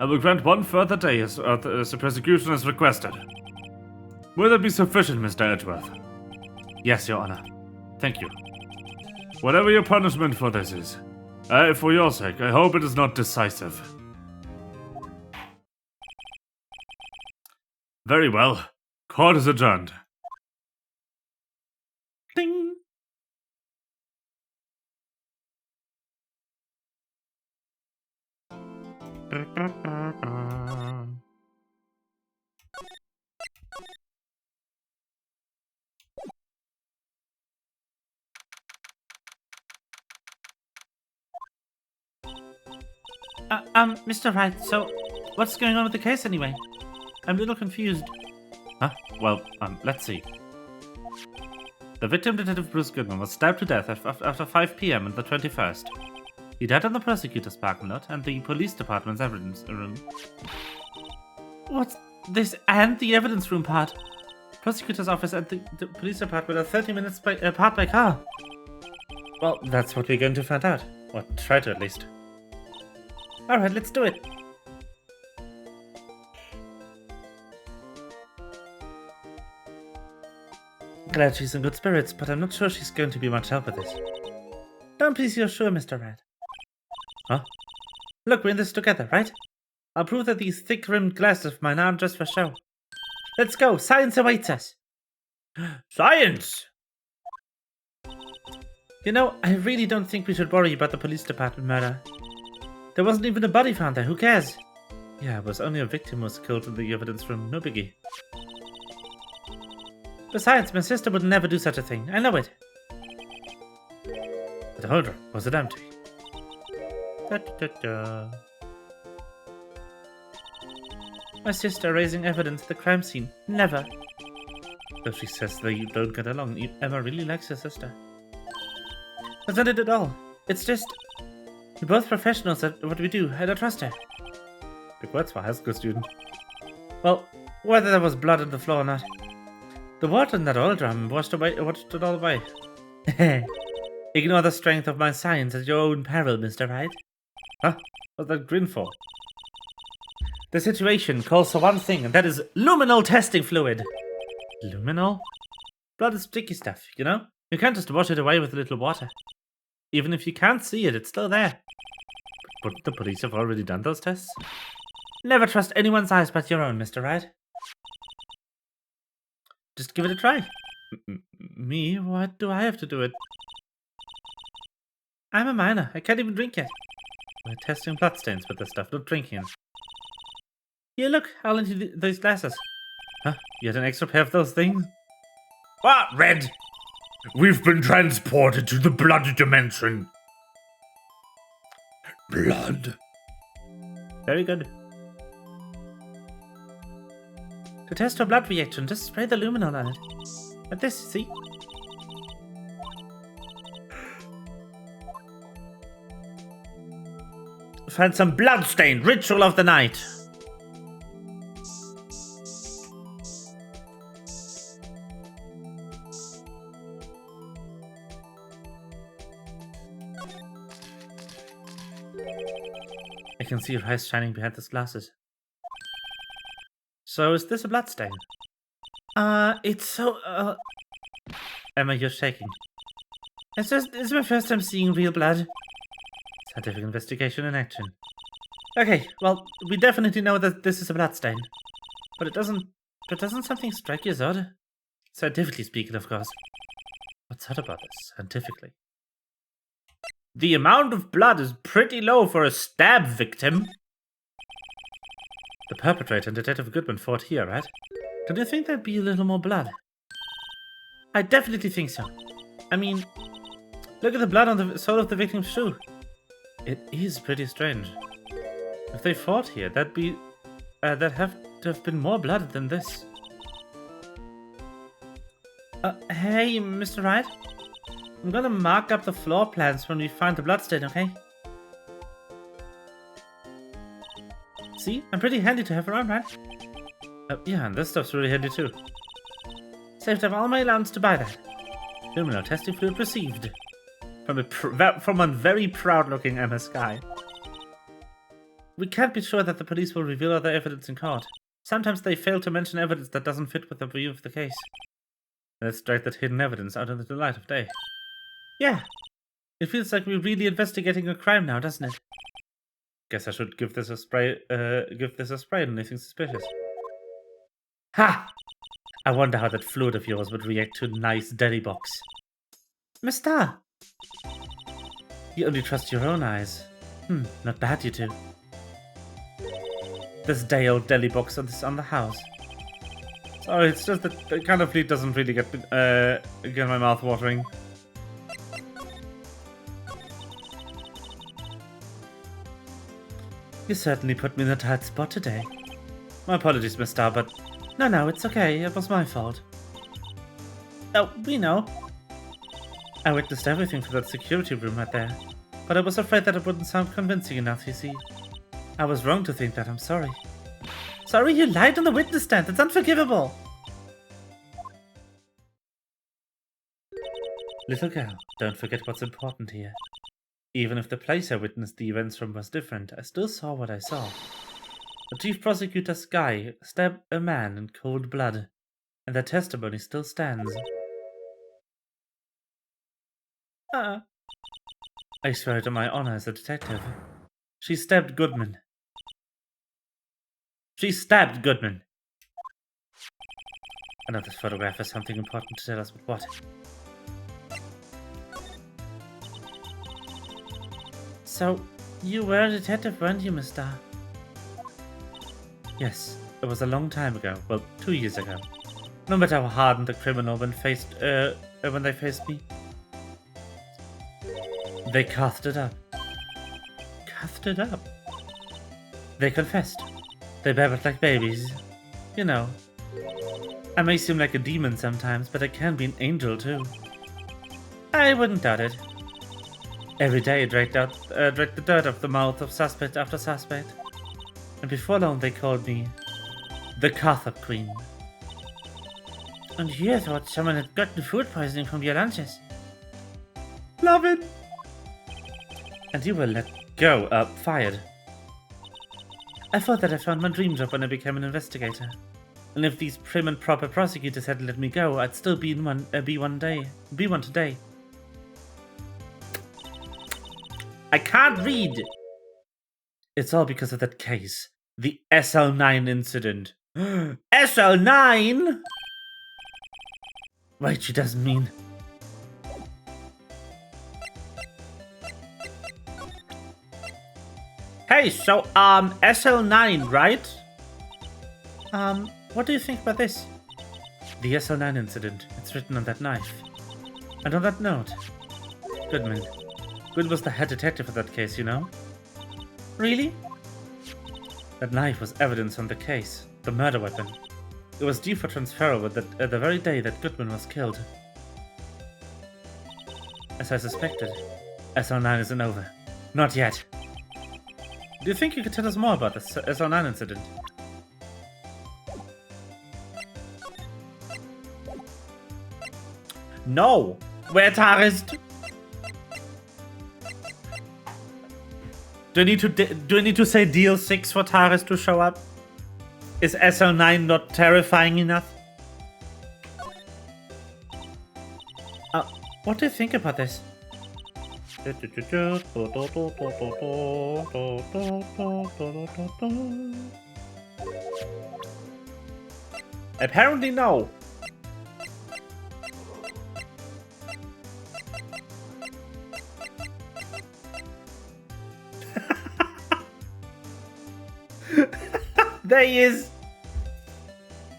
I will grant one further day as the prosecution has requested. Will that be sufficient, Mr. Edgeworth? Yes, Your Honor. Thank you. Whatever your punishment for this is, for your sake, I hope it is not decisive. Very well. Court is adjourned. Ding! Mr. Wright, so what's going on with the case anyway? I'm a little confused. Huh? Well, let's see. The victim, Detective Bruce Goodman, was stabbed to death after 5 p.m. on the 21st. He died in the prosecutor's parking lot and the police department's evidence room. What's this and the evidence room part? Prosecutor's office and the police department are 30 minutes apart by car. Well, that's what we're going to find out. Or try to, at least. Alright, let's do it. Glad she's in good spirits, but I'm not sure she's going to be much help with this. Don't please, you're sure, Mr. Red. Huh? Look, we're in this together, right? I'll prove that these thick-rimmed glasses of mine aren't just for show. Let's go. Science awaits us. Science! You know, I really don't think we should worry about the police department murder. There wasn't even a body found there. Who cares? Yeah, it was only a victim who was killed in the evidence room. No biggie. Besides, my sister would never do such a thing. I know it. But hold on. Was it empty? Da, da, da. My sister raising evidence at the crime scene. Never. Though she says they don't get along, Emma really likes her sister. That's not it at all. It's just... we're both professionals at what we do, and I trust her. Big words for a high school student. Well, whether there was blood on the floor or not, the water in that oil drum washed it all away. Ignore the strength of my science at your own peril, Mr. Wright. Huh? What's that grin for? The situation calls for one thing, and that is luminol testing fluid. Luminol? Blood is sticky stuff, you know? You can't just wash it away with a little water. Even if you can't see it, it's still there. But the police have already done those tests? Never trust anyone's eyes but your own, Mr. Wright. Just give it a try. Me? What do I have to do it? I'm a minor. I can't even drink yet. We're testing bloodstains with this stuff, not drinking it. Here, look. I'll into those glasses. Huh? You had an extra pair of those things? What, Red? We've been transported to the blood dimension. Blood. Very good. To test your blood reaction, just spray the luminol on it. Like this, see? Find some bloodstained ritual of the night. I can see your eyes shining behind those glasses. So is this a bloodstain? It's so, Emma, you're shaking. It's my first time seeing real blood. Scientific investigation in action. Okay, well, we definitely know that this is a bloodstain. But doesn't something strike you as odd? Scientifically speaking, of course. What's odd about this, scientifically? The amount of blood is pretty low for a stab victim. The perpetrator and Detective Goodman fought here, right? Don't you think there'd be a little more blood? I definitely think so. I mean, look at the blood on the sole of the victim's shoe. It is pretty strange. If they fought here, that'd have to have been more blood than this. Hey, Mr. Wright? I'm gonna mark up the floor plans when we find the bloodstain, okay? See? I'm pretty handy to have around, right? Yeah, and this stuff's really handy too. Saved up all my allowance to buy that. Luminol testing fluid received. From a very proud-looking Emma Sky. We can't be sure that the police will reveal other evidence in court. Sometimes they fail to mention evidence that doesn't fit with the view of the case. Let's drag that hidden evidence out into the light of day. Yeah. It feels like we're really investigating a crime now, doesn't it? Guess I should give this a spray. Anything suspicious. Ha! I wonder how that fluid of yours would react to a nice deli box. Mister! You only trust your own eyes. Not bad, you two. This day-old deli box on the house. Sorry, it's just that the kind of fleet doesn't really get my mouth watering. You certainly put me in a tight spot today. My apologies, Miss Star, but... No, it's okay. It was my fault. Oh, we know. I witnessed everything for that security room right there. But I was afraid that it wouldn't sound convincing enough, you see. I was wrong to think that. I'm sorry. Sorry you lied on the witness stand. It's unforgivable. Little girl, don't forget what's important here. Even if the place I witnessed the events from was different, I still saw what I saw. The chief prosecutor's guy stabbed a man in cold blood, and their testimony still stands. I swear to my honor as a detective. She stabbed Goodman. She stabbed Goodman. I know this photograph has something important to tell us, but what? So, you were a detective, weren't you, Miss Starr? Yes, it was a long time ago. Well, 2 years ago. No matter how hardened the criminal when they faced me, they coughed it up. Coughed it up? They confessed. They babbled like babies. You know, I may seem like a demon sometimes, but I can be an angel too. I wouldn't doubt it. Every day I dragged the dirt off the mouth of suspect after suspect. And before long they called me the Cough-Up Queen. And you thought someone had gotten food poisoning from your lunches. Love it! And you were let go, fired. I thought that I found my dream job when I became an investigator. And if these prim and proper prosecutors hadn't let me go, I'd still be one today. I can't read! It's all because of that case. The SL9 incident. SL9?! Wait, she doesn't mean... Hey, so, SL9, right? What do you think about this? The SL9 incident. It's written on that knife. And on that note. Goodman. Good was the head detective of that case, you know? Really? That knife was evidence on the case. The murder weapon. It was due for transfer the very day that Goodman was killed. As I suspected, SL9 isn't over. Not yet. Do you think you could tell us more about the SL9 incident? No! We're terrorists! Do I need to say deal 6 for Taris to show up? Is SL9 not terrifying enough? What do you think about this? Apparently no. There he is!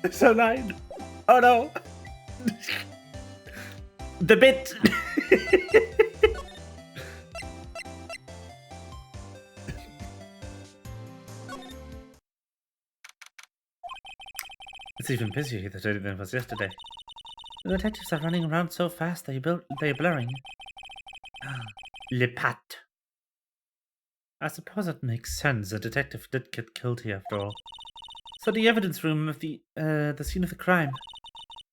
SL9. Oh no! The bit! It's even busier here today than it was yesterday. The detectives are running around so fast they're blurring. Le Pat. I suppose it makes sense. A detective did get killed here after all. So the evidence room of the scene of the crime.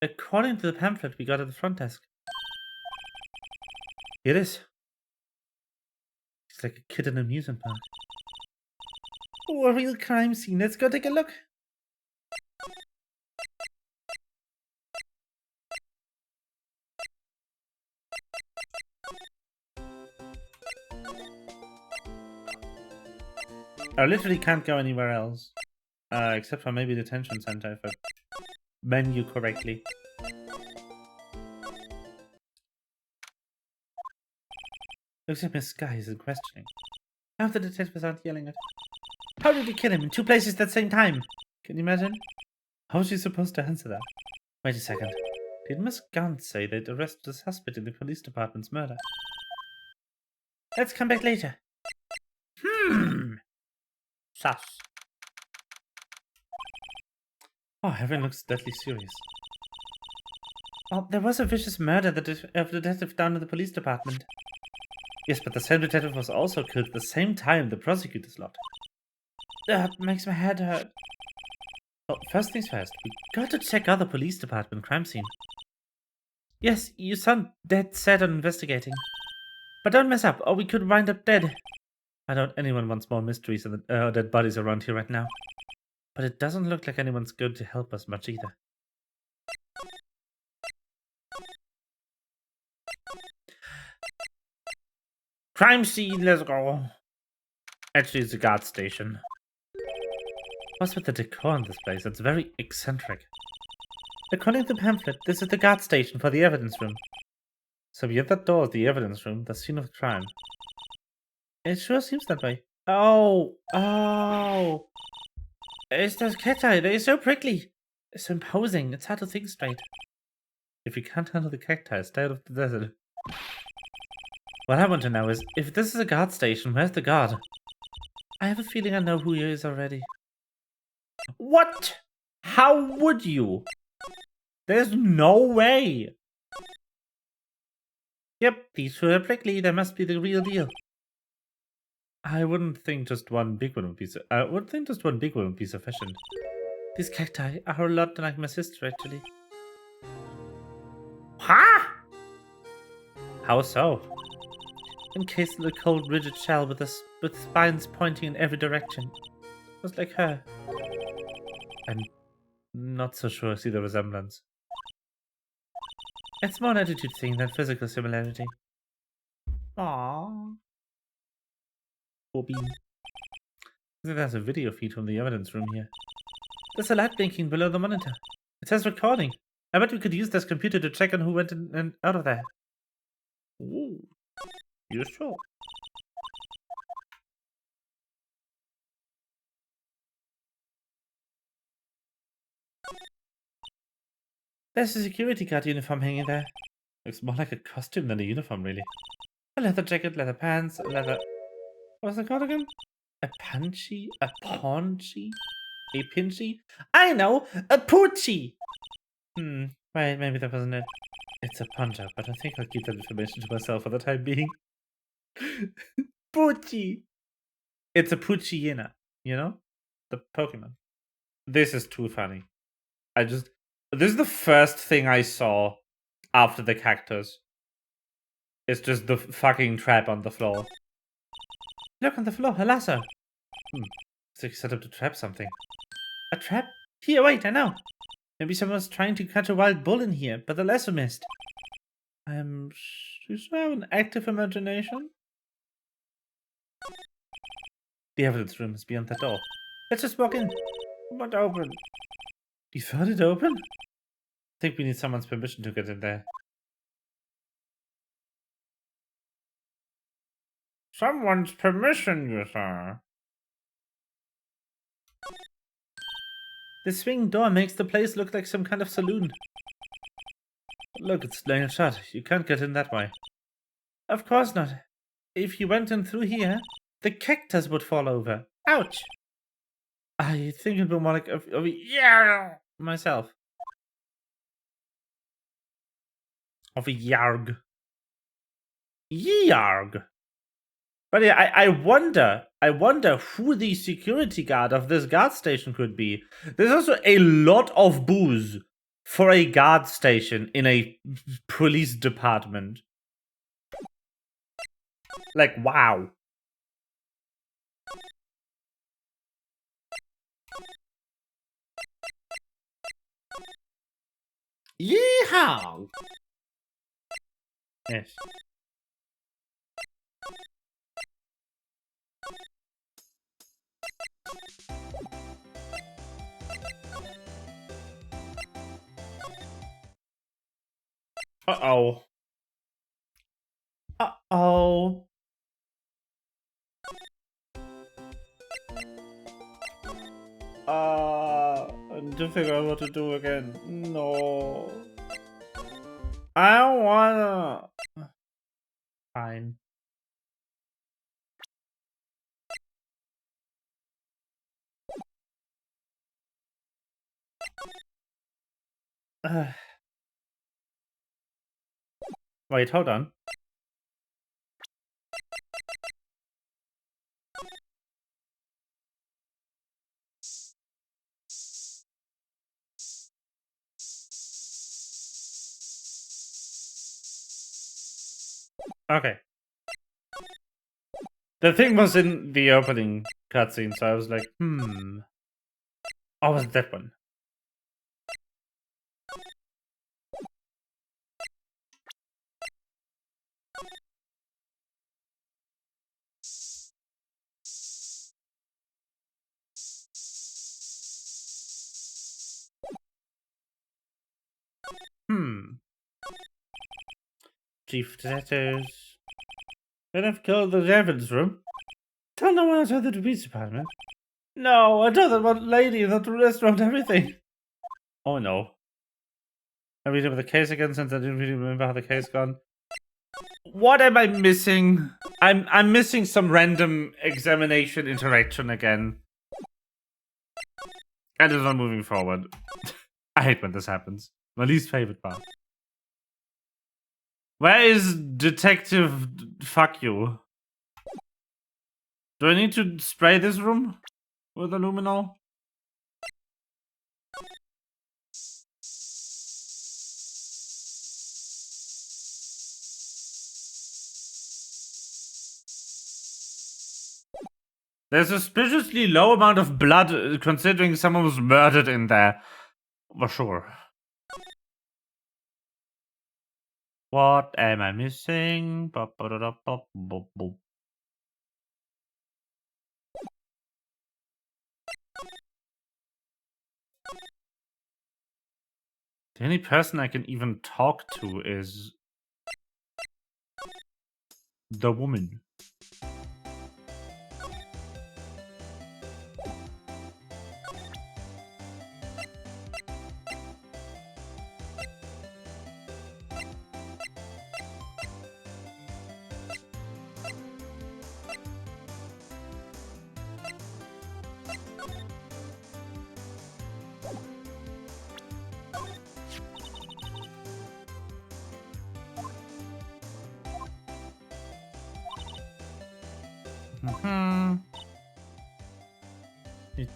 According to the pamphlet we got at the front desk. Here it is. It's like a kid in an amusement park. Oh, a real crime scene. Let's go take a look. I literally can't go anywhere else. Except for maybe the detention center if I menu correctly. Looks like Miss Sky is questioning. How the detectives aren't yelling at her. How did you kill him in 2 places at the same time? Can you imagine? How is she supposed to answer that? Wait a second. Did Miss Gant say they'd arrested the suspect in the police department's murder? Let's come back later. Sus. Oh, everyone looks deadly serious. Oh, there was a vicious murder of the detective down in the police department. Yes, but the same detective was also killed at the same time the prosecutors lot. That makes my head hurt. Well, first things first, we got to check out the police department crime scene. Yes, you sound dead set on investigating. But don't mess up, or we could wind up dead. I doubt anyone wants more mysteries and dead bodies around here right now. But it doesn't look like anyone's going to help us much either. Crime scene, let's go. Actually, it's a guard station. What's with the decor in this place? It's very eccentric. According to the pamphlet, this is the guard station for the evidence room. So beyond that door is the evidence room, the scene of the crime. It sure seems that way. Oh, oh. It's those cacti. They're so prickly. It's so imposing. It's hard to think straight. If you can't handle the cacti, stay out of the desert. What I want to know is, if this is a guard station, where's the guard? I have a feeling I know who he is already. What? How would you? There's no way. Yep, these two are prickly. They must be the real deal. I wouldn't think just one big one would be sufficient. These cacti are a lot like my sister, actually. Huh? How so? Encased in a cold, rigid shell with spines pointing in every direction. Just like her. I'm not so sure I see the resemblance. It's more an attitude thing than physical similarity. Aww. Poor bean. I think there's a video feed from the evidence room here. There's a light blinking below the monitor. It says recording. I bet we could use this computer to check on who went in and out of there. Ooh. Useful. There's a security guard uniform hanging there. Looks more like a costume than a uniform, really. A leather jacket, leather pants, a leather... What's it called again? A punchy? A paunchy? A pinchy? I know! A poochie! Wait, maybe that wasn't it. It's a puncher, but I think I'll keep that information to myself for the time being. Poochie! It's a Poochyena, you know? The Pokemon. This is too funny. This is the first thing I saw after the cactus. It's just the fucking trap on the floor. Look on the floor, a lasso. It's like set up to trap something. A trap? Here, wait, I know. Maybe someone's trying to catch a wild bull in here, but the lasso missed. I'm sure I have an active imagination. The evidence room is beyond the door. Let's just walk in. But open. You found it open? I think we need someone's permission to get in there. Someone's permission, you sir. The swing door makes the place look like some kind of saloon. Look, it's laying shut. You can't get in that way. Of course not. If you went in through here, the cactus would fall over. Ouch! I think it'd be more like yeah myself. Of a yarg. Yarg. But yeah, I wonder who the security guard of this guard station could be. There's also a lot of booze for a guard station in a police department. Like, wow. Yeehaw! Yes. Uh-oh. Uh-oh. I need to figure out what to do again. No. I don't wanna. Fine. Wait, hold on. Okay. The thing was in the opening cutscene, so I was like, Oh, was it that one? Chief detectives. Then I've killed the evidence room. Tell no one outside the police department. No, I told that one lady in the restaurant everything. Oh no. I'm reading about the case again since I didn't really remember how the case gone. What am I missing? I'm missing some random examination interaction again. And it's not moving forward. I hate when this happens. My least favorite part. Where is Detective Fuck You? Do I need to spray this room with aluminol? There's a suspiciously low amount of blood considering someone was murdered in there. For sure. What am I missing? The only person I can even talk to is the woman.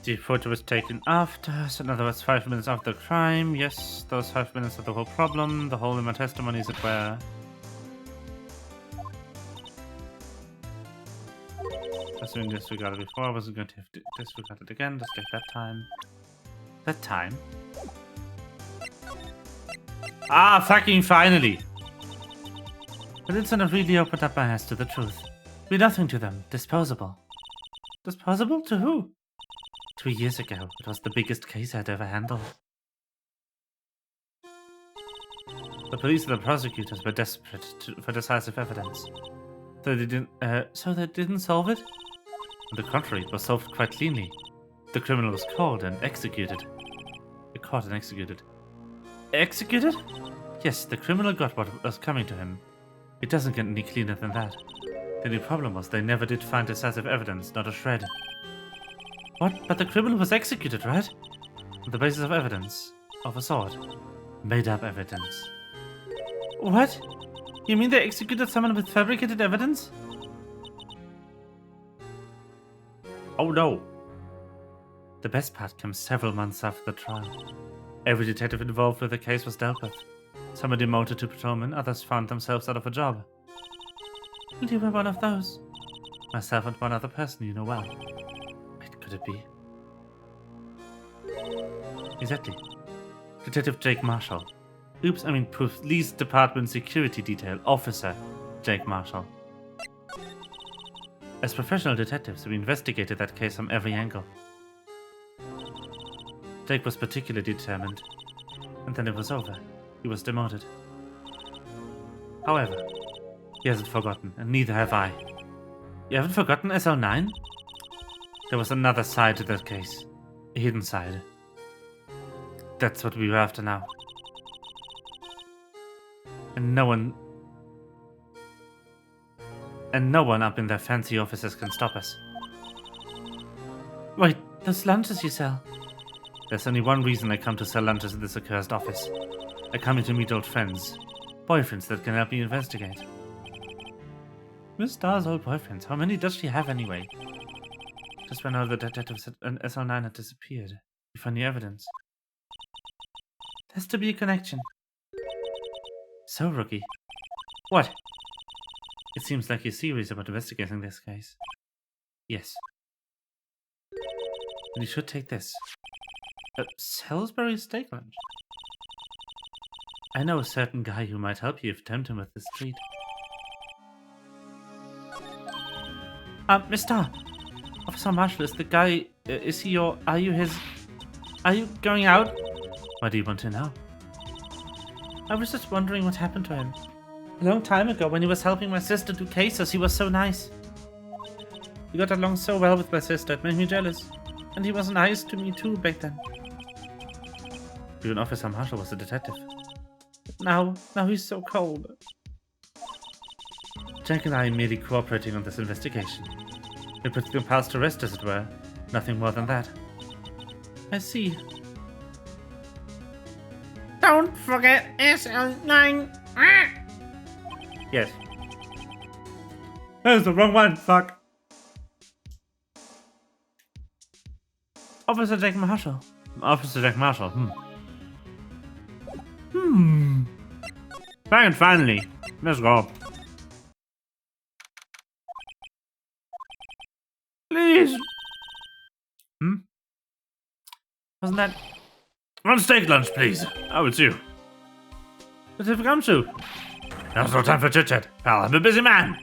The photo was taken after, so in other words, 5 minutes after the crime. Yes, those 5 minutes are the whole problem. The hole in my testimony is at where... Assuming disregarded before, I wasn't going to have disregarded again. Just take that time. That time? Ah, fucking finally! But it's not really opened up my eyes to the truth. Be nothing to them. Disposable. Disposable to who? 2 years ago, it was the biggest case I'd ever handled. The police and the prosecutors were desperate for decisive evidence. So they didn't solve it? On the contrary, it was solved quite cleanly. The criminal was caught and executed. Executed? Yes, the criminal got what was coming to him. It doesn't get any cleaner than that. The only problem was they never did find decisive evidence, not a shred. What? But the criminal was executed, right? On the basis of evidence. Of a sort. Made up evidence. What? You mean they executed someone with fabricated evidence? Oh no. The best part comes several months after the trial. Every detective involved with the case was dealt with. Some were demoted to patrolmen, others found themselves out of a job. And you were one of those. Myself and one other person you know well. Could it be? Exactly. Detective Jake Marshall. Oops, I mean Police Department Security Detail Officer Jake Marshall. As professional detectives, we investigated that case from every angle. Jake was particularly determined. And then it was over. He was demoted. However, he hasn't forgotten, and neither have I. You haven't forgotten SL9? There was another side to that case. A hidden side. That's what we were after now. And no one up in their fancy offices can stop us. Wait, those lunches you sell? There's only one reason I come to sell lunches in this accursed office. I come here to meet old friends. Boyfriends that can help me investigate. Miss Star's old boyfriends. How many does she have anyway? Just when all the detectives and SL9 had disappeared, we found the evidence. There's to be a connection. So, Rookie. What? It seems like you're serious about investigating this case. Yes. Then you should take this. Salisbury steak lunch. I know a certain guy who might help you if you tempt him with this treat. Mr. Officer Marshall, is the guy, is he are you going out? Why do you want to know? I was just wondering what happened to him. A long time ago, when he was helping my sister do cases, he was so nice. He got along so well with my sister, it made me jealous. And he was nice to me too back then. Even Officer Marshall was a detective. Now he's so cold. Jack and I are merely cooperating on this investigation. We put the past to rest, as it were. Nothing more than that. I see. Don't forget SL9. Yes. That's the wrong one, fuck. Officer Jack Marshall. Officer Jack Marshall, Back and finally. Let's go. Please. Wasn't that... One steak lunch, please. Oh, it's you. What have you come to? Now's no time for chit-chat, pal. I'm a busy man.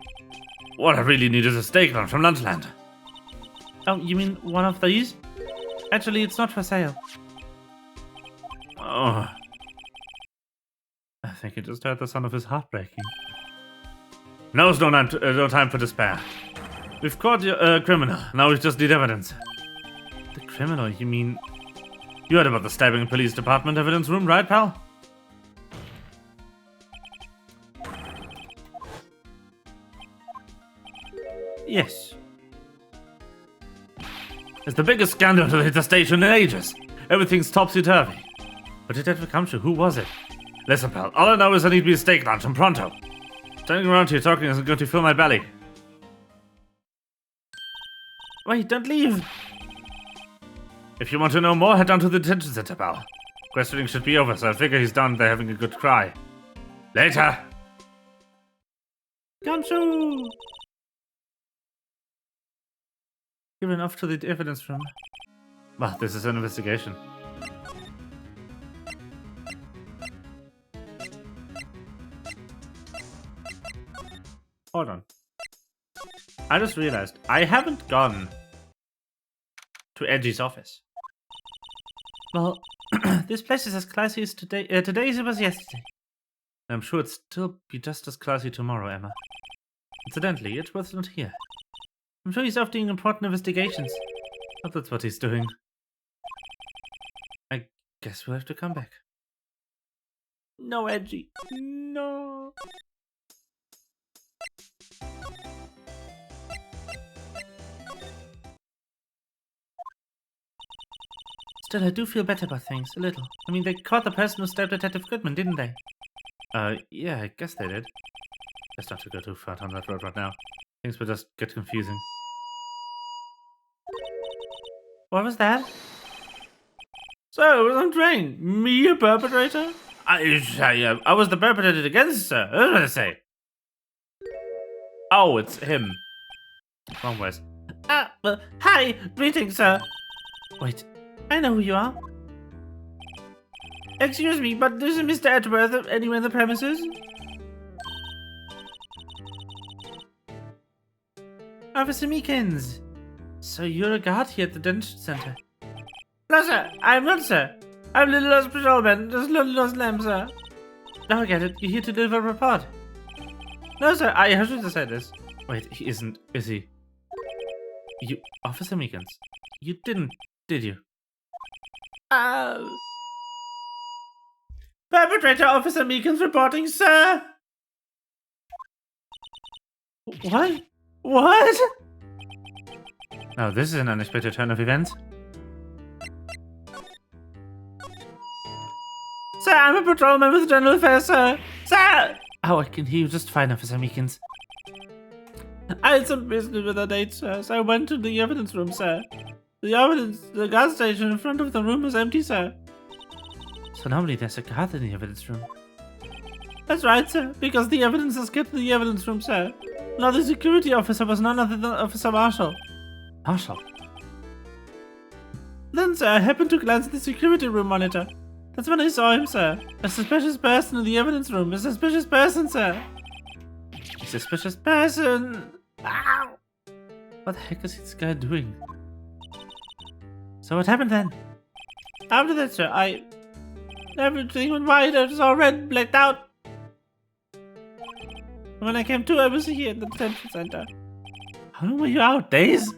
What I really need is a steak lunch from Lunchland. Oh, you mean one of these? Actually, it's not for sale. Oh. I think he just heard the sound of his heart breaking. Now's no time for despair. We've caught your criminal. Now we just need evidence. The criminal? You mean... You heard about the stabbing in police department evidence room, right, pal? Yes. It's the biggest scandal to hit the station in ages. Everything's topsy-turvy. But did that come true? Who was it? Listen, pal, all I know is I need to be a steak lunch and pronto. Standing around here talking isn't going to fill my belly. Wait, don't leave! If you want to know more, head down to the detention center, pal. Questioning should be over, so I figure he's down there having a good cry. Later! Gumshoe! Given off to the evidence room. Well, this is an investigation. Hold on. I just realized I haven't gone to Edgy's office. Well, this place is as classy as today as it was yesterday. I'm sure it'll still be just as classy tomorrow, Emma. Incidentally, Edgeworth's not here. I'm sure he's off doing important investigations. Hope that's what he's doing. I guess we'll have to come back. No, Edgy. No. Still, I do feel better about things, a little. I mean, they caught the person who stabbed Detective Goodman, didn't they? Yeah, I guess they did. Best not to go too far down that road right now. Things will just get confusing. What was that? So, it was on train. Me, a perpetrator? I was the perpetrator against, sir. What did I say? Oh, it's him. Wrong words. Hi, greetings, sir. Wait, I know who you are. Excuse me, but is Mr. Edgeworth anywhere in the premises? Officer Meekins. So you're a guard here at the detention center? No, sir. I'm not, sir. I'm Little Lost Patrolman. Just Little Lost Lamb, sir. Now I get it. You're here to deliver a report. No, sir. I should have said this. Wait, he isn't, is he? You, Officer Meekins. You didn't, did you? Perpetrator Officer Meekins reporting, sir. What? What? Now this is an unexpected turn of events. Sir, I'm a patrolman with General Affairs, sir. Sir! Oh, I can hear you just fine, Officer Meekins. I had some business with a date, sir, so I went to the evidence room, sir. The gas station in front of the room is empty, sir. So normally there's a guard in the evidence room. That's right, sir, because the evidence is kept in the evidence room, sir. Now the security officer was none other than Officer Marshall. Marshall? Then, sir, I happened to glance at the security room monitor. That's when I saw him, sir. A suspicious person in the evidence room. A suspicious person, sir. A suspicious person. Ow! What the heck is this guy doing? So what happened then? After that, sir, Everything went white. I was all red, blacked out. When I came to, I was here in the detention center. How long were you out? Days?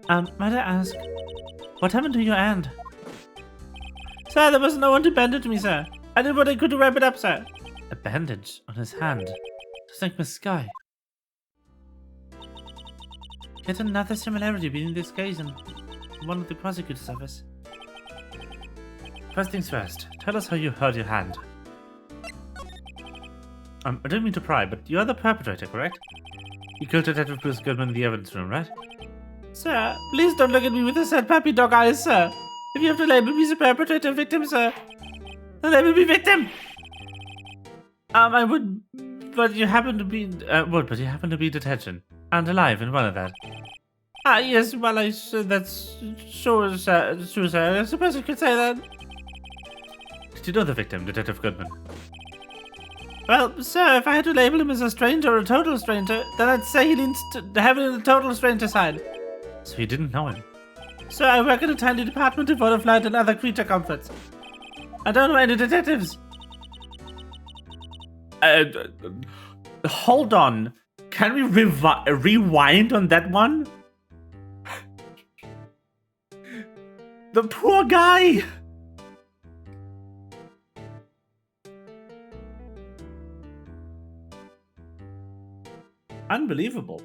Might I ask, what happened to your hand? Sir, there was no one to bandage me, sir. I did what I could to wrap it up, sir. A bandage on his hand. Just like Miss Sky. Yet another similarity between this case and one of the prosecutor's office. First things first, tell us how you hurt your hand. I don't mean to pry, but you're the perpetrator, correct? You killed Detective Bruce Goodman in the evidence room, right? Sir, please don't look at me with the sad puppy dog eyes, sir. If you have to label me as a perpetrator victim, sir, then label me victim. I would, but you happen to be, but you happen to be detention and alive in one of that. Yes, well, that's sure, sir. True, sir. I suppose you could say that. Did you know the victim, Detective Goodman? Well, sir, if I had to label him as a stranger or a total stranger, then I'd say he leans heavily on the total stranger side. So you didn't know him? Sir, I work in a tiny department of water flight and other creature comforts. I don't know any detectives. Hold on. Can we rewind on that one? The poor guy! Unbelievable.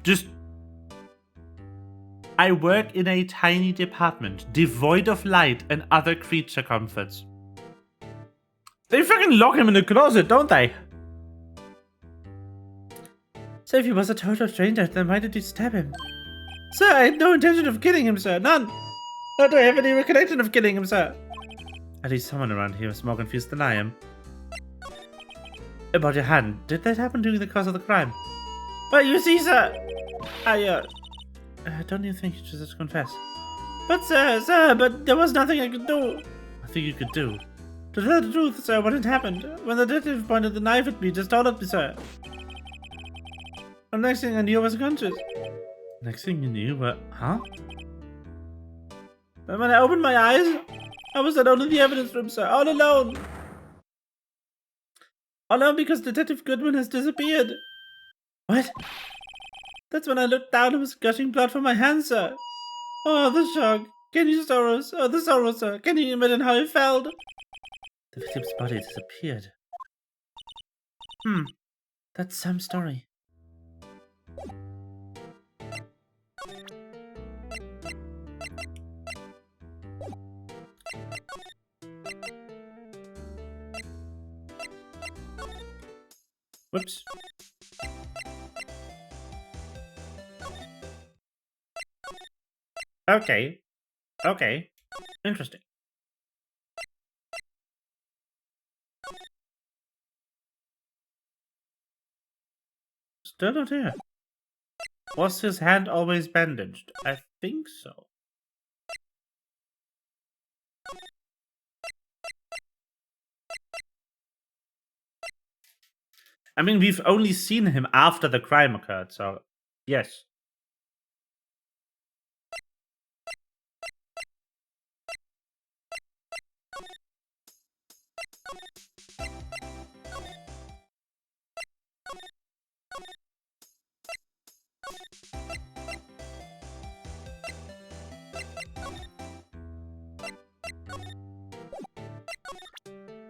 Just... I work in a tiny department, devoid of light and other creature comforts. They fucking lock him in the closet, don't they? So if he was a total stranger, then why did you stab him? Sir, I had no intention of killing him, sir. None. Nor do I have any recollection of killing him, sir. At least someone around here is more confused than I am. About your hand, did that happen during the course of the crime? But you see, sir, don't you think you should just confess? But sir, but there was nothing I could do. Nothing you could do? To tell the truth, sir, what had happened, when the detective pointed the knife at me, just told me, sir. The next thing I knew, I was conscious. Next thing you knew, huh? And when I opened my eyes, I was alone in the evidence room, sir, all alone. All alone because Detective Goodman has disappeared. What? That's when I looked down and was gushing blood from my hands, sir. Oh, the shock. Can you sorrows? Oh, the sorrow, sir. Can you imagine how I felt? The victim's body disappeared. That's some story. Whoops. Okay. Okay. Interesting. Still not here. Was his hand always bandaged? I think so. I mean, we've only seen him after the crime occurred, so yes.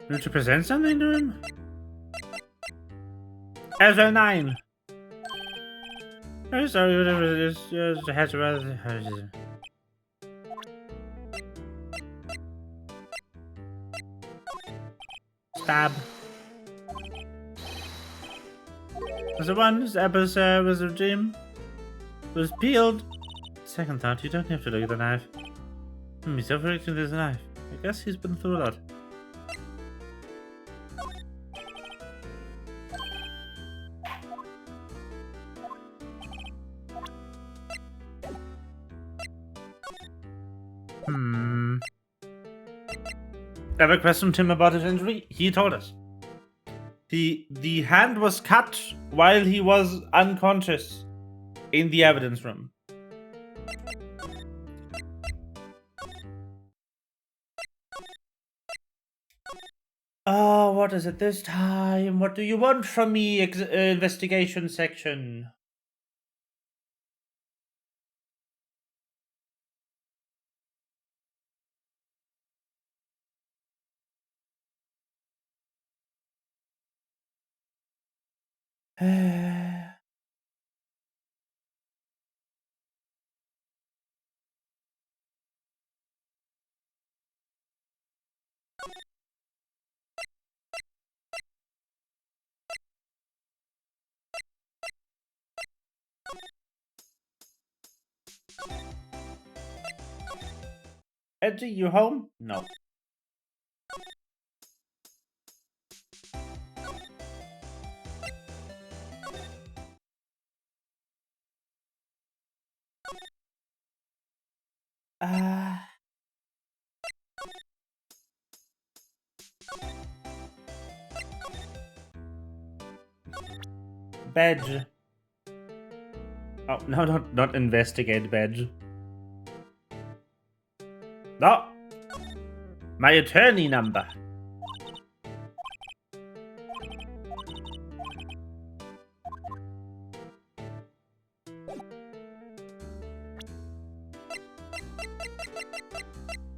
Need to present something to him? Ezra 9. I'm sorry, whatever it is, just had to rather. Stab. Was the one whose episode was a dream? Was peeled? Second thought, you don't have to look at the knife. He's overreaching this knife. I guess he's been through a lot. I have a question to him about his injury. He told us. The hand was cut while he was unconscious in the evidence room. Oh, what is it this time? What do you want from me, investigation section? Eddie, you home? No. Badge. Oh, no, not investigate badge. No. My attorney number.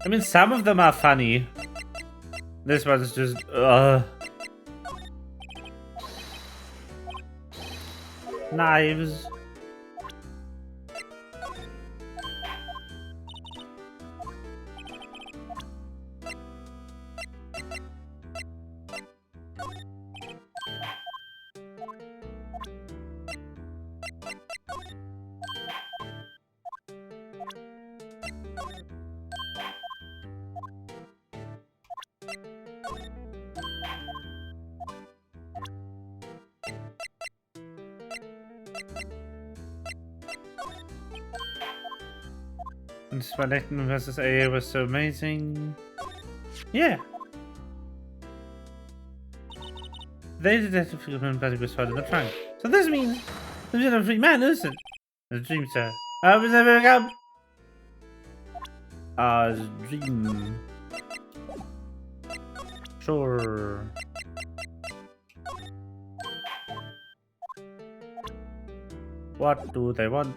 I mean, some of them are funny. This one is just, Knives. And Spellecton versus AA was so amazing. Yeah. They detective figment plastic was found in the trunk. So this means there's a free man, isn't it? A dream, sir. Was never come. Dream. Sure. What do they want?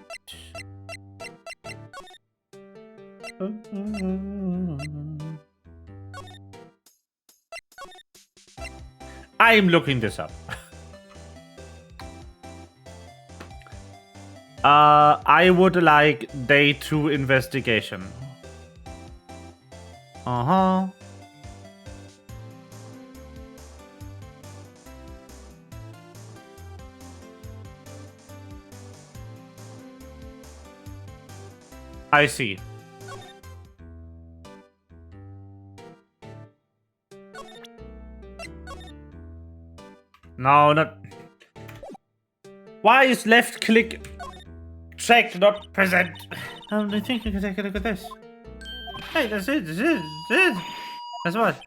I'm looking this up. I would like day 2 investigation. Uh-huh. I see. No, not. Why is left click checked, not present? I think you can take a look at this. Hey, that's it. That's what?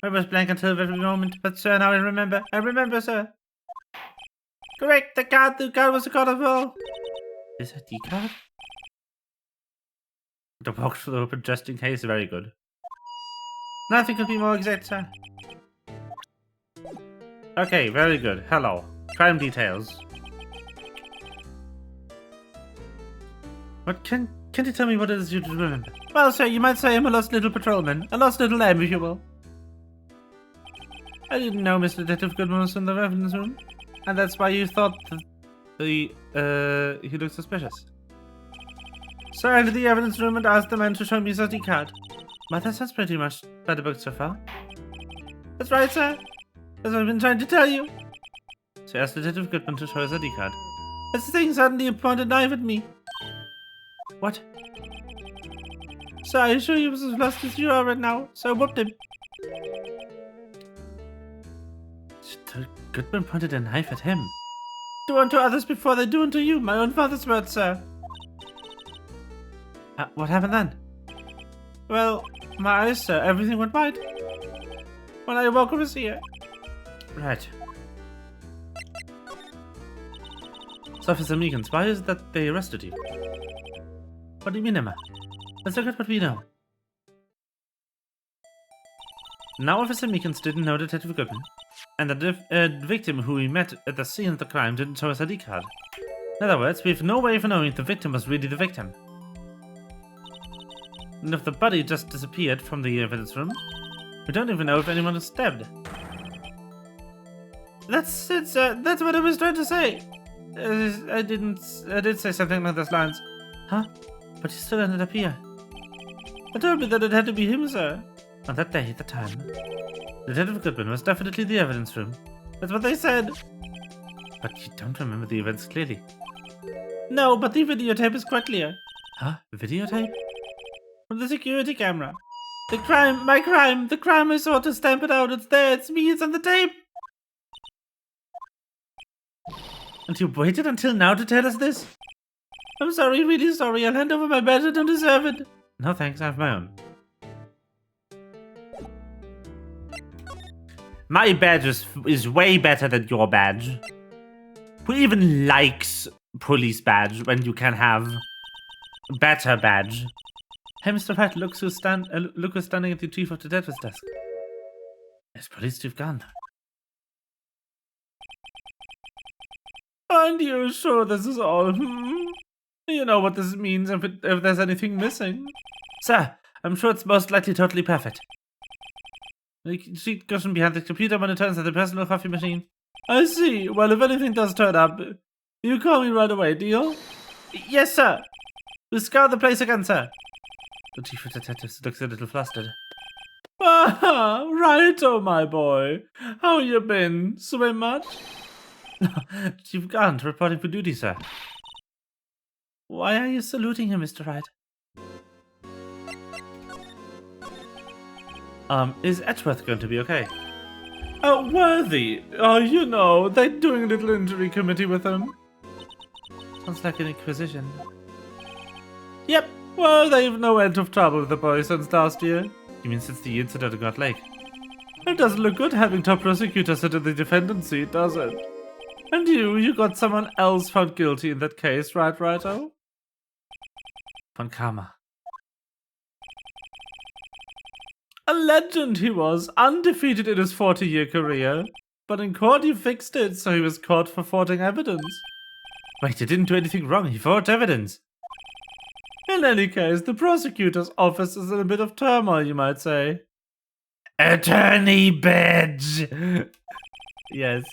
I was blank until every moment, but sir, now I remember. I remember, sir. Correct, the card was the card of all. Is that the card? The box was open just in case, very good. Nothing could be more exact, sir. Okay, very good. Hello. Crime details. What can you tell me what it is you remember? Well, sir, you might say I'm a lost little patrolman. A lost little lamb, if you will. I didn't know Mr. Detective Goodman was in the evidence room. And that's why you thought he looked suspicious. So I entered the evidence room and asked the man to show me his ID card. But that sounds pretty much by the book so far. That's right, sir. That's what I've been trying to tell you. So I asked Detective Goodman to show his ID card. This thing suddenly pointed a knife at me. What? So I assure you was as lost as you are right now, so I whooped him. Goodman pointed a knife at him. Do unto others before they do unto you, my own father's words, sir. What happened then? Well, my eyes, sir. Everything went right. When I woke up was here. Right. So, Officer Meekins, why is it that they arrested you? What do you mean, Emma? Let's look at what we know. Now, Officer Meekins didn't know Detective Goodman, and the victim who we met at the scene of the crime didn't show us ID card. In other words, we have no way of knowing if the victim was really the victim. And if the body just disappeared from the evidence room, we don't even know if anyone was stabbed. That's what I was trying to say. I did say something along those lines. Huh? But he still ended up here. They told me that it had to be him, sir. On that day, at the time, Detective Goodman was definitely the evidence room. That's what they said. But you don't remember the events clearly. No, but the videotape is quite clear. Huh? Videotape? From the security camera. The crime, the crime I saw to stamp it out. It's there, it's me, it's on the tape. And you waited until now to tell us this? I'm sorry, really sorry. I'll hand over my badge. I don't deserve it. No thanks, I have my own. My badge is way better than your badge. Who even likes police badge when you can have better badge? Hey, Mr. Wright, look who's standing at the chief of the detective's desk. It's Police Chief Gunn. Aren't you sure this is all? You know what this means if there's anything missing. Sir, I'm sure it's most likely totally perfect. The sheet cushion behind the computer monitor inside the personal coffee machine. I see. Well, if anything does turn up, you call me right away, deal? Yes, sir. We'll scour the place again, sir. The chief of detectives looks a little flustered. Ah, righto, my boy. How you been? Swim much? Chief Gunn, reporting for duty, sir. Why are you saluting him, Mr. Wright? Is Edgeworth going to be okay? Oh, Worthy. Oh, you know, they're doing a little injury committee with him. Sounds like an inquisition. Yep, well, they've no end of trouble with the boy since last year. You mean since the incident at God Lake? It doesn't look good having top prosecutor sit in the defendant's seat, does it? And you got someone else found guilty in that case, right, Righto? Von Karma. A legend he was, undefeated in his 40-year career. But in court he fixed it, so he was caught for forging evidence. Wait, he didn't do anything wrong, he forged evidence. In any case, the prosecutor's office is in a bit of turmoil, you might say. Attorney badge! Yes.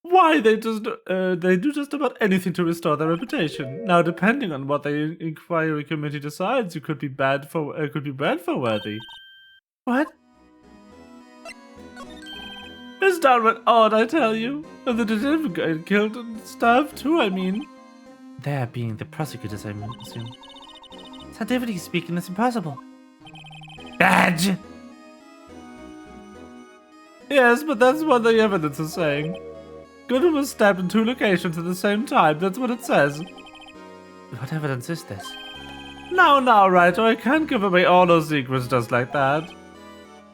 Why, they do just about anything to restore their reputation. Now, depending on what the inquiry committee decides, it could be bad for Worthy. What? It's downright odd, I tell you. And the detective got killed and stuff too, I mean. There being the prosecutors, I assume. Scientifically speaking, it's impossible. Badge! Yes, but that's what the evidence is saying. Goodman was stabbed in 2 locations at the same time, that's what it says. What evidence is this? Now, Righto, I can't give away all those secrets just like that.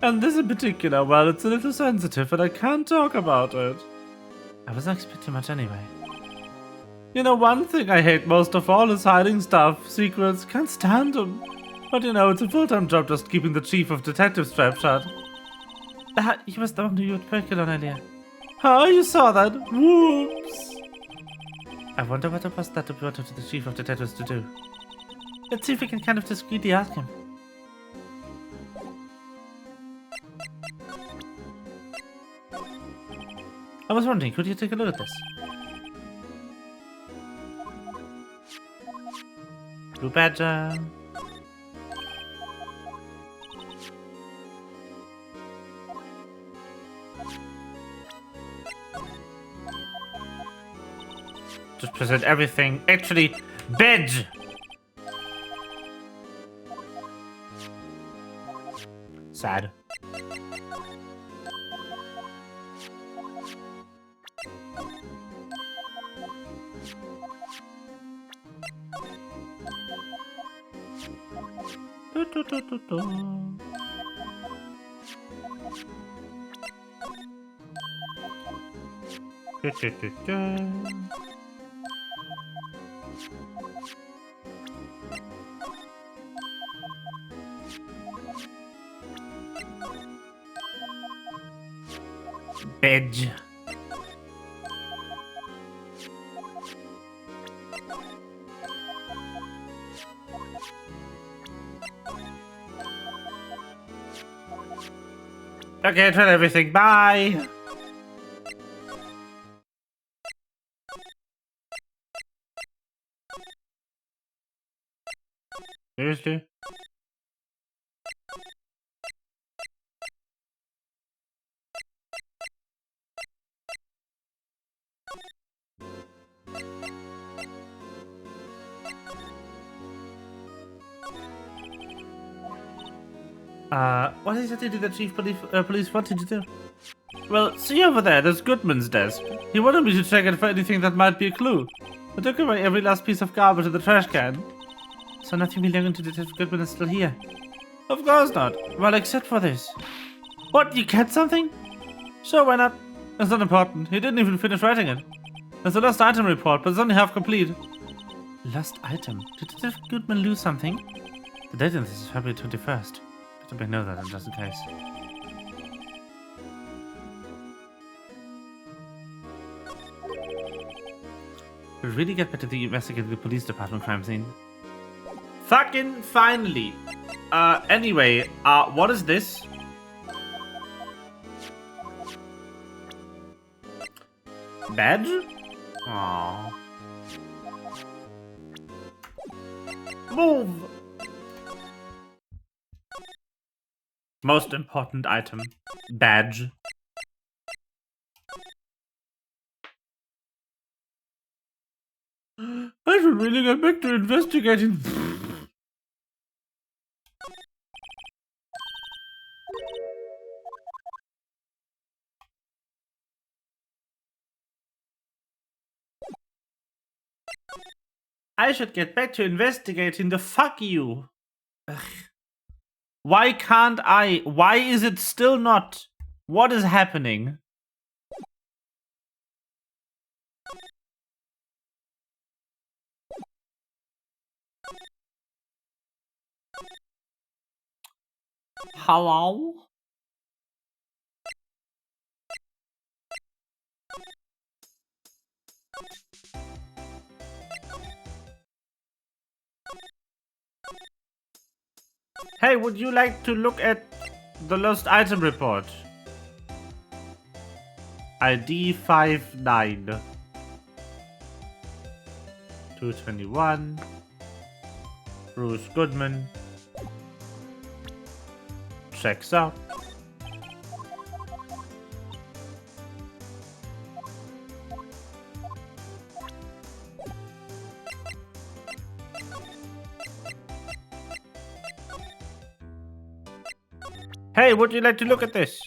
And this in particular, well, it's a little sensitive and I can't talk about it. I wasn't expecting much anyway. You know, one thing I hate most of all is hiding stuff, secrets, can't stand them. But you know, it's a full-time job just keeping the chief of detectives strapped shut. He was the one who you had preyed on earlier. Oh, you saw that? Whoops! I wonder what it was that you wanted the chief of detectives to do. Let's see if we can kind of discreetly ask him. I was wondering, could you take a look at this? Blue Badger. Just present everything. Actually, badge! Sad. Bedge. Okay, I tried everything. Bye. Seriously? What exactly did the chief police wanted to do? Well, see over there, there's Goodman's desk. He wanted me to check it for anything that might be a clue. I took away every last piece of garbage in the trash can. So nothing belonging to Detective Goodman is still here. Of course not. Well, except for this. What, you get something? Sure, why not? It's not important. He didn't even finish writing it. There's a lost item report, but it's only half complete. Lost item? Did Detective Goodman lose something? The date on this is February 21st. Better know that just in case. We really get back to the investigating the police department crime scene. Fucking finally. Anyway, what is this? Badge? Aww. Move! Most important item. Badge. I should really get back to investigating. I should get back to investigating the fuck you. Ugh. Why can't I? Why is it still not? What is happening? Hello? Hey, would you like to look at the lost item report? ID 59 221 Bruce Goodman checks out. Hey, would you like to look at this?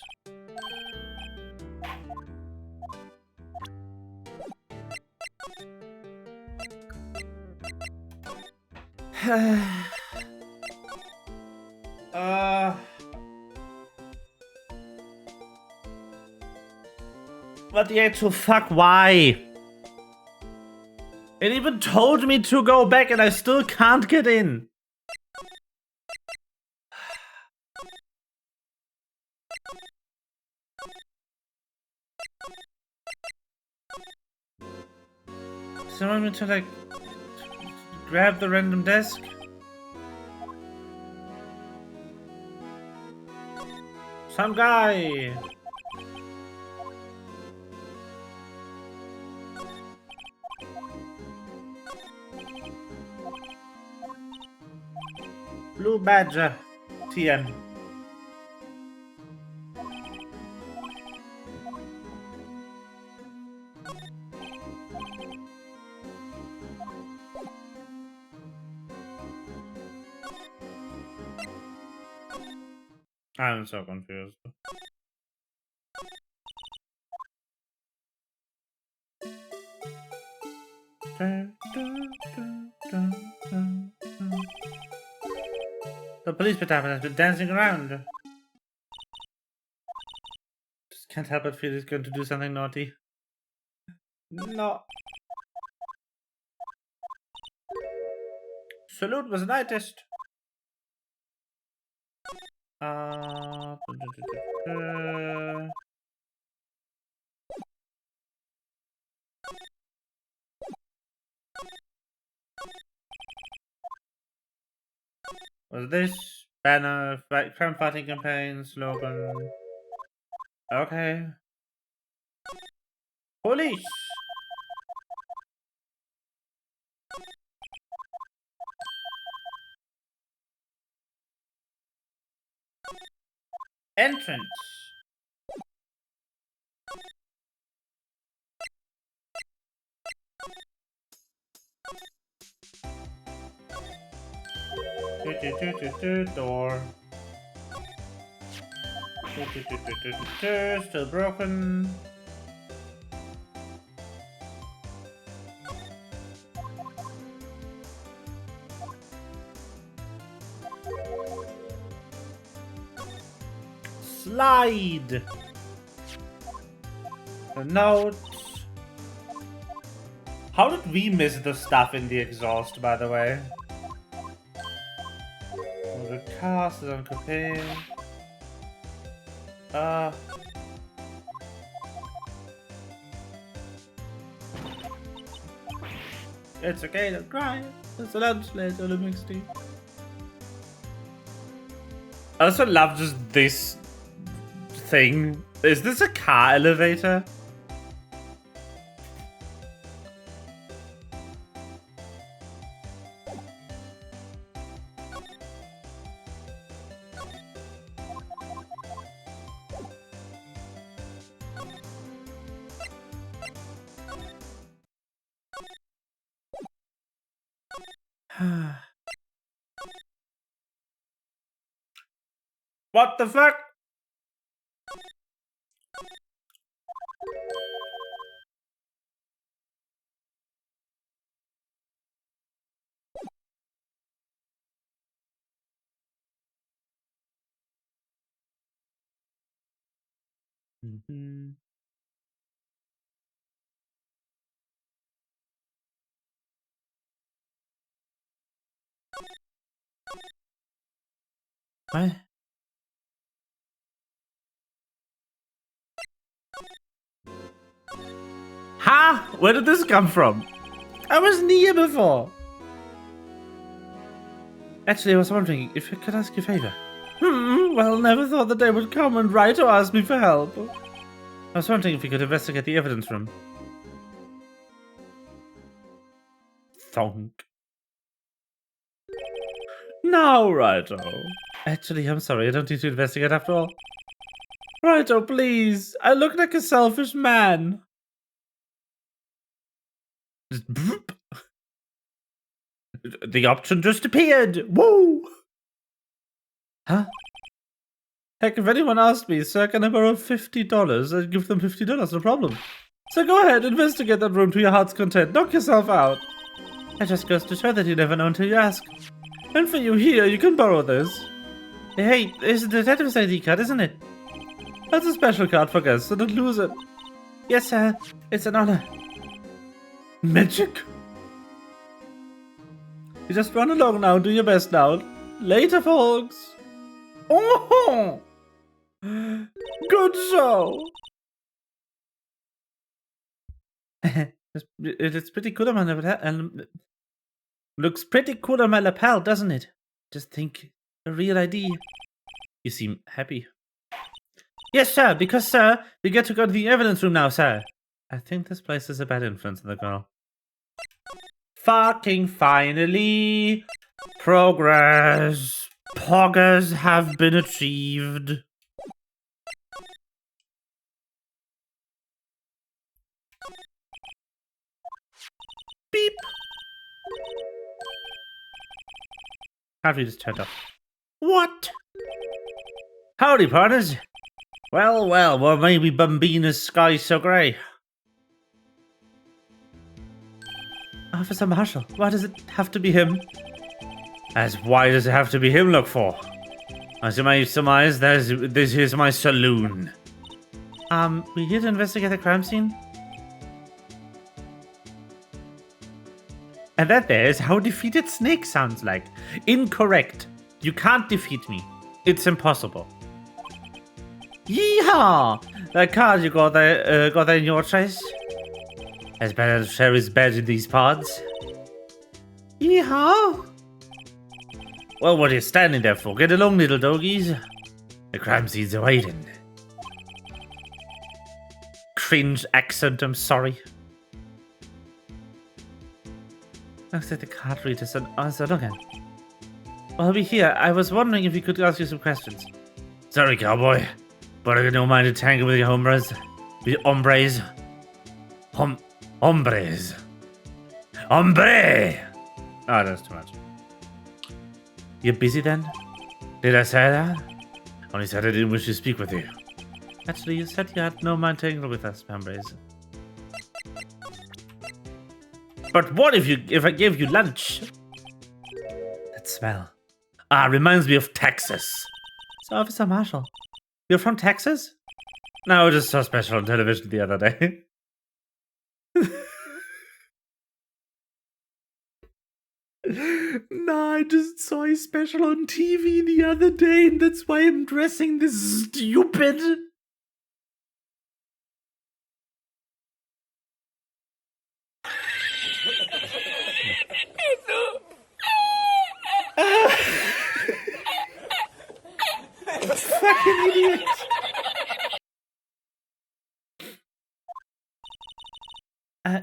But the actual fuck, why? It even told me to go back and I still can't get in. Does it want me to like grab the random desk? Some guy. Blue Badger. TM. I'm so confused. The police department has been dancing around. Just can't help but feel he's going to do something naughty. No. Salute was an eye test. Was this banner, crime fighting campaign, slogan? Okay. Police! Entrance! Door. Still broken. Slide. The notes. How did we miss the stuff in the exhaust, by the way? The cast is on compare. It's okay, don't cry. It's a lunch later, Olympic Steve. I also love just this thing. Is this a car elevator? What the fuck? What? Ha! Where did this come from? I wasn't here before. Actually, I was wondering if I could ask you a favor. Well, never thought the day would come when Wright asked me for help. I was wondering if you could investigate the evidence room. Thonk. No, Righto. Actually, I'm sorry, I don't need to investigate after all. Righto, please. I look like a selfish man. The option just appeared. Woo! Huh? Heck, if anyone asked me, sir, can I borrow $50? I'd give them $50, no problem. So go ahead, investigate that room to your heart's content. Knock yourself out. It just goes to show that you never know until you ask. And for you here, you can borrow this. Hey, it's the detective's ID card, isn't it? That's a special card for guests, so don't lose it. Yes, sir. It's an honor. Magic. You just run along now and do your best now. Later, folks. Oh! Good show. It's pretty cool on my lapel, and looks pretty cool on my lapel, doesn't it? Just think, a real ID. You seem happy. Yes, sir, because, sir, we get to go to the evidence room now, sir. I think this place is a bad influence on the girl. Fucking finally! Progress! Poggers have been achieved. Beep! Can't read this turned off. What? Howdy, partners! Well, what may be Bambina's sky so grey? Officer Marshall, why does it have to be him? As why does it have to be him look for? As you may surmise, this is my saloon. We're here to investigate the crime scene. And that there is how defeated Snake sounds like. Incorrect. You can't defeat me. It's impossible. Yeehaw! That card you got there in your chest? As bad as Sherry's bed in these pods. Yeehaw! Well, what are you standing there for? Get along, little doggies. The crime scenes are waiting. Cringe accent, I'm sorry. Looks like the card reader's an answer again. While we're here, I was wondering if we could ask you some questions. Sorry, cowboy, but I don't mind to tangle with your hombres. With your hombres. Hombres. Hombre! Oh, that's too much. You busy then? Did I say that? Only said I didn't wish to speak with you. Actually, you said you had no mind tangle with us, hombres. But what if I gave you lunch? That smell. Reminds me of Texas. So, Officer Marshall, you're from Texas? No, just saw special on television the other day. Nah, I just saw a special on TV the other day, and that's why I'm dressing this stupid. Fucking idiot.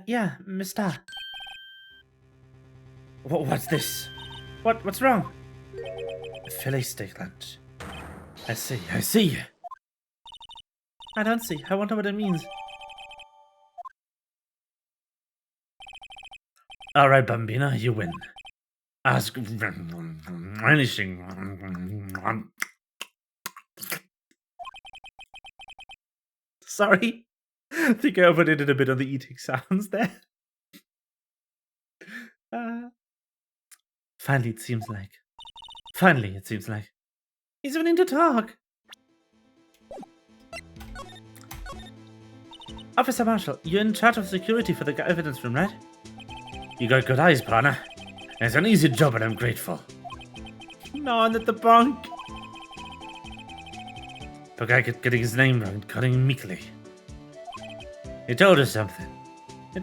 Yeah, Mr. What's this? What's wrong? A fillet steak lunch. I see. I don't see. I wonder what it means. Alright, Bambina, you win. Ask anything. Sorry. I think I overdid it a bit on the eating sounds there. Finally, it seems like. He's willing to talk. Officer Marshall, you're in charge of security for the evidence room, right? You got good eyes, partner. It's an easy job, and I'm grateful. No, not the bunk. The guy kept getting his name wrong, calling him meekly. He told us something. He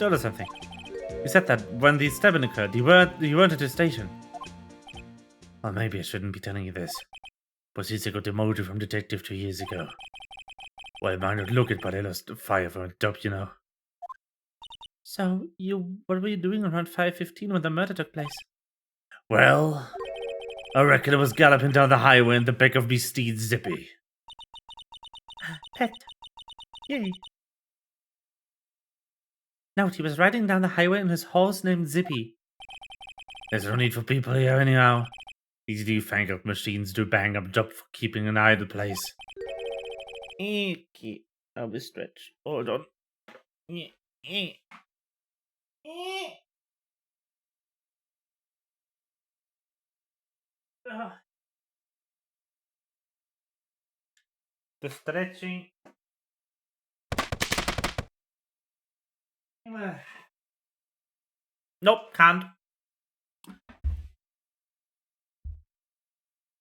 said that when the stabbing occurred, you weren't at the station. Well, maybe I shouldn't be telling you this. But since I got demoted from detective 2 years ago. Well, I might not look it, but I lost fire for a job, you know. So, what were you doing around 5:15 when the murder took place? Well, I reckon I was galloping down the highway in the back of me steed Zippy. Pet. Yay. Note, he was riding down the highway on his horse named Zippy. There's no need for people here anyhow. These newfangled machines do bang up job for keeping an idle place. Okay, I'll be stretched. Hold on. The stretching. Nope, can't.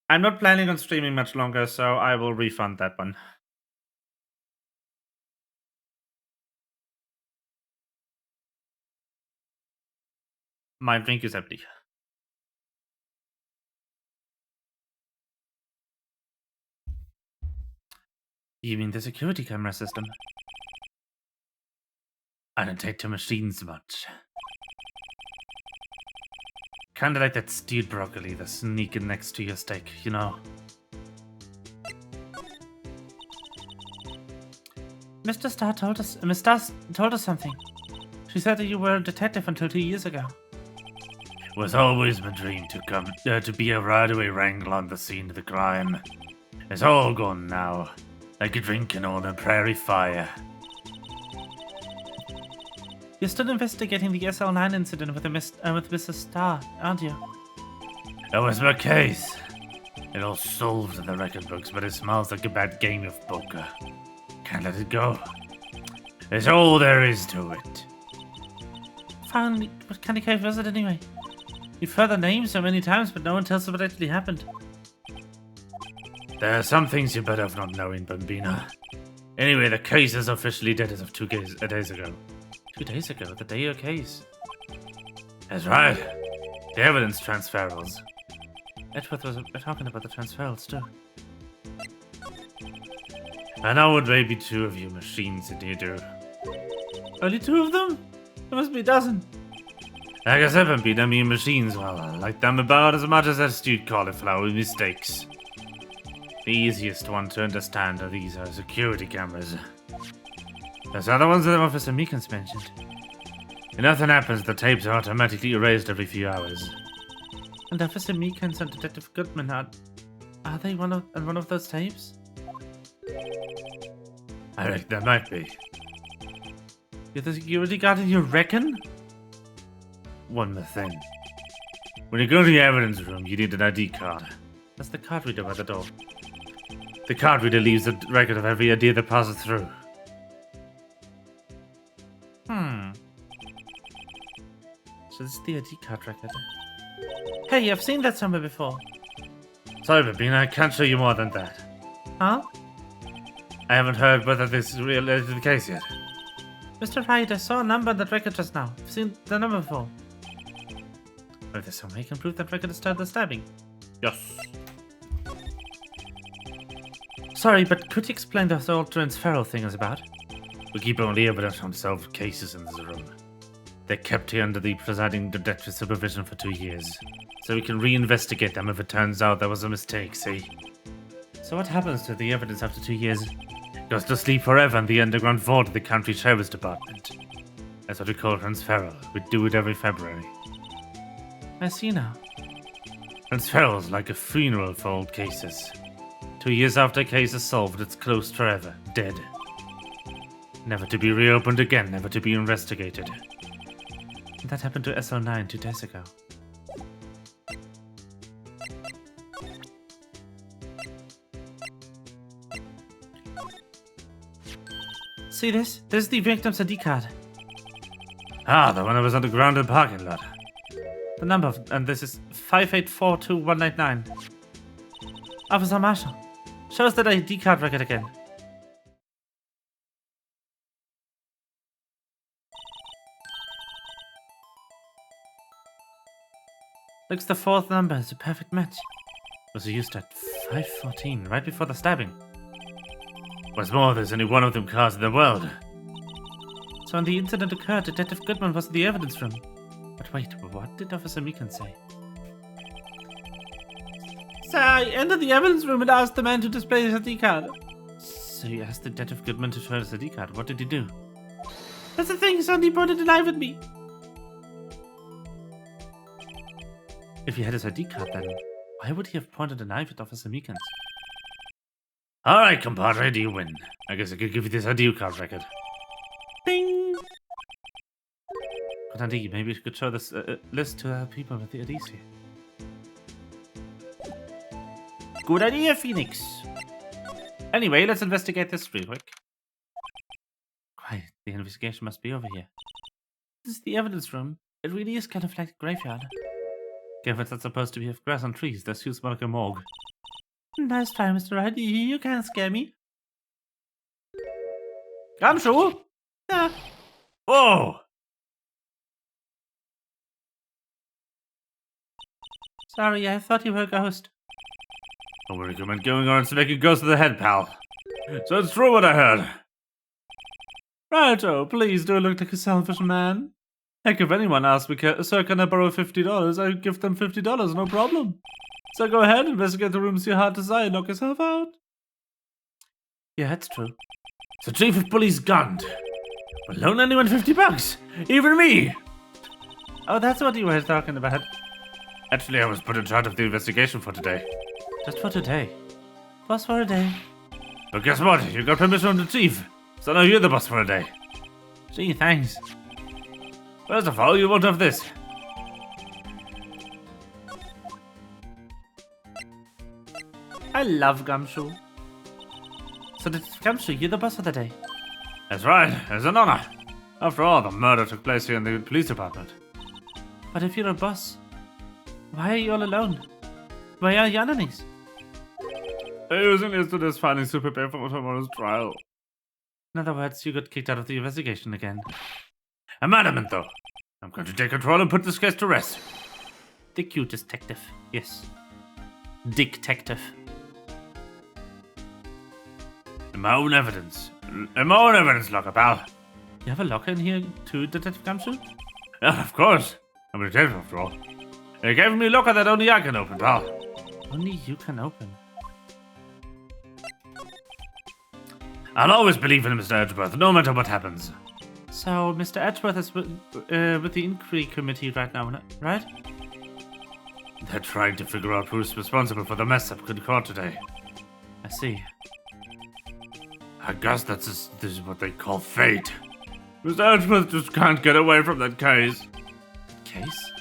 I'm not planning on streaming much longer, so I will refund that one. My drink is empty. You mean the security camera system? I don't take to machines much. Kinda like that stewed broccoli that's sneaking next to your steak, you know? Miss Starr told us something. She said that you were a detective until 2 years ago. It was always my dream to be a right-away wrangler on the scene of the crime. It's all gone now, like a drinking on a prairie fire. You're still investigating the SL9 incident with Mr. Starr, aren't you? It was my case. It all solved in the record books, but it smells like a bad game of poker. Can't let it go. It's all there is to it. Finally, what kind of cave was it anyway? You've heard the name so many times, but no one tells us what actually happened. There are some things you're better off not knowing, Bambina. Anyway, the case is officially dead as of 2 days ago. 2 days ago? The day of your case? That's right. The evidence transferals. Edward was talking about the transferals too. I know what maybe 2 of you machines in here do. Only 2 of them? There must be a dozen. Like I said, Bambina, me machines, well, I like them about as much as that stewed cauliflower with mistakes. The easiest one to understand are these security cameras. Those are the ones that Officer Meekins mentioned. If nothing happens, the tapes are automatically erased every few hours. And Officer Meekins and Detective Goodman are they one of those tapes? I reckon there might be. You're the security guard and you reckon? One more thing. When you go to the evidence room, you need an ID card. That's the card reader by the door. The card reader leaves a record of every idea that passes through. So this is the ID card record. Hey, I've seen that somewhere before. Sorry, Bambina, I can't show you more than that. Huh? I haven't heard whether this is related to the case yet. Mr. Wright, I saw a number on that record just now. I've seen the number before. If there's some way you can prove that record started the stabbing. Yes. Sorry, but could you explain what the whole transferal thing is about? We keep only evidence from solved cases in this room. They're kept here under the presiding detective's supervision for 2 years, so we can reinvestigate them if it turns out there was a mistake, see? So what happens to the evidence after 2 years? It goes to sleep forever in the underground vault of the county sheriff's department. That's what we call transferal. We do it every February. I see now. Transferal's like a funeral for old cases. 2 years after a case is solved, it's closed forever, dead. Never to be reopened again, never to be investigated. That happened to SO9 2 days ago. See this? This is the victim's ID card. Ah, the one that was underground in the parking lot. The number, and this is 5842199. Officer Marshall, show us that ID card record again. Looks the 4th number is a perfect match. Was used at 5:14, right before the stabbing. What's more, there's only one of them cars in the world. So when the incident occurred, Detective Goodman was in the evidence room. But wait, what did Officer Meekins say? So I entered the evidence room and asked the man to display his ID card. So you asked Detective Goodman to show his ID card. What did he do? That's the thing, son, he pointed a knife at me. If he had his ID card, then why would he have pointed a knife at Officer Meekins? Alright, compadre, do you win? I guess I could give you this ID card record. Ding! Good ID, maybe you could show this list to people with the IDs here. Good idea, Phoenix. Anyway, let's investigate this real quick. Quiet, the investigation must be over here. This is the evidence room. It really is kind of like a graveyard. Given it's not supposed to be of grass and trees, this feels more like a morgue. Nice try, Mr. Wright. You can't scare me. Gumshoe? Yeah. Whoa! Sorry, I thought you were a ghost. Don't worry, comment going on to make a ghost of the head, pal. So it's true what I heard. Righto, please do look like a selfish man. Heck, if anyone asks me, sir, can I borrow $50? I give them $50, no problem. So go ahead, investigate the rooms your heart desire, knock yourself out. Yeah, that's true. So Chief of Police gunned. Will loan anyone $50? Even me! Oh, that's what you were talking about. Actually, I was put in charge of the investigation for today. Just for today? Boss for a day? But guess what? You got permission from the Chief. So now you're the boss for a day. Gee, thanks. First of all, you won't have this. I love Gumshoe. So Detective Gumshoe, you're the boss of the day. That's right, it's an honor. After all, the murder took place here in the police department. But if you're a boss, why are you all alone? Why are your enemies? They're using yesterday's findings to prepare for tomorrow's trial. In other words, you got kicked out of the investigation again. I'm adamant, though. I'm going to take control and put this case to rest. The cute detective, yes. Detective. In my own evidence. In my own evidence locker, pal. You have a locker in here too, Detective Gumshoe? Yeah, of course. I'm a detective, after all. They gave me a locker that only I can open, pal. Only you can open. I'll always believe in Mr. Edgeworth, no matter what happens. So, Mr. Edgeworth is with the inquiry committee right now, right? They're trying to figure out who's responsible for the mess up in court today. I see. I guess this is what they call fate. Mr. Edgeworth just can't get away from that case. Case?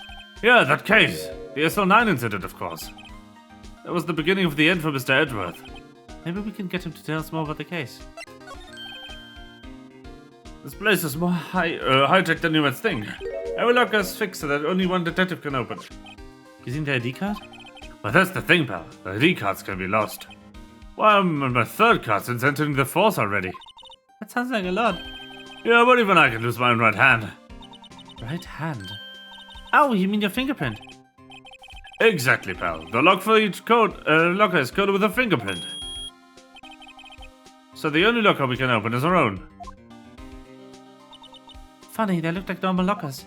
Yeah, that case. The SL9 incident, of course. That was the beginning of the end for Mr. Edgeworth. Maybe we can get him to tell us more about the case. This place is more high-tech than you might think. Every locker is fixed so that only one detective can open. Using the ID card? But that's the thing, pal. The ID cards can be lost. Well, I'm on my third card since entering the force already. That sounds like a lot. Yeah, but even I can lose my own right hand. Right hand? Oh, you mean your fingerprint? Exactly, pal. The lock for each locker is coded with a fingerprint. So the only locker we can open is our own. Funny, they look like normal lockers.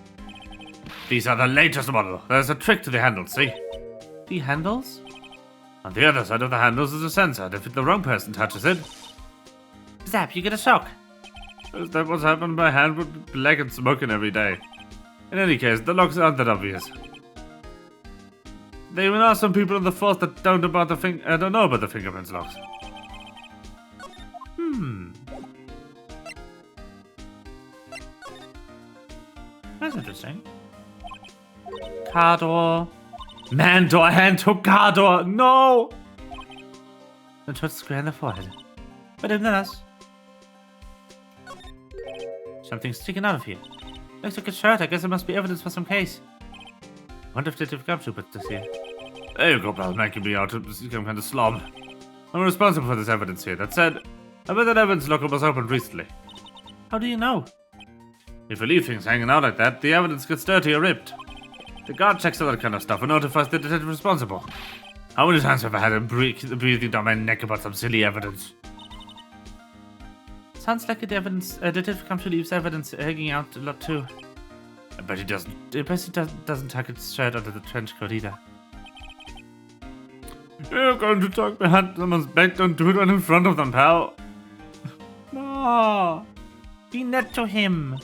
These are the latest model. There's a trick to the handles, see? The handles? On the other side of the handles is a sensor, and if the wrong person touches it... Zap, you get a shock. Is that what's happened? My hand would be black and smoking every day. In any case, the locks aren't that obvious. There even are some people in the force that don't know about the fingerprints locks. That's interesting. Car door. Man, door hand took car door. No! And touch square in the forehead. But even less. Something's sticking out of here. Looks like a shirt. I guess it must be evidence for some case. Wonder if Detective Gumshoe put this here. There you go, pal. Making me out to some kind of slob. I'm responsible for this evidence here. That said, I bet that evidence locker was opened recently. How do you know? If you leave things hanging out like that, the evidence gets dirty or ripped. The guard checks all that kind of stuff and notifies the detective responsible. How many times have I had him breathing down my neck about some silly evidence? Sounds like the evidence. Detective Gumshoe leaves evidence hanging out a lot too. I bet he doesn't. I bet he doesn't tuck his shirt under the trench coat either. You're going to talk behind someone's back. Don't do it right in front of them, pal. No! Be net to him.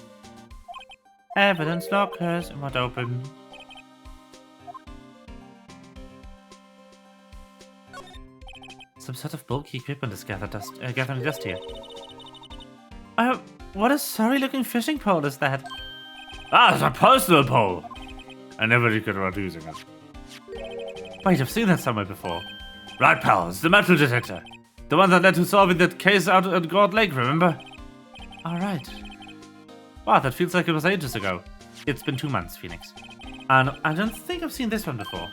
Evidence lockers not open. Some sort of bulky equipment is gathering dust here. What a sorry-looking fishing pole is that? Ah, it's a personal pole. I never did get around to using it. Wait, I've seen that somewhere before. Right, pal, it's the metal detector. The one that led to solving that case out at God Lake, remember? Alright. Wow, that feels like it was ages ago. It's been 2 months, Phoenix. And I don't think I've seen this one before.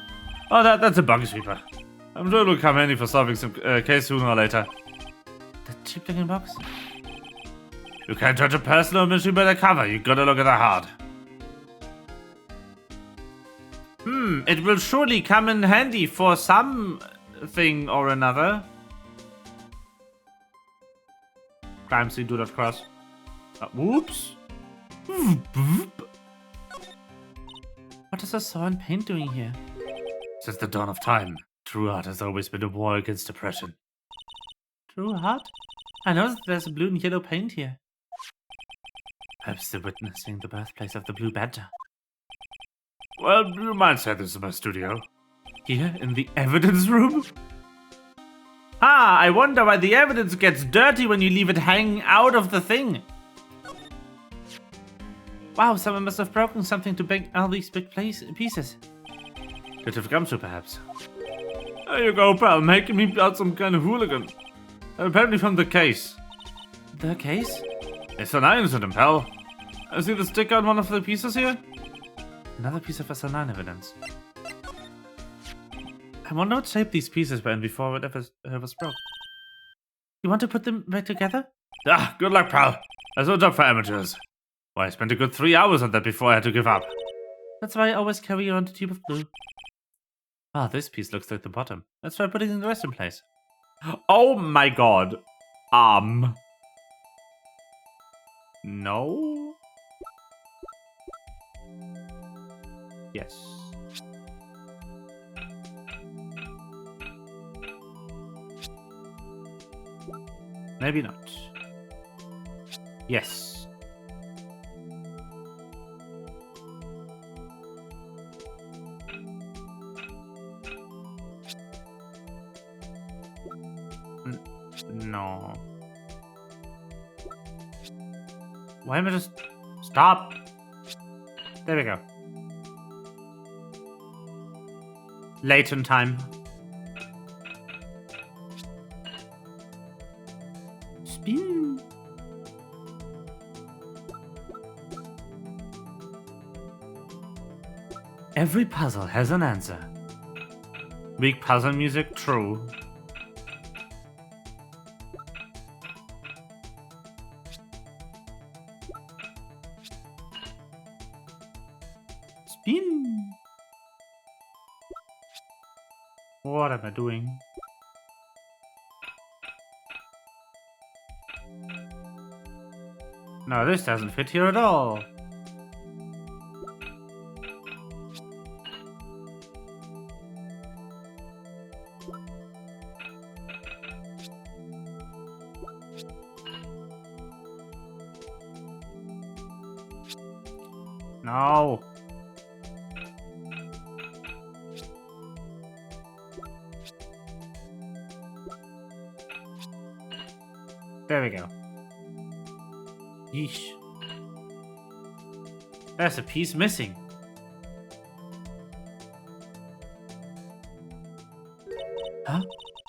Oh, that's a bug sweeper. I'm sure it'll come handy for solving some case sooner or later. That cheap-looking box? You can't judge a personal machine by the cover. You gotta look at the heart. It will surely come in handy for something or another. Crime scene, do not cross. Whoops. What is a saw and paint doing here? Since the dawn of time, true art has always been a war against oppression. True art? I know that there's a blue and yellow paint here. Perhaps they're witnessing the birthplace of the Blue Badger. Well, you might say this is my studio. Here, in the evidence room? Ah, I wonder why the evidence gets dirty when you leave it hanging out of the thing. Wow, someone must have broken something to bang all these big pieces. Detective Gumshoe, perhaps. There you go, pal, making me out some kind of hooligan. Apparently from the case. The case? It's an incident, pal. I see the sticker on one of the pieces here. Another piece of SL9 evidence. I wonder what shape these pieces were in before whatever was broke. You want to put them back together? Ah, good luck, pal. That's no job for amateurs. Why, I spent a good 3 hours on that before I had to give up. That's why I always carry around a tube of glue. Ah, this piece looks like the bottom. Let's try putting the rest in place. Oh my god. No? Yes. Maybe not. Yes. No. Why am I just... Stop! There we go. Latent time. Spin. Every puzzle has an answer. Weak puzzle music, true. Spin. What am I doing? No, this doesn't fit here at all. No. There we go. Yeesh. There's a piece missing. Huh?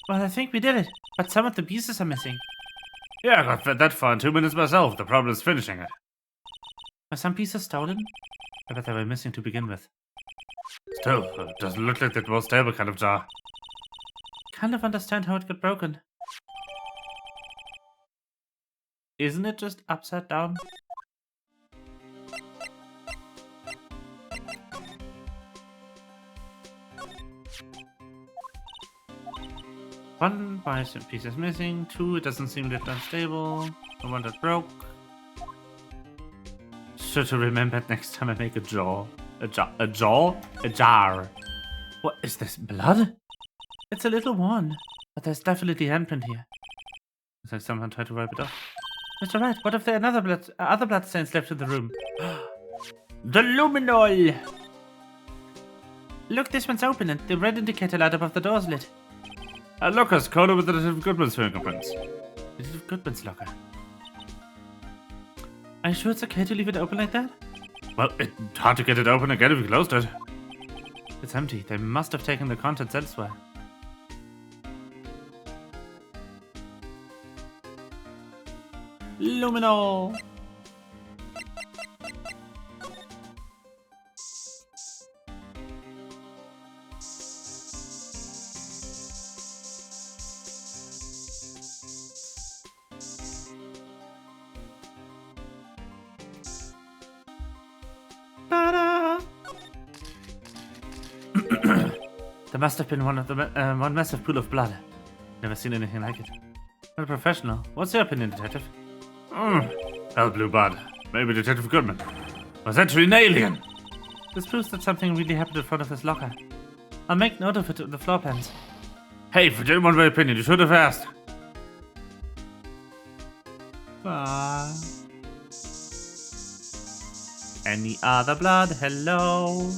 Well, I think we did it, but some of the pieces are missing. Yeah, I got that far in 2 minutes myself. The problem is finishing it. Are some pieces stolen? I bet they were missing to begin with. Still, it doesn't look like the most stable kind of jar. Kind of understand how it got broken. Isn't it just upside down? One piece is missing. 2, it doesn't seem that unstable. The one that broke. Sure to remember it next time I make a jar. A jar. What is this, blood? It's a little worn, but there's definitely handprint here. Looks like someone tried to wipe it off. Mr. Wright, what if there are other blood stains left in the room? The luminol! Look, this one's open and the red indicator light above the door's lit. A locker's coded with Detective Goodman's fingerprints. Detective Goodman's locker. Are you sure it's okay to leave it open like that? Well, it's hard to get it open again if you closed it. It's empty. They must have taken the contents elsewhere. Luminol! There must have been one massive pool of blood. Never seen anything like it. Not a professional. What's your opinion, Detective? Pale blue blood. Maybe Detective Goodman was actually an alien. This proves that something really happened in front of this locker. I'll make note of it on the floor plans. Hey, if you didn't want my opinion, you should have asked. Any other blood? Hello?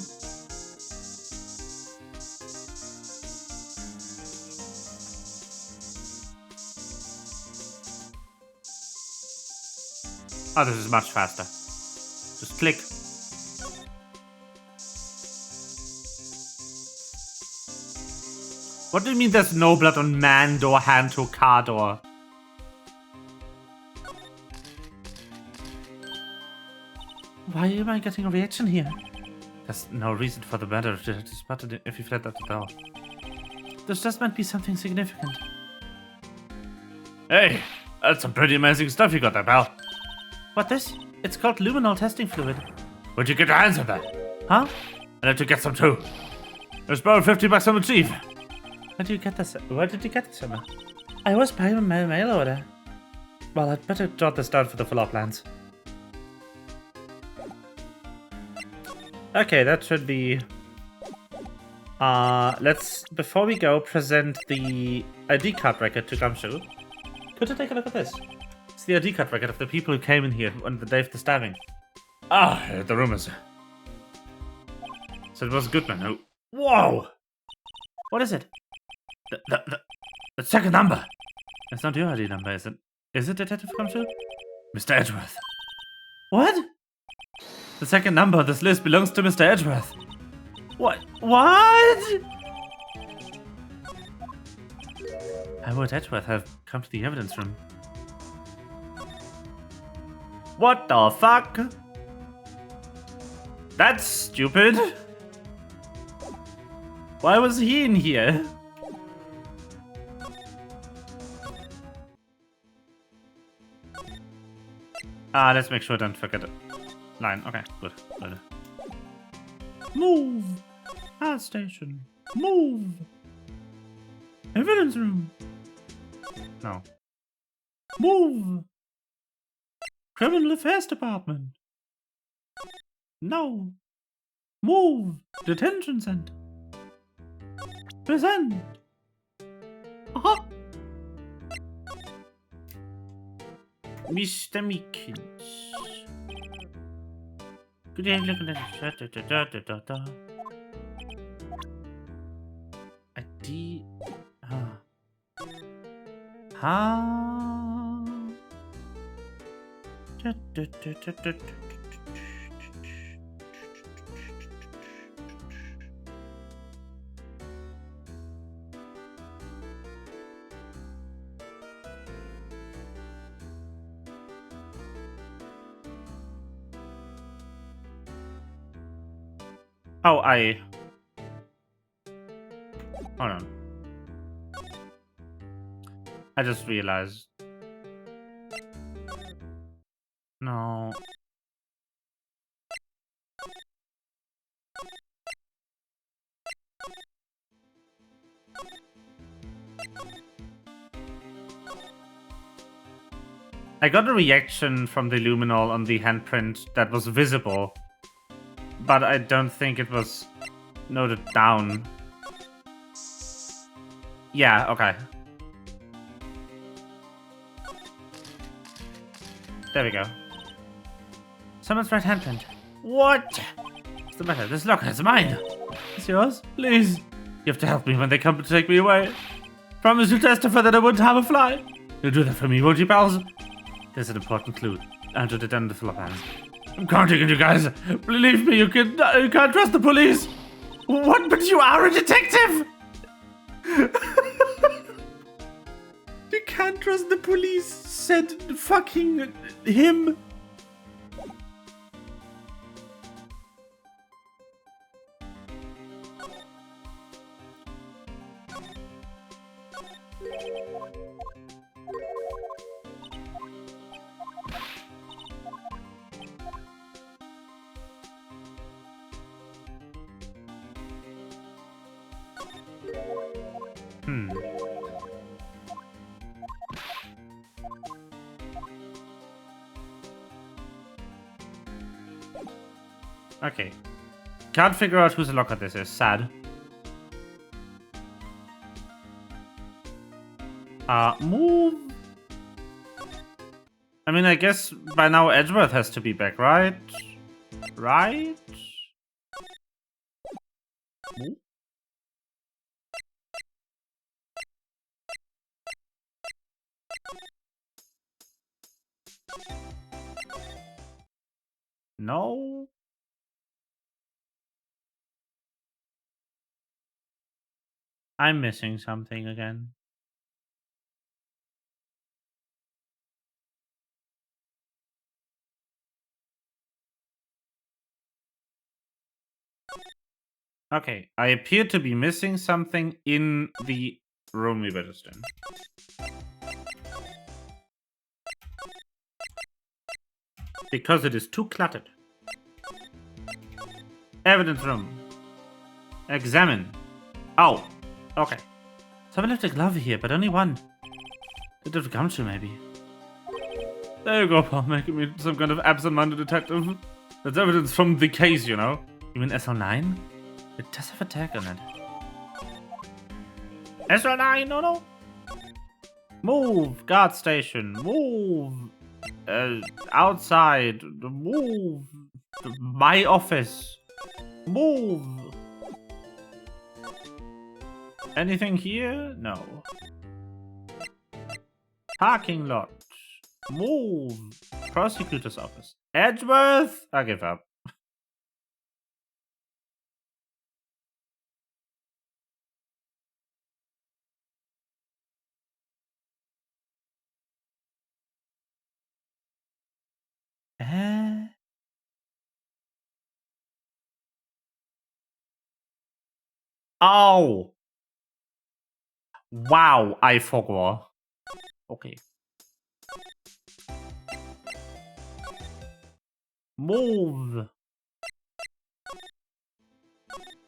Oh, this is much faster. Just click. What do you mean there's no blood on man door, hand door, car door? Why am I getting a reaction here? There's no reason for the matter to spot it if you fled out the door. This just might be something significant. Hey, that's some pretty amazing stuff you got there, pal. What this? It's called luminol testing fluid. Where'd you get your hands on that? Huh? I had to get some too. There's borrowed $50 on the chief. Where did you get this? Where did you get this, Emma? I was buying my mail order. Well, I'd better jot this down for the follow-up plans. Okay, that should be... let's, before we go, present the ID card record to Gumshoe. Could you take a look at this? It's the ID card record of the people who came in here on the day of the stabbing. Ah, I heard the rumors. So it was Goodman who... Whoa! What is it? The second number! It's not your ID number, is it? Is it, Detective Gumshoe? Mr. Edgeworth. What? The second number on this list belongs to Mr. Edgeworth. What? What? How would Edgeworth have come to the evidence room? What the fuck? That's stupid. Why was he in here? Let's make sure I don't forget it. Line. Okay, good. Good. Move! Art station. Move! Evidence room. No. Move! Criminal Affairs Department. No. Move! Detention Center. Present. Aha! Mr. Meekins. Good day, look at that. ID. Oh, hold on. I just realized. No. I got a reaction from the luminol on the handprint that was visible, but I don't think it was noted down. Yeah, okay. There we go. Someone's right handprint. What? What's the matter? This locker is mine. It's yours? Please. You have to help me when they come to take me away. Promise to testify that I wouldn't harm a fly. You'll do that for me, won't you, pals? There's an important clue. I'll do it under the floor plans. I'm counting on you guys. Believe me, you can't trust the police. What? But you are a detective. You can't trust the police, said fucking him. Okay. Can't figure out whose locker this is. Sad. Move. I mean, I guess by now Edgeworth has to be back, right? Right? Move. No. I'm missing something again. Okay, I appear to be missing something in the room we were just in. Because it is too cluttered. Evidence room. Examine. Oh, okay. Someone left a glove here, but only one. Did it come to maybe? There you go, Paul, making me some kind of absent-minded detective. That's evidence from the case, you know. You mean SL9? It does have a tag on it. SL9, no. Move, guard station, move. Outside, move. My office, move. Anything here? No. Parking lot, move. Prosecutor's office. Edgeworth? I give up. Oh! Wow, I forgot. Okay. Move!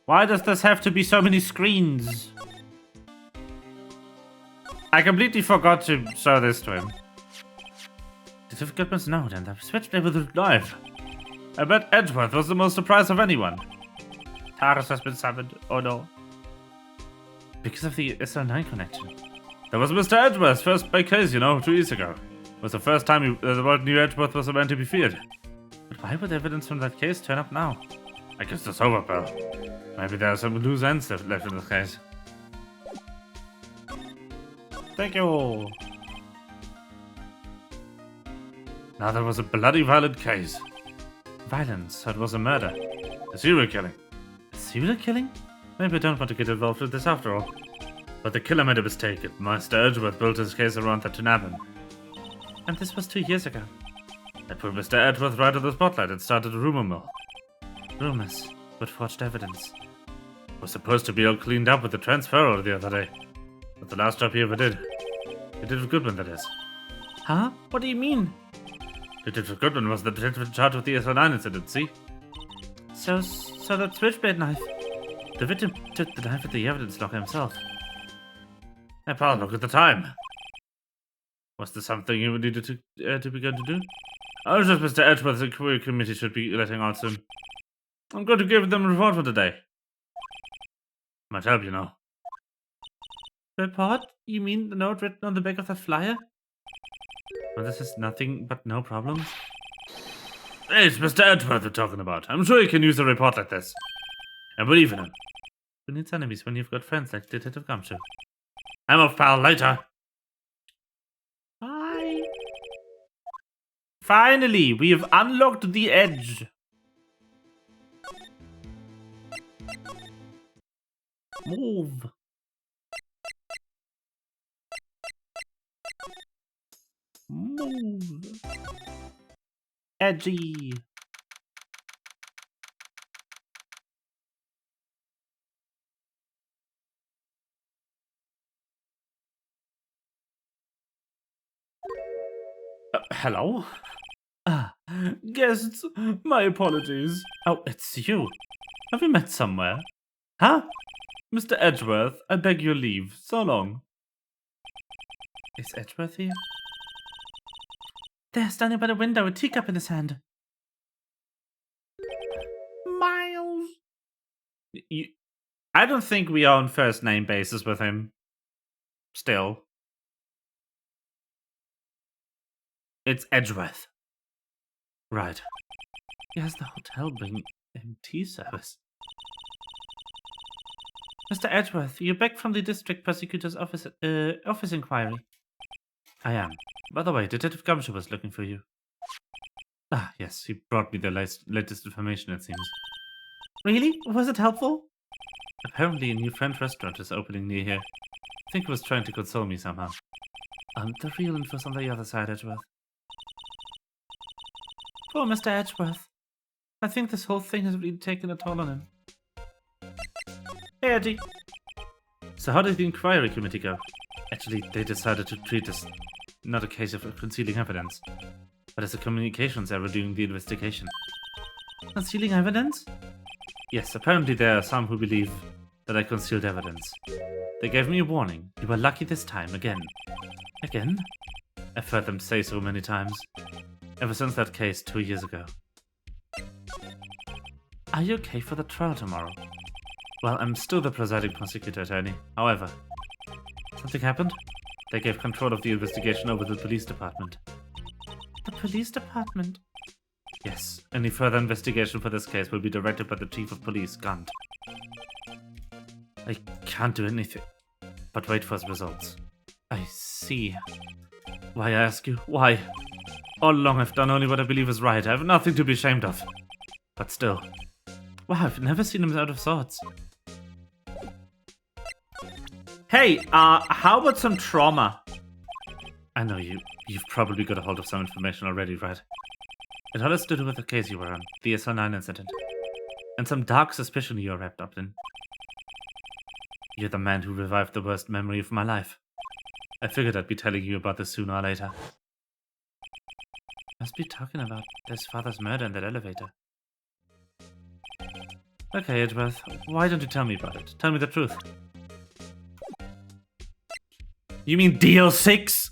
Why does this have to be so many screens? I completely forgot to show this to him. Detective Goodman's note and the switchblade with the knife. I bet Edgeworth was the most surprised of anyone. Taurus has been summoned. Oh no. Because of the SL9 connection. That was Mr. Edgeworth's first big case, you know, 2 years ago. It was the first time the world knew Edgeworth was a man to be feared. But why would evidence from that case turn up now? I guess it's over, pal. Maybe there are some loose ends left in this case. Thank you. Now there was a bloody violent case. Violence, so it was a murder. A serial killing. A serial killing? Maybe I don't want to get involved with this after all. But the killer made a mistake. Master Edgeworth built his case around that to nab him. And this was 2 years ago. I put Mr. Edgeworth right in the spotlight and started a rumor mill. Rumors, but forged evidence. Was supposed to be all cleaned up with the transfer the other day. But the last job he ever did. Detective Goodman, that is. Huh? What do you mean? Detective Goodman was the detective in charge of the SL9 incident, see? So that switchblade knife. The victim took the knife at the evidence locker himself. Hey, pal, look at the time. Was there something you needed to begin to do? I was just Mr. Edgeworth's inquiry committee should be letting out soon. I'm going to give them a report for today. Might help, you know. Report? You mean the note written on the back of that flyer? Well, this is nothing but no problems. Hey, it's Mr. Edgeworth we're talking about. I'm sure you can use a report like this. And believe in him. Who needs enemies when you've got friends like Detective Gumshoe? I'm off, pal. Later. Bye. Finally, we have unlocked the edge. Move. Move. Edgy. Hello? Guests, my apologies. Oh, it's you. Have we met somewhere? Huh? Mr. Edgeworth, I beg your leave. So long. Is Edgeworth here? There, standing by the window, a teacup in his hand. Miles. I don't think we are on first name basis with him. Still. It's Edgeworth. Right. He has the hotel bring him tea service. Mr. Edgeworth, you're back from the district prosecutor's office inquiry. I am. By the way, Detective Gumshoe was looking for you. Ah, yes, he brought me the latest information, it seems. Really? Was it helpful? Apparently a new French restaurant is opening near here. I think he was trying to console me somehow. The real info's on the other side, Edgeworth. Poor Mr. Edgeworth. I think this whole thing has really taken a toll on him. Hey, Eddie. So how did the inquiry committee go? Actually, they decided to treat this not a case of concealing evidence, but as a communications error during the investigation. Concealing evidence? Yes, apparently there are some who believe that I concealed evidence. They gave me a warning. You were lucky this time, again. Again? I've heard them say so many times. Ever since that case 2 years ago. Are you okay for the trial tomorrow? Well, I'm still the presiding prosecutor, attorney. However, something happened? They gave control of the investigation over to the police department. The police department? Yes, any further investigation for this case will be directed by the chief of police, Gant. I can't do anything but wait for his results. I see. Why, I ask you? Why? All along I've done only what I believe is right. I have nothing to be ashamed of. But still. Wow, I've never seen him out of sorts. Hey, how about some trauma? I know you've probably got a hold of some information already, right? It all has to do with the case you were on, the SO9 incident. And some dark suspicion you're wrapped up in. You're the man who revived the worst memory of my life. I figured I'd be telling you about this sooner or later. Must be talking about his father's murder in that elevator. Okay, Edgeworth, why don't you tell me about it? Tell me the truth. You mean DL6?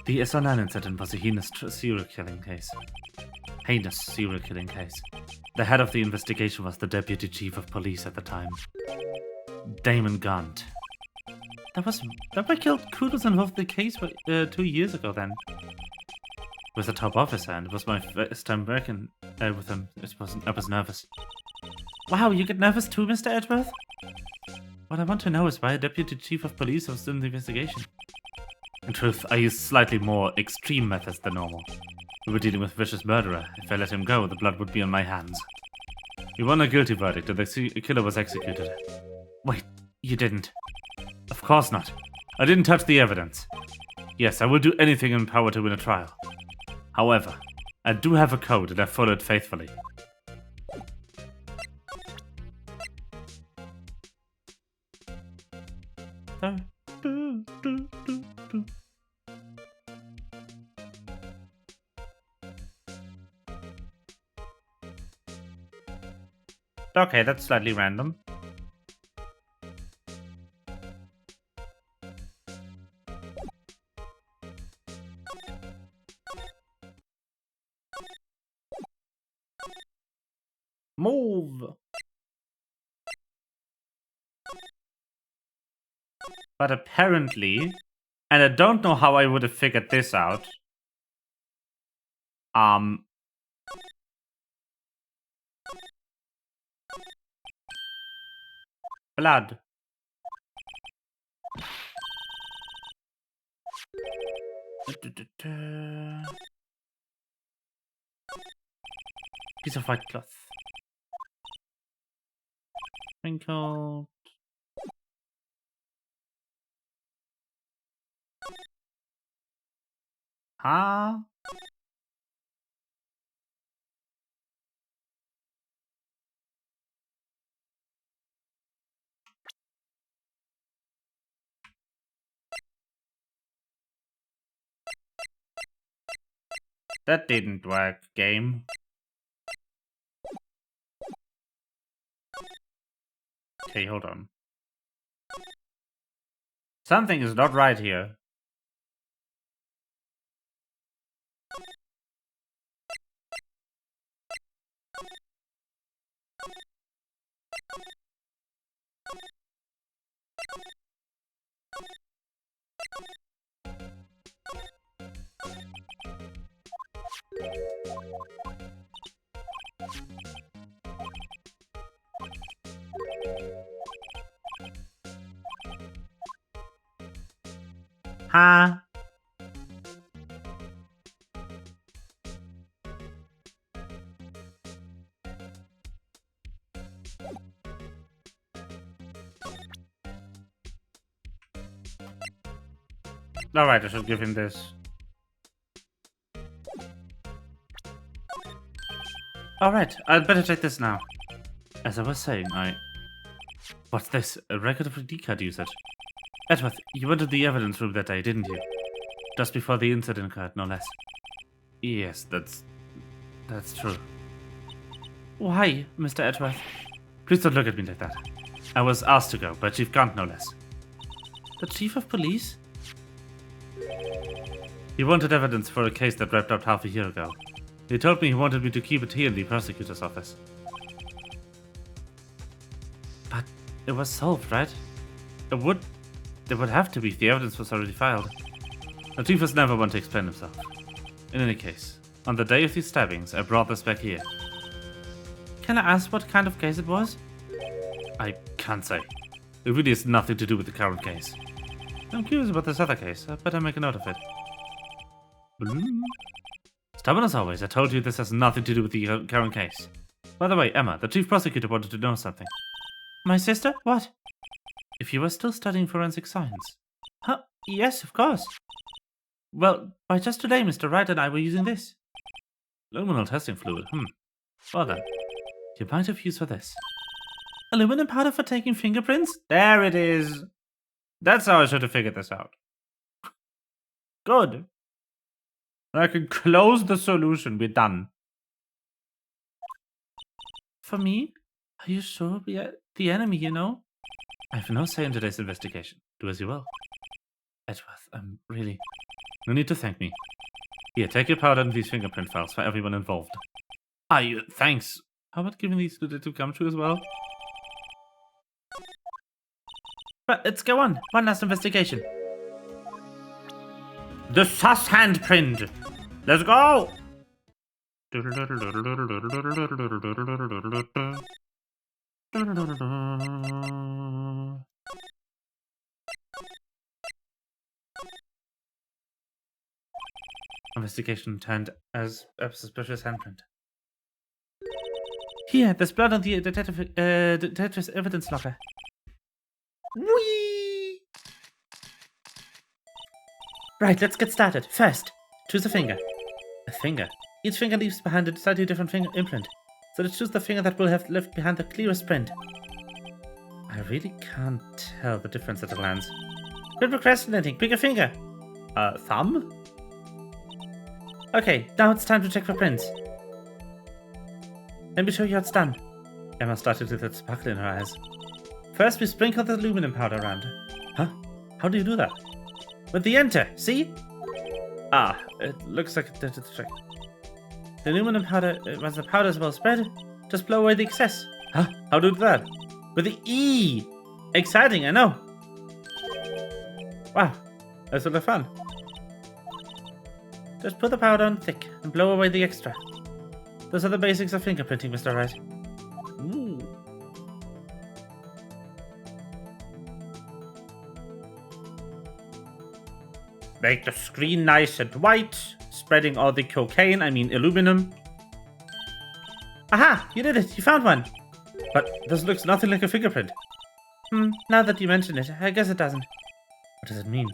The SO9 incident was a heinous serial killing case. The head of the investigation was the deputy chief of police at the time, Damon Gant. That why killed Kudos involved in the case 2 years ago then. Was a top officer, and it was my first time working with him. I was nervous. Wow, you get nervous too, Mr. Edgeworth? What I want to know is why a deputy chief of police was in the investigation. In truth, I used slightly more extreme methods than normal. We were dealing with a vicious murderer. If I let him go, the blood would be on my hands. We won a guilty verdict, and the killer was executed. Wait, you didn't? Of course not. I didn't touch the evidence. Yes, I will do anything in power to win a trial. However, I do have a code, and I follow it faithfully. Okay, that's slightly random. Move! But apparently, and I don't know how I would have figured this out. Blood. Piece of white cloth. Wrinkled. Huh? That didn't work, game. Okay, hold on. Something is not right here. Huh? Alright, I should give him this. Alright, I'd better take this now. As I was saying, What's this? A record of a D card usage? Edward, you went to the evidence room that day, didn't you? Just before the incident occurred, no less. Yes, that's true. Why, Mr. Edward? Please don't look at me like that. I was asked to go, but Chief can't, no less. The Chief of Police? He wanted evidence for a case that wrapped up half a year ago. He told me he wanted me to keep it here in the prosecutor's office. But it was solved, right? It would have to be if the evidence was already filed. The Chief was never one to explain himself. In any case, on the day of these stabbings, I brought this back here. Can I ask what kind of case it was? I can't say. It really has nothing to do with the current case. I'm curious about this other case. I better make a note of it. Stubborn as always, I told you this has nothing to do with the current case. By the way, Emma, the chief prosecutor wanted to know something. My sister? What? If you were still studying forensic science. Huh? Yes, of course. Well, by just today, Mr. Wright and I were using this. Luminal testing fluid, Well then, you might have use for this. Aluminum powder for taking fingerprints? There it is. That's how I should have figured this out. Good. I can close the solution. We're done. For me? Are you sure we are the enemy, you know? I have no say in today's investigation. Do as you will. Edworth, I'm really... No need to thank me. Here, take your powder and these fingerprint files for everyone involved. Thanks. How about giving these to the two come true as well? But let's go on. One last investigation. The sus handprint. Let's go. Investigation turned as a suspicious handprint. Here, there's blood on the detective's evidence locker. Whee! Right, let's get started. First, choose a finger. A finger. Each finger leaves behind a slightly different finger imprint. So let's choose the finger that will have left behind the clearest print. I really can't tell the difference at a glance. Quit procrastinating. Pick a finger. Thumb? Okay, now it's time to check for prints. Let me show you how it's done. Emma started with that sparkle in her eyes. First, we sprinkle the aluminum powder around. Huh? How do you do that? With the enter, see? Ah, it looks like it did the trick. The aluminum powder, once the powder is well spread, just blow away the excess. Huh? How do you do that? With the E! Exciting, I know. Wow, that's a lot of fun. Just put the powder on thick and blow away the extra. Those are the basics of fingerprinting, Mr. Wright. Ooh. Make the screen nice and white, spreading all the cocaine, aluminum. Aha! You did it! You found one! But this looks nothing like a fingerprint. Now that you mention it, I guess it doesn't. What does it mean?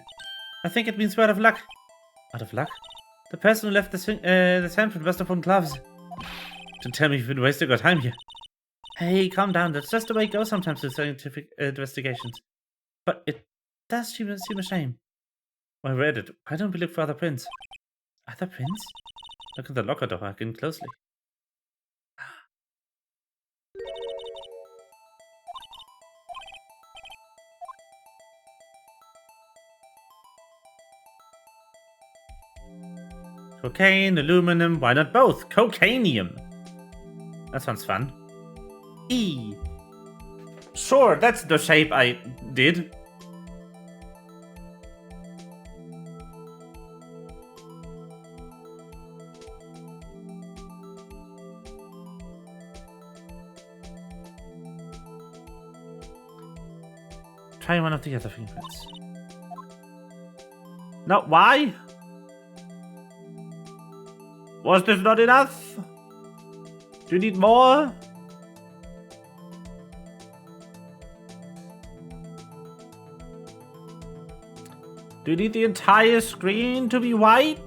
I think it means we're out of luck. Out of luck? The person who left this handprint must have worn gloves. Don't tell me you've been wasting our time here. Hey, calm down. That's just the way it goes sometimes with scientific investigations. But it does seem a shame. I read it. Why don't we look for other prints? Other prints? Look at the locker door again closely. Cocaine, aluminum, why not both? Cocainium. That sounds fun. E. Sure, that's the shape I did. Try one of the other fingerprints. No, why? Was this not enough? Do you need more? Do you need the entire screen to be white?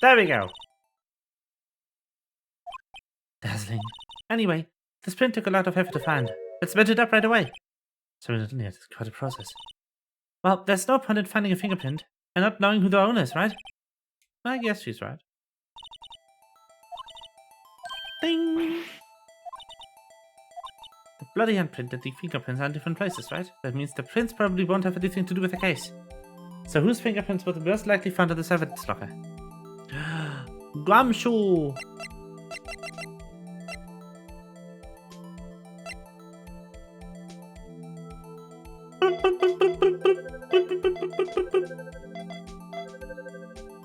There we go. Dazzling. Anyway, this print took a lot of effort to find. Let's match it up right away. So it's quite a process. Well, there's no point in finding a fingerprint and not knowing who the owner is, right? I guess she's right. Ding! The bloody handprint and the fingerprints are in different places, right? That means the prints probably won't have anything to do with the case. So whose fingerprints were the most likely found in this evidence locker? Gumshoe!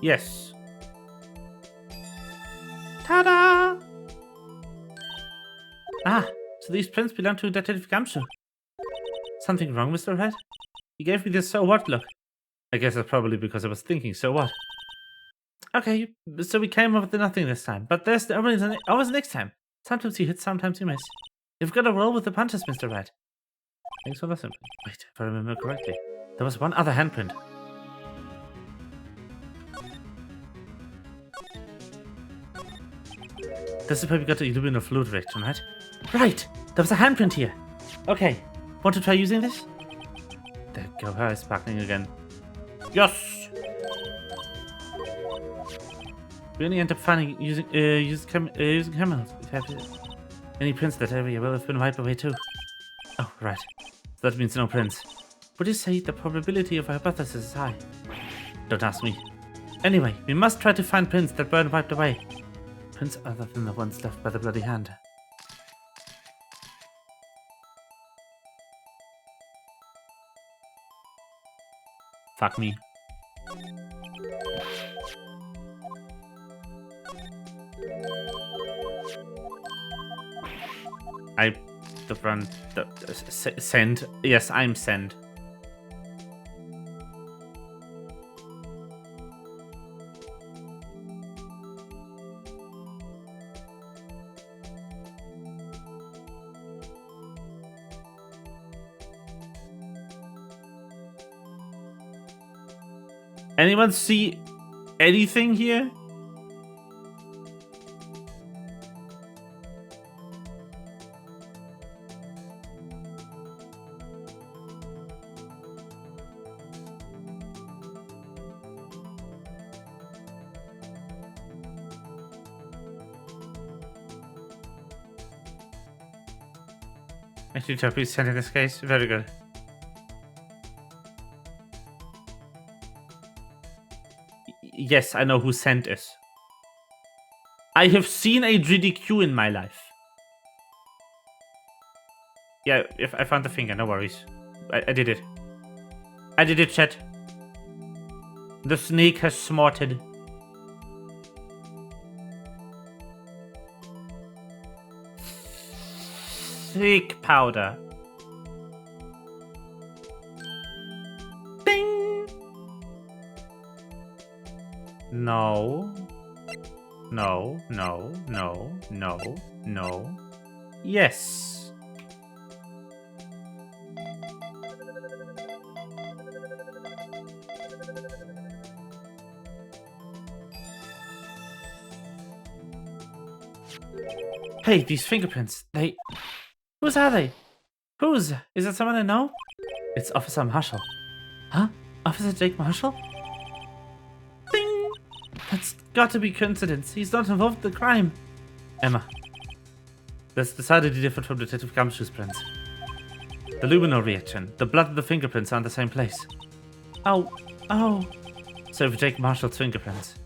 Yes. Ta-da! Ah, so these prints belong to Detective Gumshoe. Something wrong, Mr. Wright? He gave me this so what look. I guess that's probably because I was thinking so what. Okay, so we came up with nothing this time, but there's always next time. Sometimes you hit, sometimes you miss. You've got to roll with the punches, Mr. Wright. Thanks for listening. Wait, if I remember correctly, there was one other handprint. This is where we got the illuminal fluid reaction, right? Right! There was a handprint here! Okay, want to try using this? There we go, her eyes sparkling again. Yes! We only end up finding using cameras. Any prints that area will have been wiped away too. Oh, right. So that means no prints. Would you say the probability of a hypothesis is high? Don't ask me. Anyway, we must try to find prints that weren't wiped away. Prints other than the ones left by the bloody hand. Fuck me. Send. Yes, I'm send. Anyone see anything here? Actually, please send in this case. Very good. Yes, I know who sent is. I have seen a GDQ in my life. Yeah, if I found the finger, no worries. I did it. I did it, chat. The snake has smarted. Snake powder. Ding! No. No, no, no, no, no. Yes. Hey, these fingerprints, whose are they? Whose? Is it someone I know? It's Officer Marshall. Huh? Officer Jake Marshall? Ding! That's got to be coincidence. He's not involved in the crime. Emma. That's decidedly different from Detective Gumshoe's prints. The luminol reaction, the blood and the fingerprints are in the same place. Oh. So for Jake Marshall's fingerprints.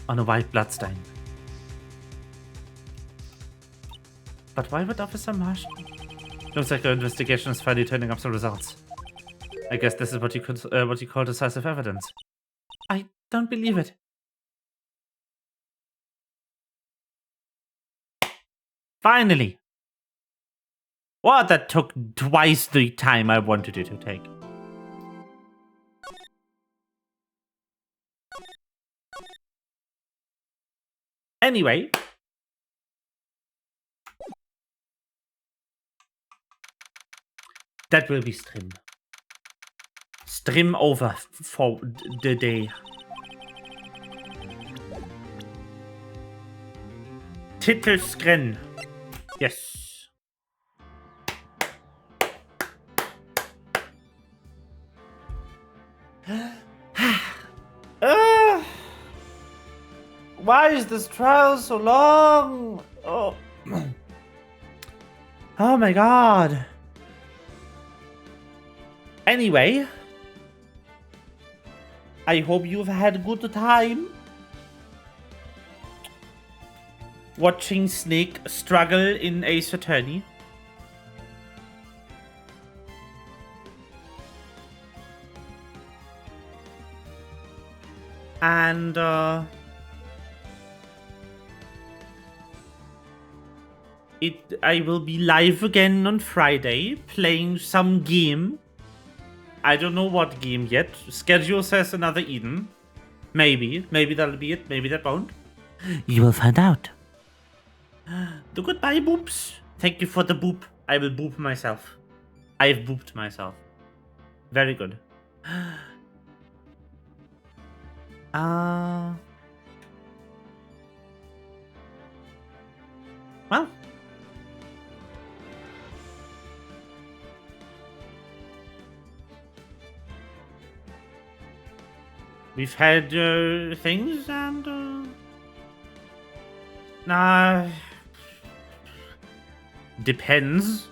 On a white bloodstain. But why would Officer Marshall? Looks like our investigation is finally turning up some results. I guess this is what you call decisive evidence. I don't believe it. Finally! Well, that took twice the time I wanted it to take. Anyway. That will be stream. Stream over for the day. Titelskren. Yes. Why is this trial so long? Oh. Oh my god. Anyway, I hope you've had a good time watching Snake struggle in Ace Attorney. And I will be live again on Friday playing some game. I don't know what game yet. Schedule says another Eden. Maybe that'll be it. Maybe that won't. You will find out. The goodbye boops. Thank you for the boop. I will boop myself. I've booped myself. Very good. Well. We've had things and depends.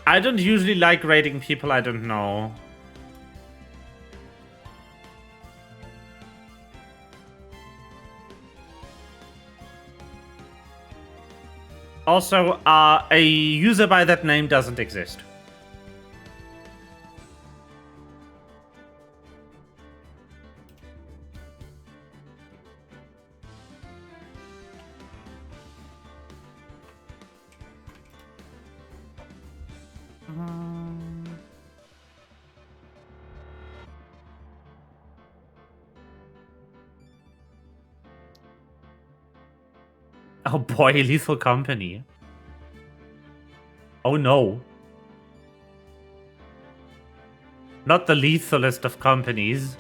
I don't usually like rating people I don't know. Also, a user by that name doesn't exist. Oh boy, Lethal Company. Oh no. Not the lethalest of companies.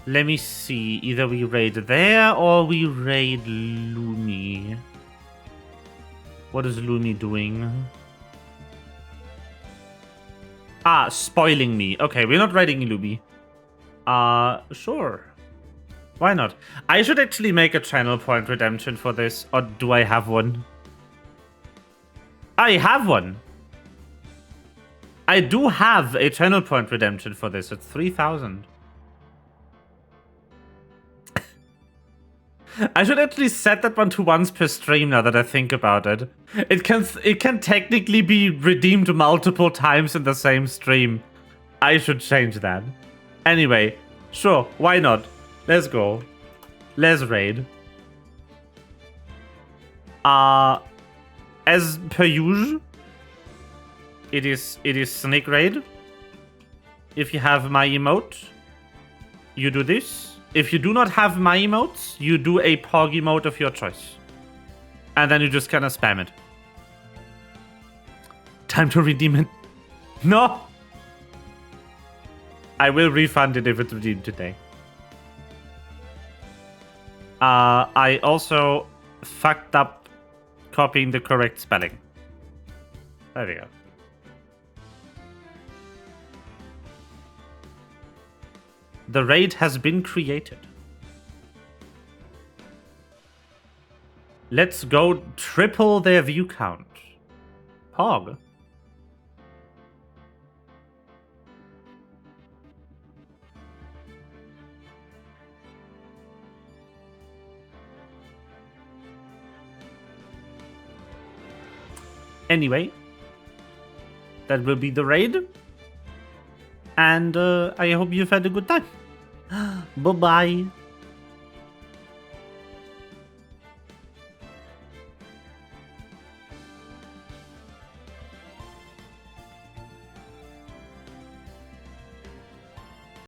Let me see. Either we raid there or we raid Lumi. What is Lumi doing? Spoiling me. Okay, we're not raiding Lumi. Sure. Why not? I should actually make a channel point redemption for this, or do I have one? I have one. I do have a channel point redemption for this. It's 3,000. I should actually set that one to once per stream now that I think about it. It can technically be redeemed multiple times in the same stream. I should change that. Anyway, sure, why not? Let's go. Let's raid. As per usual, it is Snake Raid. If you have my emote, you do this. If you do not have my emotes, you do a Pog emote of your choice. And then you just kind of spam it. Time to redeem it. No! I will refund it if it's redeemed today. I also fucked up copying the correct spelling. There we go. The raid has been created. Let's go triple their view count. Pog. Anyway, that will be the raid. And I hope you've had a good time. Bye-bye.